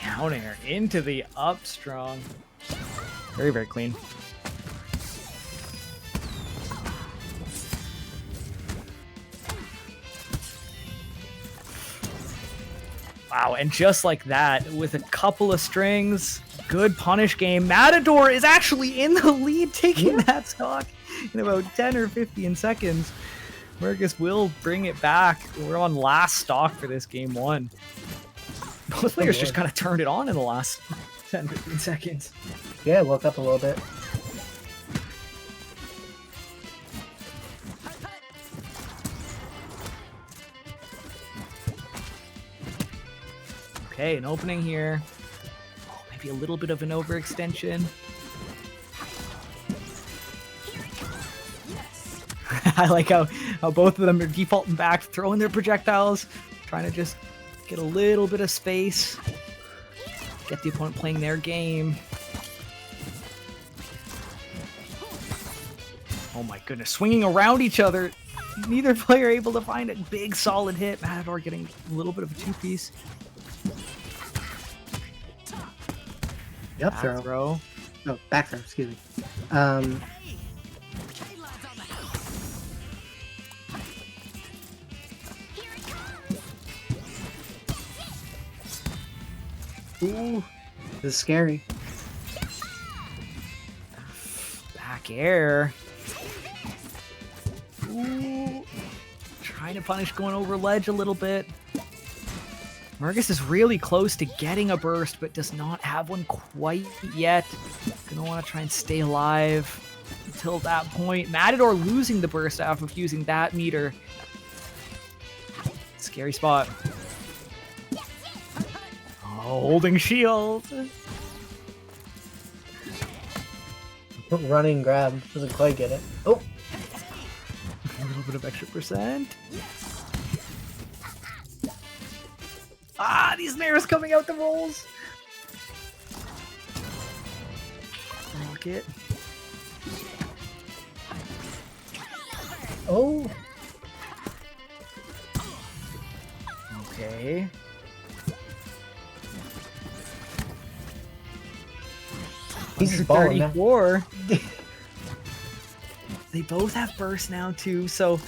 Down air into the up strong. Very, very clean. Wow, and just like that, with a couple of strings, good punish game. Matador is actually in the lead, taking that stock in about 10 or 15 seconds. Mergas will bring it back. We're on last stock for this game one. Both players just kind of turned it on in the last 10, 15 seconds. Yeah, woke up a little bit. Okay, an opening here. Oh, maybe a little bit of an overextension. I like how both of them are defaulting back, throwing their projectiles, trying to just get a little bit of space, get the opponent playing their game. Oh my goodness, swinging around each other. Neither player able to find a big solid hit. Matador getting a little bit of a two-piece. Yep, Back throw. No, back throw, excuse me. Ooh, this is scary. Back air. Ooh. Trying to punish going over ledge a little bit. Mergas is really close to getting a burst, but does not have one quite yet. Gonna want to try and stay alive until that point. Matador losing the burst off of using that meter. Scary spot. Oh, holding shield. Running grab, doesn't quite get it. Oh! A little bit of extra percent. Ah, these nares coming out the rolls. Rocket. Oh! Okay. He's just balling now. 34. They both have burst now too, so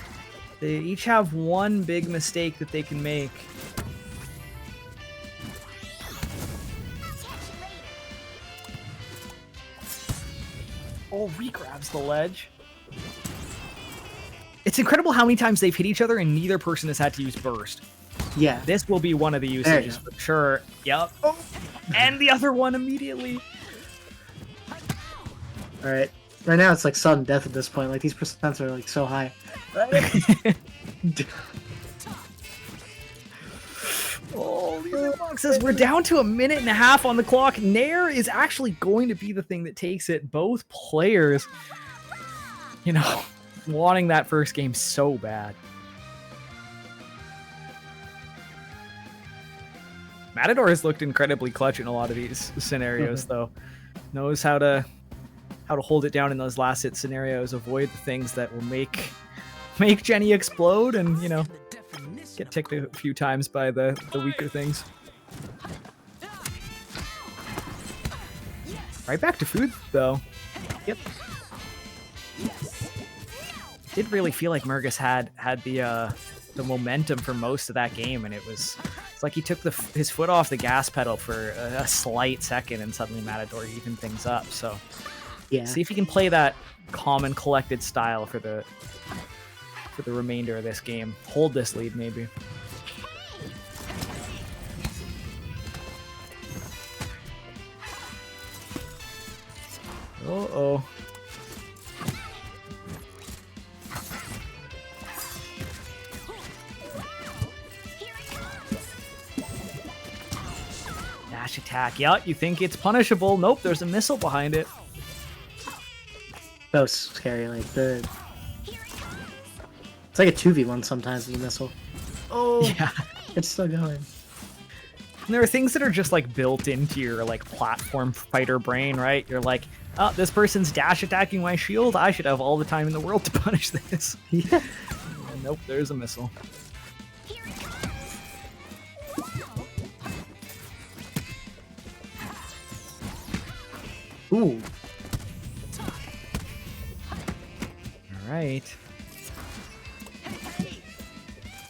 they each have one big mistake that they can make. Oh, re-grabs the ledge. It's incredible how many times they've hit each other and neither person has had to use burst. Yeah. This will be one of the usages for sure. Yep. Oh, and the other one immediately. Alright. Right now it's like sudden death at this point. Like these percents are like so high. Oh, these boxes. We're down to a minute and a half on the clock. Nair is actually going to be the thing that takes it. Both players, you know, wanting that first game so bad. Matador has looked incredibly clutch in a lot of these scenarios, though. Knows how to hold it down in those last hit scenarios, avoid the things that will make Jenny explode, and you know, get ticked a few times by the weaker things. Right back to food though. Yep. Did really feel like Mergas had the momentum for most of that game, and it's like he took his foot off the gas pedal for a slight second, and suddenly Matador evened things up. So Yeah. see if he can play that calm and collected style for the remainder of this game. Hold this lead, maybe. Uh-oh. Dash attack. Yeah, you think it's punishable. Nope, there's a missile behind it. That was scary. Like it's like a 2v1 sometimes with a missile. Oh, Yeah. it's still going. And there are things that are just like built into your like platform fighter brain, right? You're like, Oh, this person's dash attacking my shield. I should have all the time in the world to punish this. Yeah. Nope, there's a missile. Ooh. All right.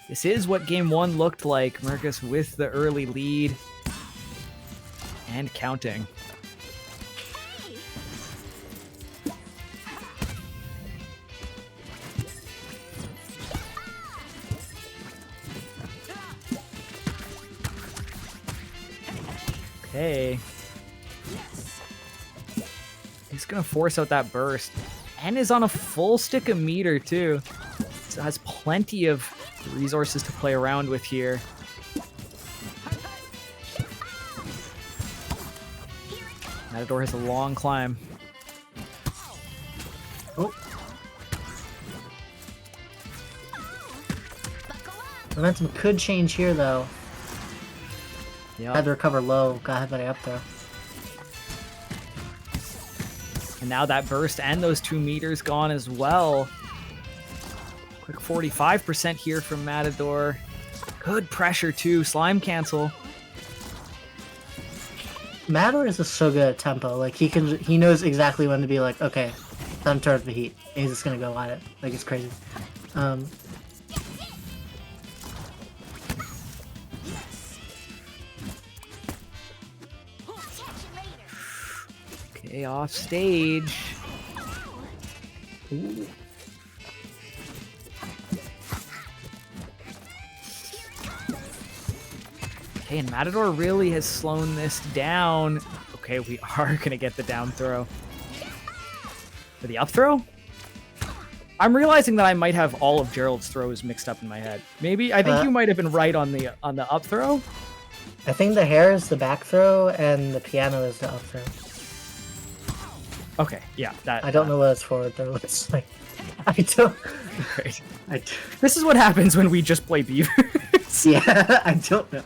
This is what game 1 looked like. Mergas with the early lead. And counting. Okay. He's gonna force out that burst. And is on a full stick of meter too. So has plenty of resources to play around with here. Matador has a long climb. Oh. Momentum could change here though. Yeah. Had to recover low. Got hit by the up throw. And now that burst and those 2 meters gone as well. Quick 45% here from Matador. Good pressure too. Slime cancel. Matador is just so good at tempo. Like he knows exactly when to be like, okay, time to turn up the heat. And he's just gonna go at it. Like it's crazy. Okay, off stage. Ooh. Okay, and Matador really has slowed this down. Okay, we are gonna get the down throw. For the up throw? I'm realizing that I might have all of Gerald's throws mixed up in my head. Maybe I think you might have been right on the up throw. I think the hair is the back throw and the piano is the up throw. Okay, yeah, that. I don't know what it's forward throw. It's like I don't. Great. I, This is what happens when we just play Beavers. yeah, I don't know.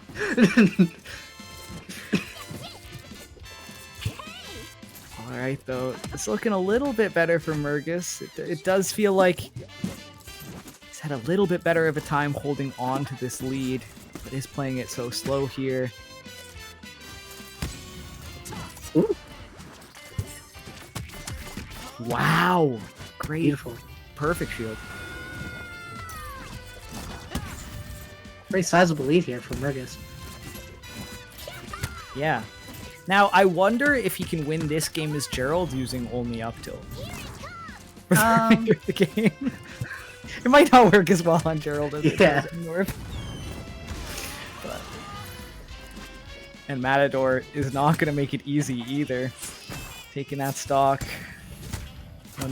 All right, though, it's looking a little bit better for Mergas. It does feel like he's had a little bit better of a time holding on to this lead, but is playing it so slow here. Ooh, Wow, great, beautiful. perfect shield. Pretty sizable lead here for Mergas. Yeah. Now, I wonder if he can win this game as Gerald using only up tilt. For the remainder of the game. It might not work as well on Gerald as it does in North. But... And Matador is not going to make it easy either. Taking that stock.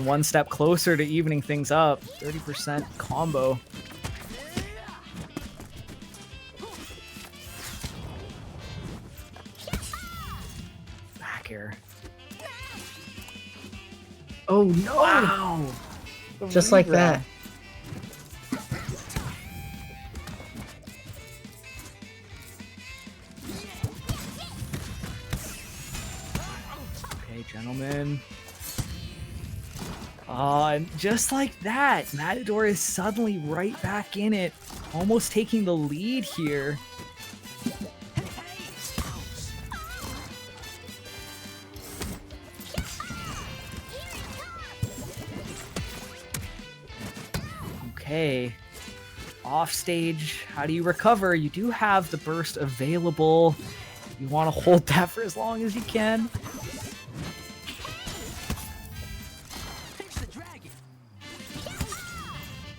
One step closer to evening things up. 30% combo. Back air. Oh no! Wow! Just like that. Okay, gentlemen. And just like that, Matador is suddenly right back in it, almost taking the lead here. Okay, off stage, how do you recover? You do have the burst available. You want to hold that for as long as you can.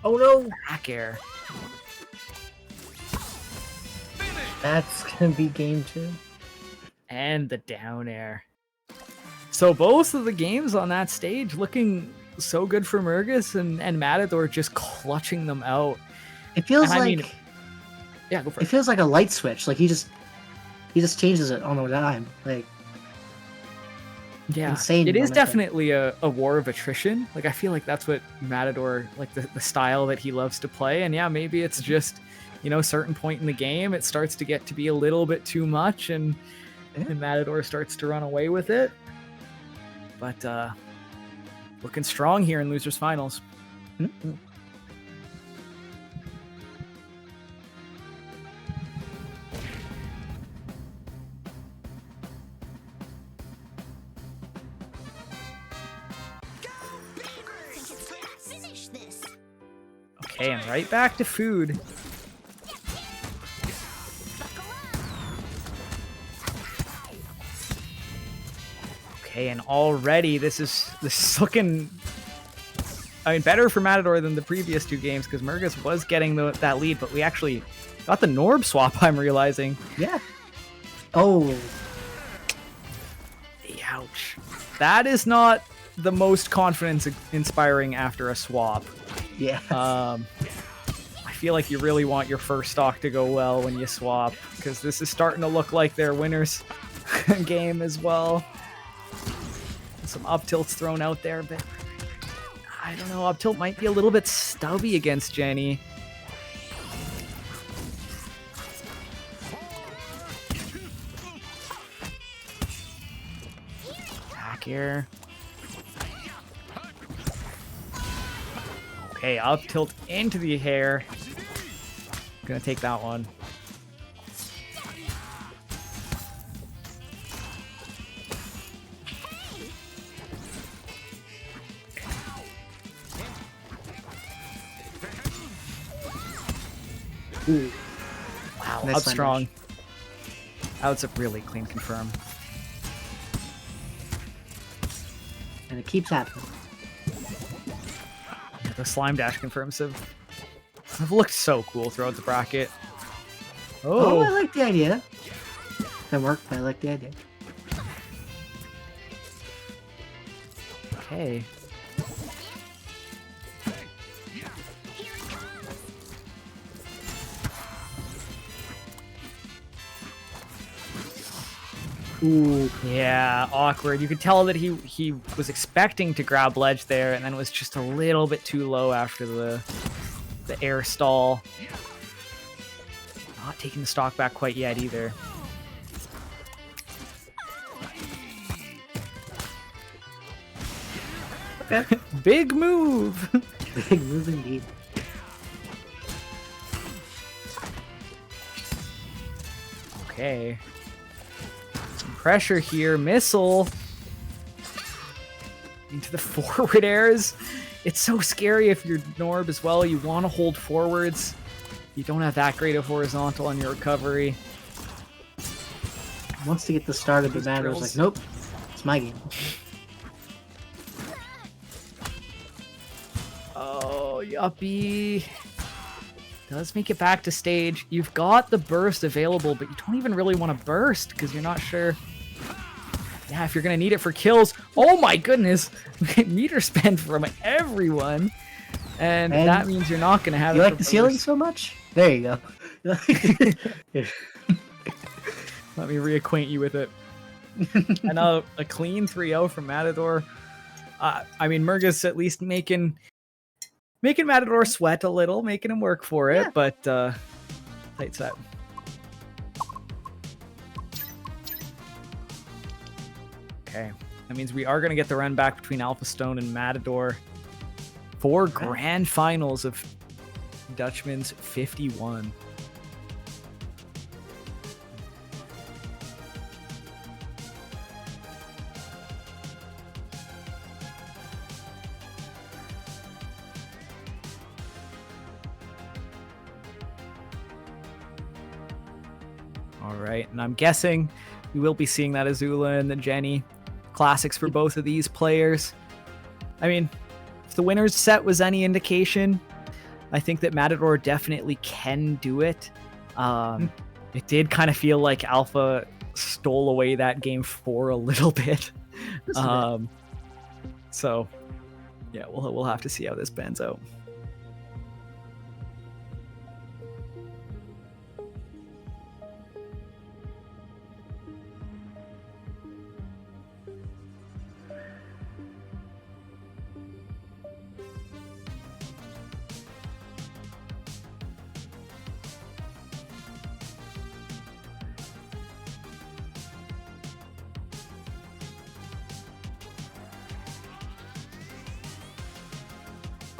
Oh no! Back air. That's gonna be game 2. And the down air. So both of the games on that stage looking so good for Mergas and Matador just clutching them out. It feels And I like mean, yeah, go for it it. feels like a light switch. Like he just changes it on the dime. Like Yeah, insane it is momentum. definitely a war of attrition. Like I feel like that's what Matador, like the style that he loves to play. And yeah, maybe it's just, you know, certain point in the game it starts to get to be a little bit too much and Matador starts to run away with it. But looking strong here in losers finals. Mhm. Think it's time to finish this. Okay, and right back to food. Okay, and already this is looking, I mean, better for Matador than the previous two games because Mergas was getting that lead, but we actually got the Norb swap, I'm realizing. Yeah. Oh, Ouch. That is not the most confidence inspiring after a swap. yeah. I feel like you really want your first stock to go well when you swap because this is starting to look like their winner's game as well. Some up tilts thrown out there, but I don't know. Up tilt might be a little bit stubby against Jenny. Back air. Okay, up tilt into the hair. Gonna take that one. Ooh. Wow, Nice up line strong. That was a really clean confirm. And it keeps happening. Yeah, the slime dash confirms have looked so cool throughout the bracket. Oh, I Oh, like the idea. That worked, but I like the idea. okay. Ooh. Yeah, awkward. You could tell that he was expecting to grab ledge there, and then was just a little bit too low after the air stall. Not taking the stock back quite yet either. Okay. Big move. Big move indeed. Okay. Some pressure here. Missile. Into the forward airs. It's so scary if you're Norb as well. You want to hold forwards. You don't have that great of horizontal on your recovery. Wants to get the start of the Matador's like, nope, it's my game. Oh, yuppie. Does make it back to stage. You've got the burst available, but you don't even really want to burst because you're not sure. Yeah, if you're going to need it for kills. Oh my goodness. Meter spend from everyone. And that means you're not going to have You it like for the ceiling burst. so much? There you go. Let me reacquaint you with it. And a clean 3-0 from Matador. I mean, Mergas at least making Matador sweat a little, making him work for it, Yeah. but tight set. Okay, that means we are going to get the run back between Alphastone and Matador for grand finals of Dutchman's 51. All right, and I'm guessing we will be seeing that Azula and the Jenny classics for both of these players. I mean, if the winner's set was any indication, I think that Matador definitely can do it. It did kind of feel like Alpha stole away that game for a little bit. So, yeah, we'll have to see how this pans out.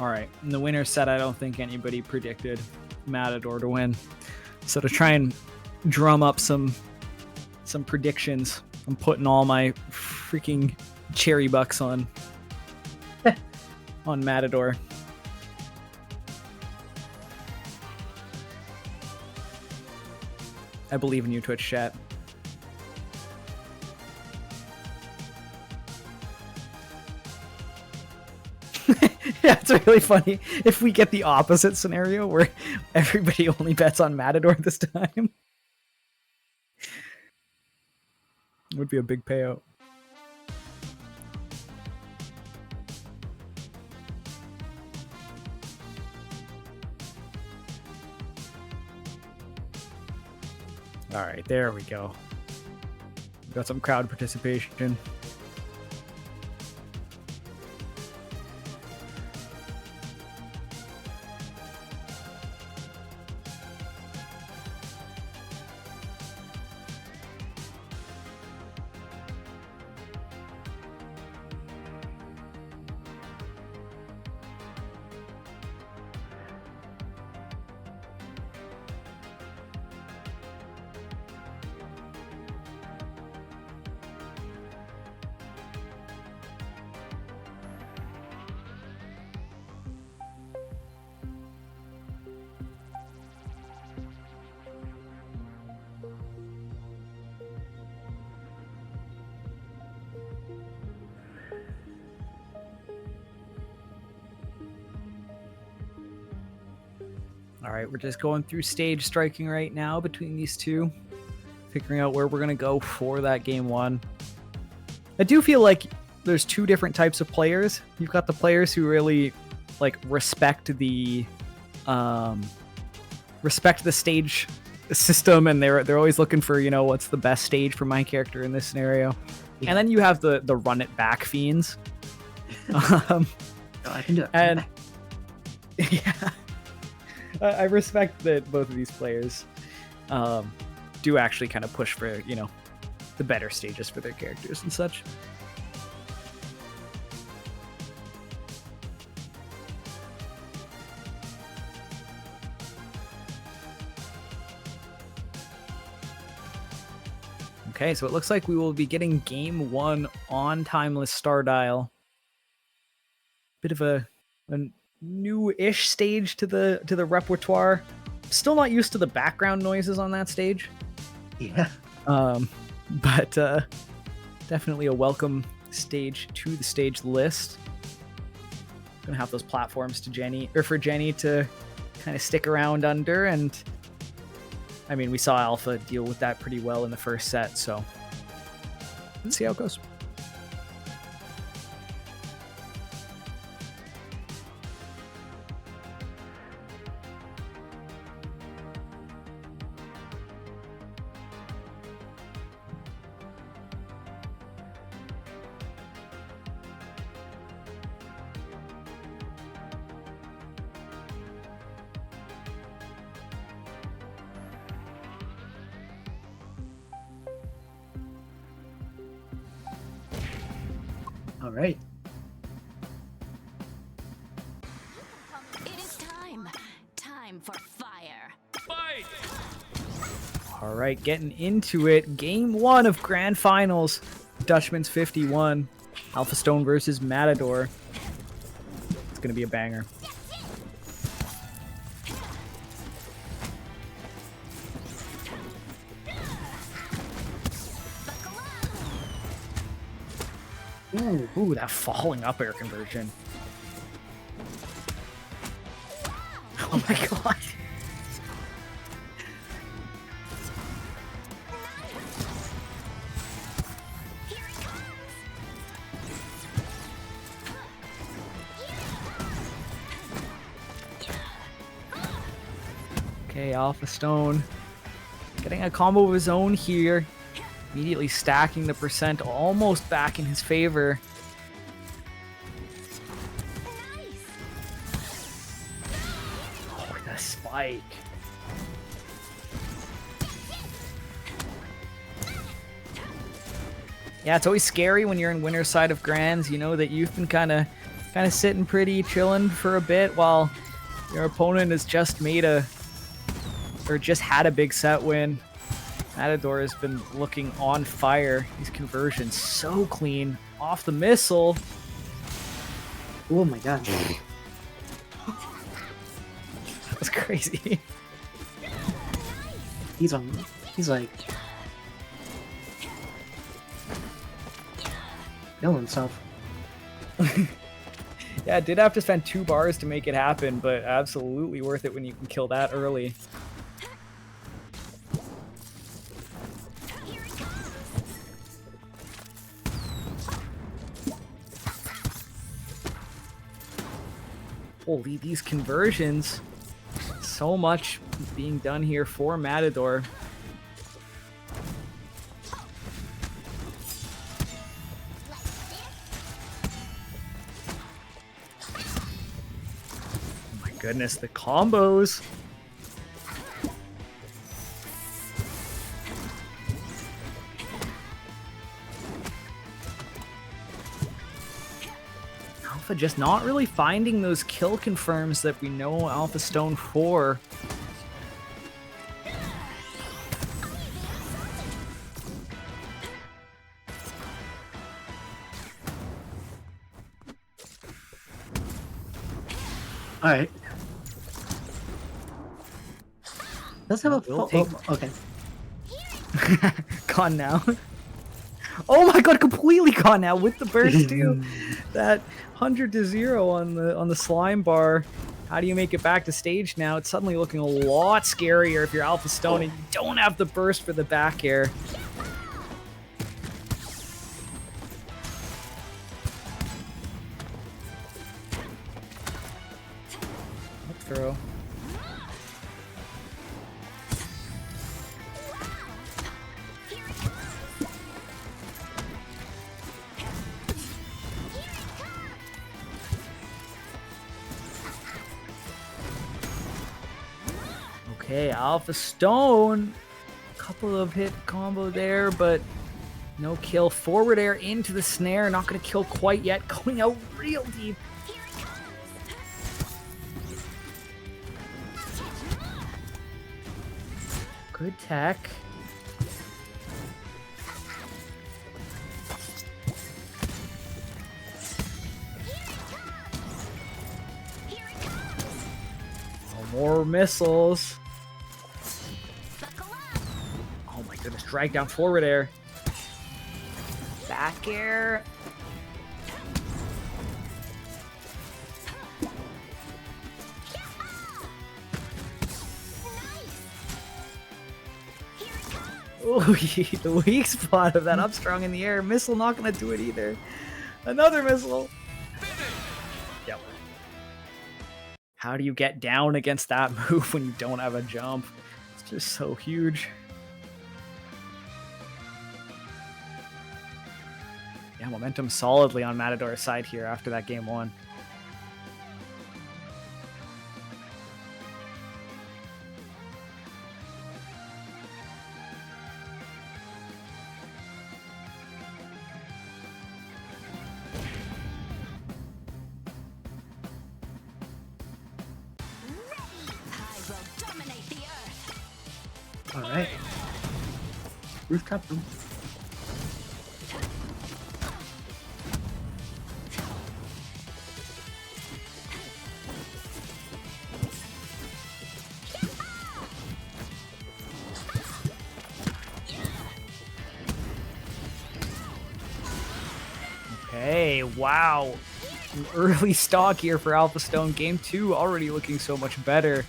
All right, in the winner's set, I don't think anybody predicted Matador to win. So to try and drum up some predictions, I'm putting all my freaking cherry bucks on on Matador. I believe in you, Twitch chat. Yeah, it's really funny if we get the opposite scenario where everybody only bets on Matador this time. It would be a big payout. All right, there we go. We got some crowd participation. All right, we're just going through stage striking right now between these two, figuring out where we're going to go for that game one. I do feel like there's two different types of players. You've got the players who really like respect the stage system, and they're always looking for, you know, what's the best stage for my character in this scenario. Yeah. And then you have the run it back fiends. Oh, I can do it. And yeah. I respect that both of these players do actually kind of push for, you know, the better stages for their characters and such. Okay, so it looks like we will be getting game one on Timeless Star Dial. Bit of a new-ish stage to the repertoire. Still not used to the background noises on that stage. Yeah. But definitely a welcome stage to the stage list. Gonna have those platforms to for Jenny to kind of stick around under, and I mean, we saw Alpha deal with that pretty well in the first set, so let's see how it goes. All right. It is time. Time for fire. All right, getting into it. Game one of Grand Finals. Dutchman's 51. Alphastone versus Matador. It's going to be a banger. Ooh, that falling up air conversion. Oh my god. Okay, Alphastone getting a combo of his own here. Immediately stacking the percent almost back in his favor. Oh, the spike. Yeah, it's always scary when you're in winner's side of Grands. You know that you've been kind of kind of sitting pretty, chilling for a bit while your opponent has just just had a big set win. Matador has been looking on fire. These conversions so clean off the missile. Oh my gosh. That's crazy. He's like killing himself. Yeah, did have to spend 2 bars to make it happen, but absolutely worth it when you can kill that early. Holy, these conversions. So much being done here for Matador. Oh my goodness, the combos. Alpha just not really finding those kill confirms that we know Alphastone for. All right. Let's have a We'll take- okay. Gone now. Oh my god, completely gone now with the burst too. That 100-0 on the slime bar. How do you make it back to stage now? It's suddenly looking a lot scarier if you're Alphastone and you don't have the burst for the back air. Up throw. Okay, Alphastone. Couple of hit combo there, but no kill. Forward air into the snare. Not going to kill quite yet. Going out real deep. Good tech. Oh, more missiles. Oh my goodness, drag down forward air. Back air. Ooh, the weak spot of that up strong in the air. Missile not gonna do it either. Another missile. Yep. How do you get down against that move when you don't have a jump? It's just so huge. Yeah, momentum solidly on Matador's side here after that game 1. All right. Rooftop room. Okay, wow. An early stock here for Alphastone. Game 2 already looking so much better.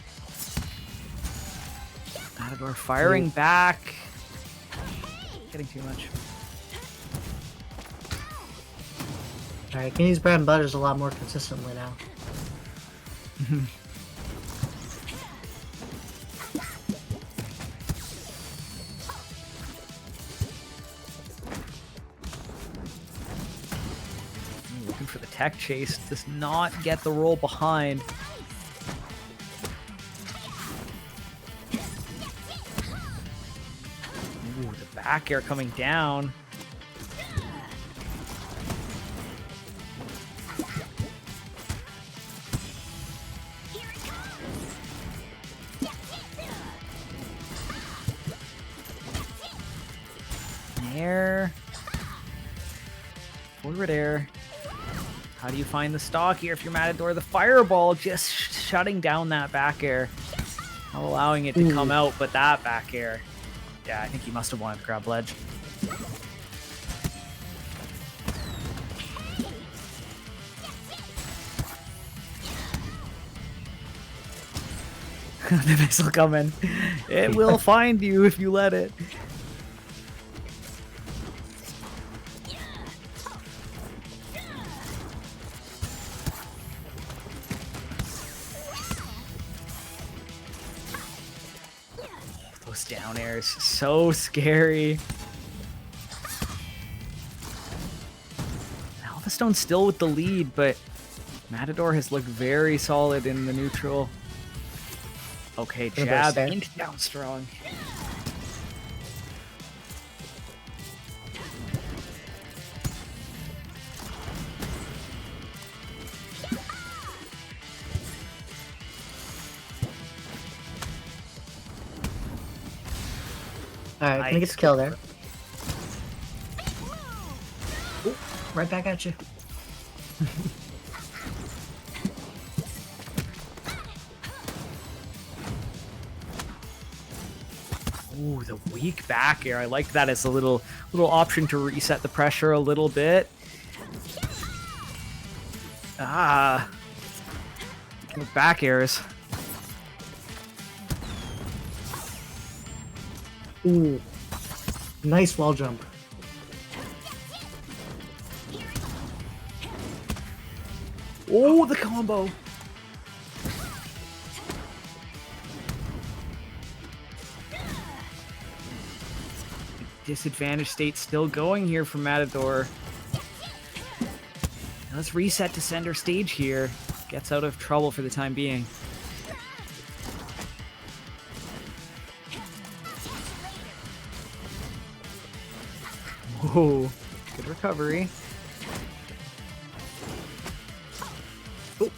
Matador firing back. Getting too much. Alright, can use bread and butters a lot more consistently now. Looking for the tech chase. Does not get the roll behind. Ooh, the back air coming down. air. Forward air. How do you find the stock here if you're Matador? The fireball just shutting down that back air. Not allowing it to come out, but that back air. Yeah, I think he must have wanted to grab ledge. The missile coming. It will find you if you let it. Those down airs, so scary. Alphastone still with the lead, but Matador has looked very solid in the neutral. Okay, jab and down strong. Alright, Nice. can I get the kill there? Ooh, right back at you. Ooh, the weak back air. I like that as a little option to reset the pressure a little bit. Ah. With back airs. Ooh. Nice wall jump. Oh, the combo. Disadvantage state still going here for Matador. Now let's reset to center stage here. Gets out of trouble for the time being. Whoa, good recovery. Oh.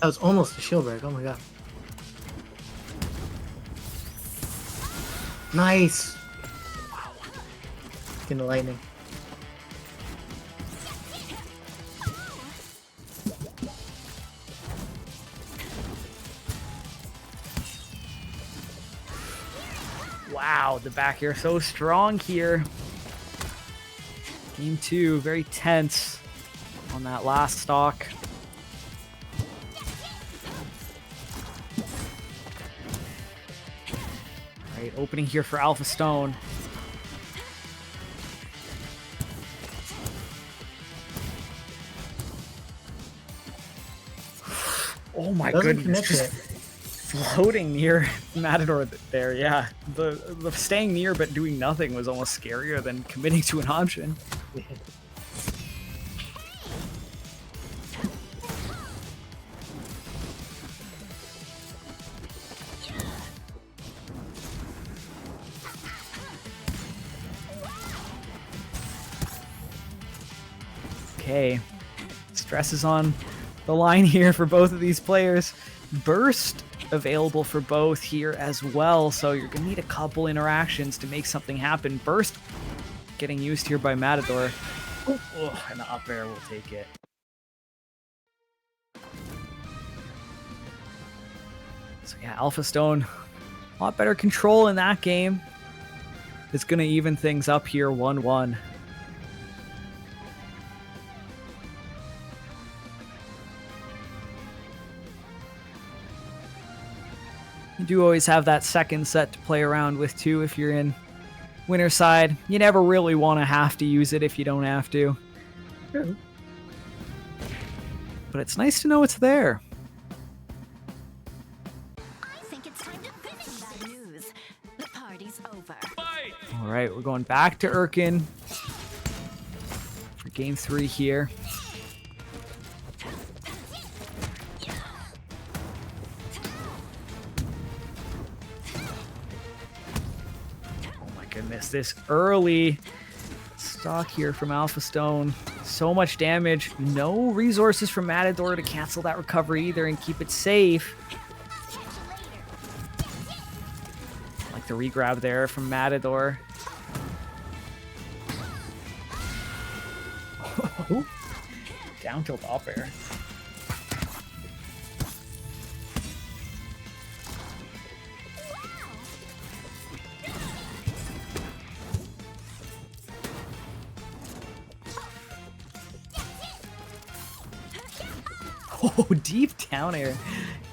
That was almost a shield break. Oh my god. Nice. Wow. In the lightning. Wow, the back air so strong here. Game 2, very tense on that last stock. Alright, opening here for Alphastone. Oh my Doesn't goodness. commit to it. Floating near Matador there, yeah. The staying near but doing nothing was almost scarier than committing to an option. Okay. Stress is on the line here for both of these players. Burst available for both here as well, so you're gonna need a couple interactions to make something happen. Burst getting used here by Matador. Oh, and the up air will take it. So yeah, Alphastone, a lot better control in that game. It's gonna even things up here 1-1. You do always have that second set to play around with too if you're in winner side. You never really want to have to use it if you don't have to. True. But it's nice to know it's there. I think it's time to finish. Bad news. The party's over. All right, we're going back to Erkin for game 3 here. Goodness, this early stock here from Alphastone So much damage. No resources from Matador to cancel that recovery either and keep it safe. Like the regrab there from Matador. Down tilt off air. Oh, deep down air.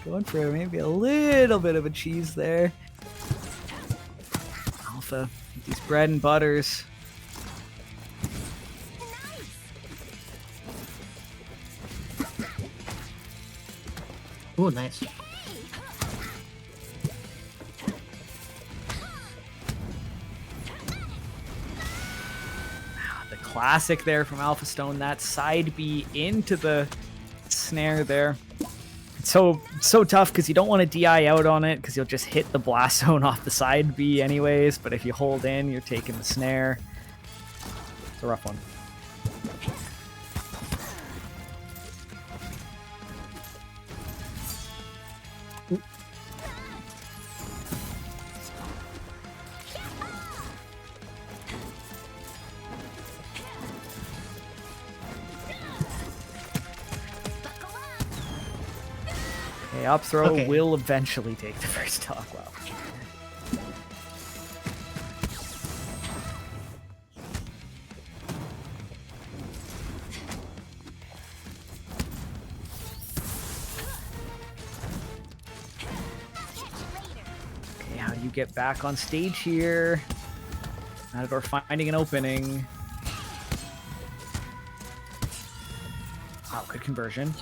Going for maybe a little bit of a cheese there. Alpha, these bread and butters. Ooh, nice. The classic there from Alphastone, that side B into the snare there. It's so tough because you don't want to DI out on it because you'll just hit the blast zone off the side B anyways, but if you hold in, you're taking the snare. It's a rough one. Okay, up throw Okay. will eventually take the first stock. Wow. Okay, how do you get back on stage here? Matador finding an opening. Wow, good conversion.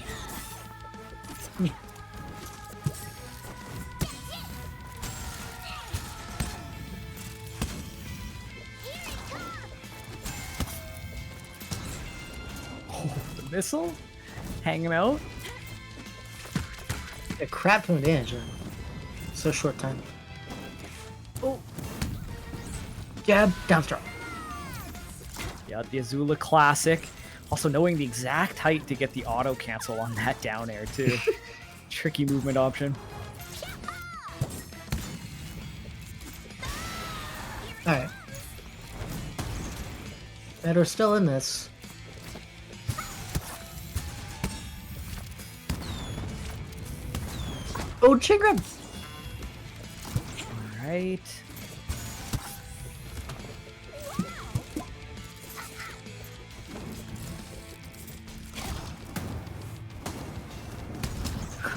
The missile hanging out. A crap ton of damage in so short time. Oh. Jab, down throw. Yeah, the Azula classic. Also knowing the exact height to get the auto cancel on that down air too. Tricky movement option. Alright. We're still in this. Oh, chin grab! Alright.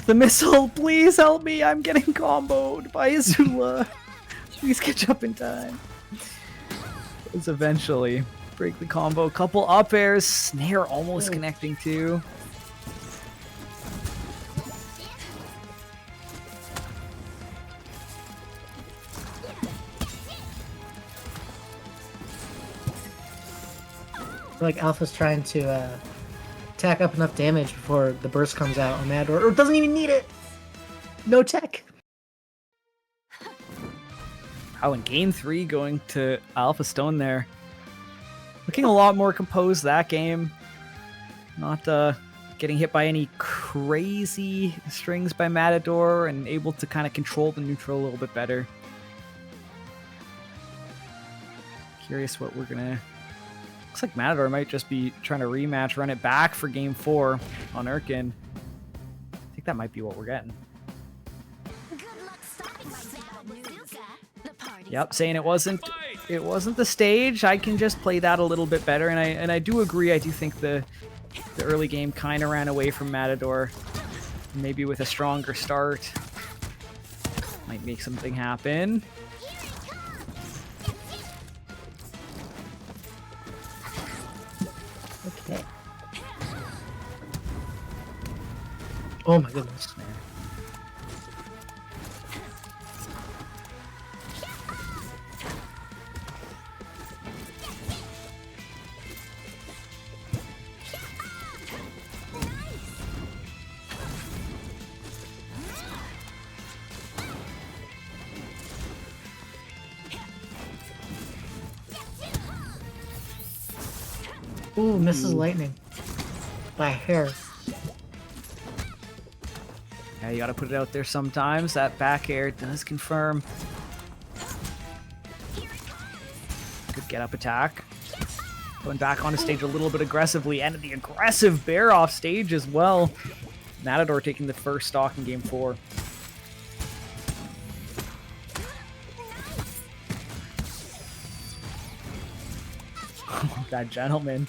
The missile, please help me! I'm getting comboed by Azula. Please catch up in time. Let's eventually break the combo. Couple up airs, snare almost connecting too. I feel like Alpha's trying to tack up enough damage before the burst comes out on Matador, or doesn't even need it! No tech! Oh, and game 3 going to Alphastone there. Looking a lot more composed that game. Not getting hit by any crazy strings by Matador and able to kind of control the neutral a little bit better. Curious what we're gonna... Looks like Matador might just be trying to rematch, run it back for game 4 on Erkin. I think that might be what we're getting. Good luck stopping my bad news. The party's Yep, saying it wasn't the stage. I can just play that a little bit better, and I do agree. I do think the early game kind of ran away from Matador. Maybe with a stronger start, might make something happen. Okay. Oh my goodness. Ooh, misses lightning. By a hair. Yeah, you gotta put it out there sometimes. That back air does confirm. Good get up attack. Going back on stage a little bit aggressively, and the aggressive bear off stage as well. Matador taking the first stock in game 4. Oh, that gentleman.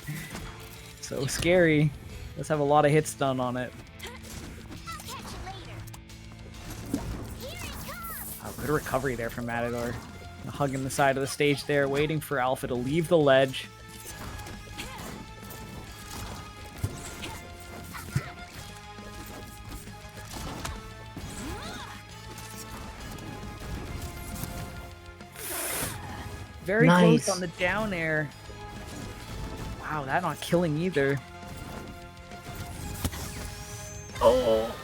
So scary. Let's have a lot of hits done on it. Oh, good recovery there from Matador. Hugging the side of the stage there, waiting for Alpha to leave the ledge. Very Nice. close on the down air. Wow, that not killing either. Oh.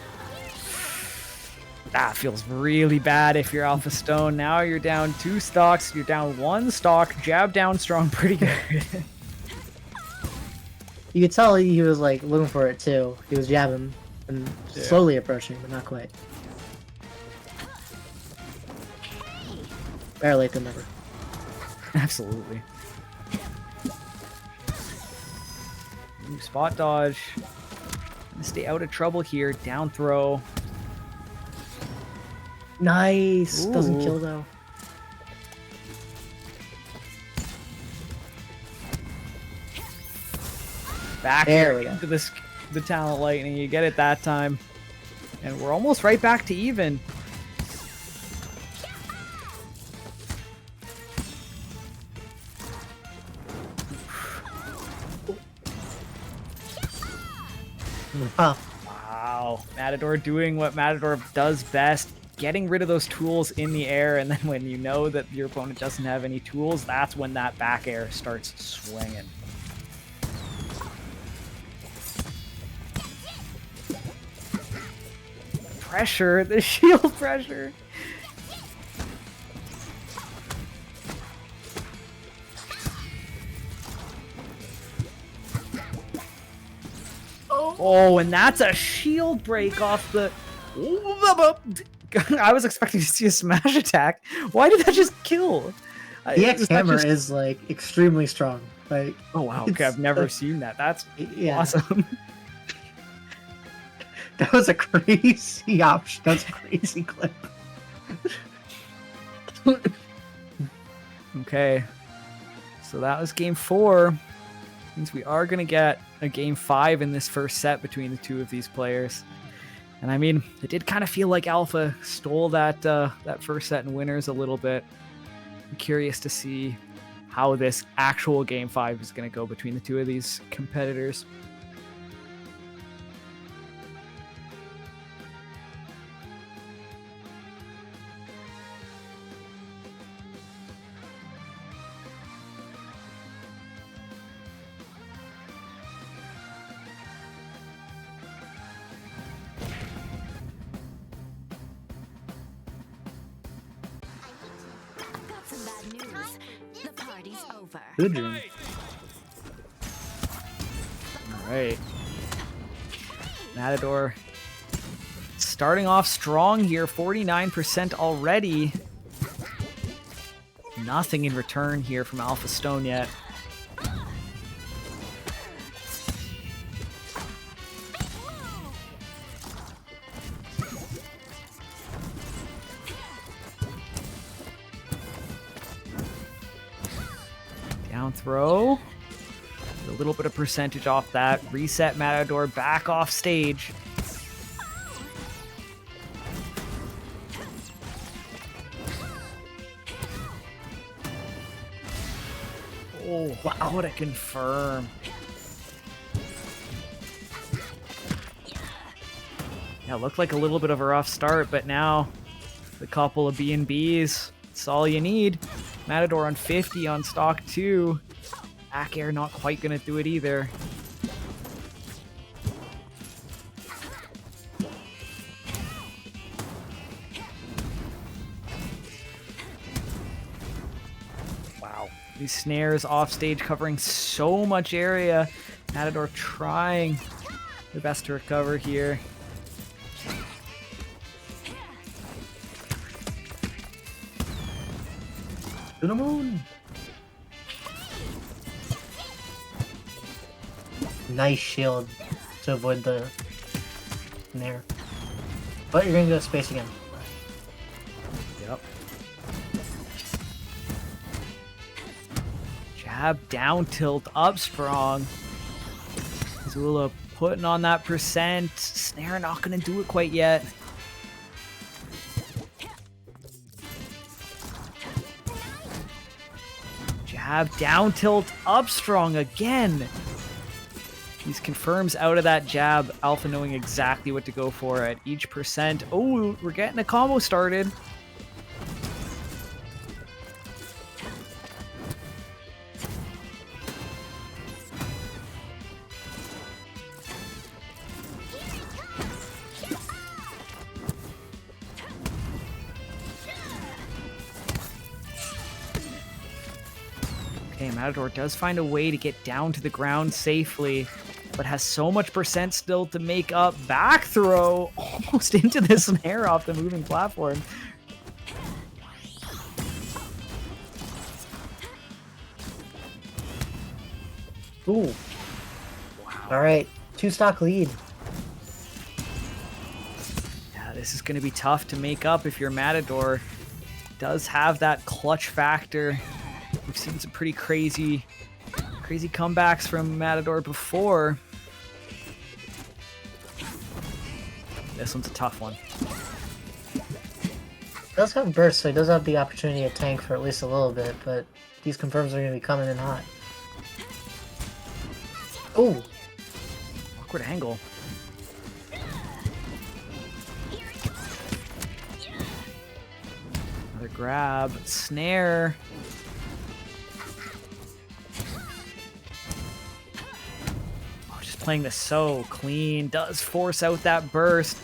That feels really bad if you're Alphastone. Now you're down 2 stocks. You're down 1 stock. Jab down strong, pretty good. You could tell he was like looking for it too. He was jabbing and slowly approaching, but not quite. Better late than never. Absolutely. Ooh, spot dodge. Stay out of trouble here. Down throw. Nice. Doesn't Ooh. kill though. Back There we here go. into this, the talent lightning. You get it that time. And we're almost right back to even. Oh, Wow. Matador doing what Matador does best. Getting rid of those tools in the air, and then when you know that your opponent doesn't have any tools, that's when that back air starts swinging. Pressure, the shield pressure. Oh, and that's a shield break off the... I was expecting to see a smash attack. Why did that just kill? the X Is that hammer just- is like extremely strong. Like, Oh wow, okay, it's- I've never seen that. That's yeah, awesome. that was a crazy option. That's a crazy clip. Okay, so that was game 4. Means we are gonna get a game 5 in this first set between the two of these players. And I mean, it did kind of feel like Alpha stole that that first set in winners a little bit. I'm curious to see how this actual game 5 is gonna go between the two of these competitors. Got some bad news. The party's over. Good dream. All right, Matador starting off strong here, 49% already. Nothing in return here from Alphastone yet. Down throw. A little bit of percentage off that. Reset Matador back off stage. Oh, wow, what a confirm. Yeah, looked like a little bit of a rough start, but now the couple of B&Bs, it's all you need. Matador on 50 on stock 2. Back air not quite gonna do it either. Wow. These snares off stage covering so much area. Matador trying their best to recover here. To the moon. Nice shield to avoid the snare. But you're gonna go space again. Yep. Jab, down tilt, up strong. Zula putting on that percent. Snare not gonna do it quite yet. Jab, down tilt, up strong again. He's confirms out of that jab. Alpha knowing exactly what to go for at each percent. Oh, we're getting a combo started. Okay, Matador does find a way to get down to the ground safely, but has so much percent still to make up. Back throw almost into the snare off the moving platform. Ooh. Wow. Alright, 2-stock lead. Yeah, this is going to be tough to make up if you're Matador. Does have that clutch factor. We've seen some pretty crazy comebacks from Matador before. This one's a tough one. He does have burst, so he does have the opportunity to tank for at least a little bit, but these confirms are going to be coming in hot. Ooh! Awkward angle. Another grab. Snare. Playing this so clean, does force out that burst.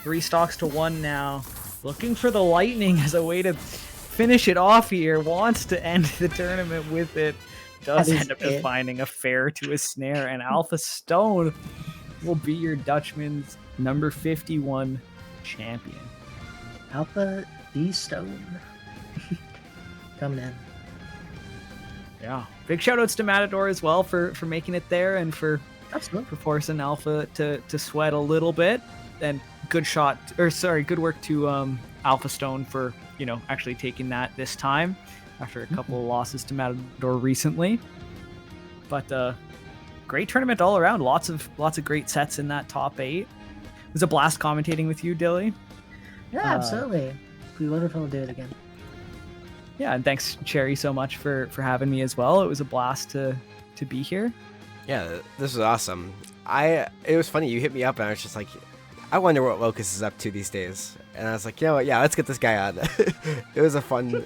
3 stocks to 1 now. Looking for the lightning as a way to finish it off here. Wants to end the tournament with it. Does end up just finding a fair to his snare, and Alphastone will be your Dutchman's number 51 champion. Alpha D Stone. Coming in. Yeah. Big shout outs to Matador as well for making it there and for forcing Alpha to sweat a little bit, and good work to Alphastone for actually taking that this time after a couple of losses to Matador recently. But great tournament all around. Lots of great sets in that top 8. It was a blast commentating with you, Dilly. Yeah, absolutely. It'd be wonderful to do it again. Yeah, and thanks Cherry so much for having me as well. It was a blast to be here. Yeah, this was awesome. It was funny, you hit me up and I was just like, I wonder what Locust is up to these days. And I was like, you know what, yeah, let's get this guy on. It was a fun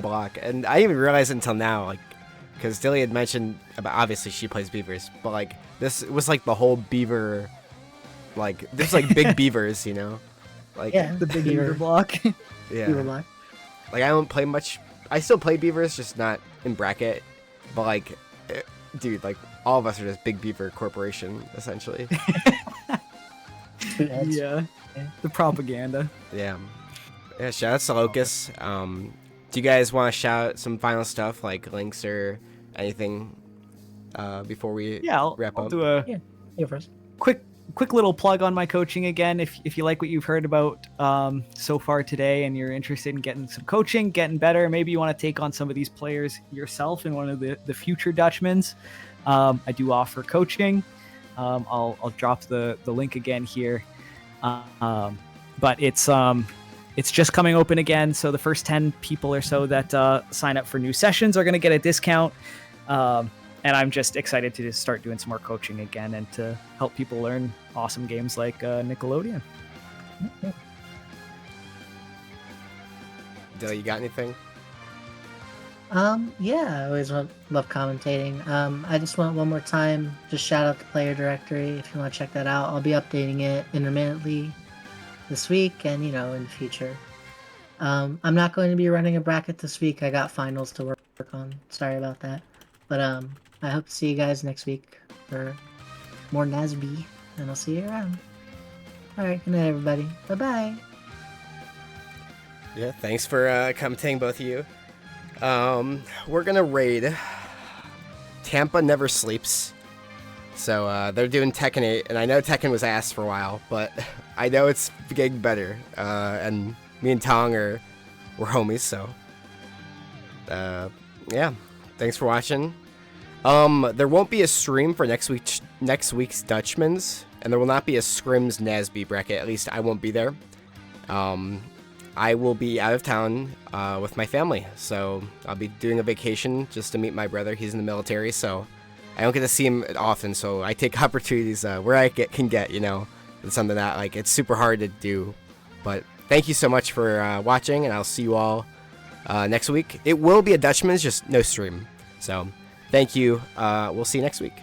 block. And I didn't even realize it until now, like, because Dilly had mentioned about, obviously she plays beavers, but like this was like the whole beaver, like this was like big beavers, like the big beaver block. Yeah, Beaver block. Like I don't play much. I still play beavers, just not in bracket. But like, dude, like all of us are just Big Beaver Corporation, essentially. Yeah, the propaganda. Yeah. Shout out to Locust. Do you guys want to shout out some final stuff like links or anything before we wrap up? I'll do a first. quick little plug on my coaching again. If you like what you've heard about so far today and you're interested in getting some coaching, getting better, maybe you want to take on some of these players yourself in one of the future Dutchmans, I do offer coaching. I'll drop the link again here. But it's just coming open again, so the first 10 people or so that sign up for new sessions are going to get a discount. And I'm just excited to just start doing some more coaching again and to help people learn awesome games like Nickelodeon. Dill, you got anything? Yeah, I always love commentating. I just want one more time, just shout out the player directory if you want to check that out. I'll be updating it intermittently this week and, in the future. I'm not going to be running a bracket this week. I got finals to work work on. Sorry about that. But I hope to see you guys next week for more Nasby, and I'll see you around. Alright, good night everybody. Bye-bye. Yeah, thanks for commentating, both of you. We're gonna raid Tampa Never Sleeps. So they're doing Tekken 8, and I know Tekken was asked for a while, but I know it's getting better. And me and Tong we're homies, so yeah. Thanks for watching. There won't be a stream for next week's Dutchman's, and there will not be a Scrims Nasby bracket. At least I won't be there. I will be out of town with my family, so I'll be doing a vacation just to meet my brother. He's in the military, so I don't get to see him often. So I take opportunities where I can get, you know, it's something that like it's super hard to do. But thank you so much for watching, and I'll see you all next week. It will be a Dutchman's, just no stream. So thank you. We'll see you next week.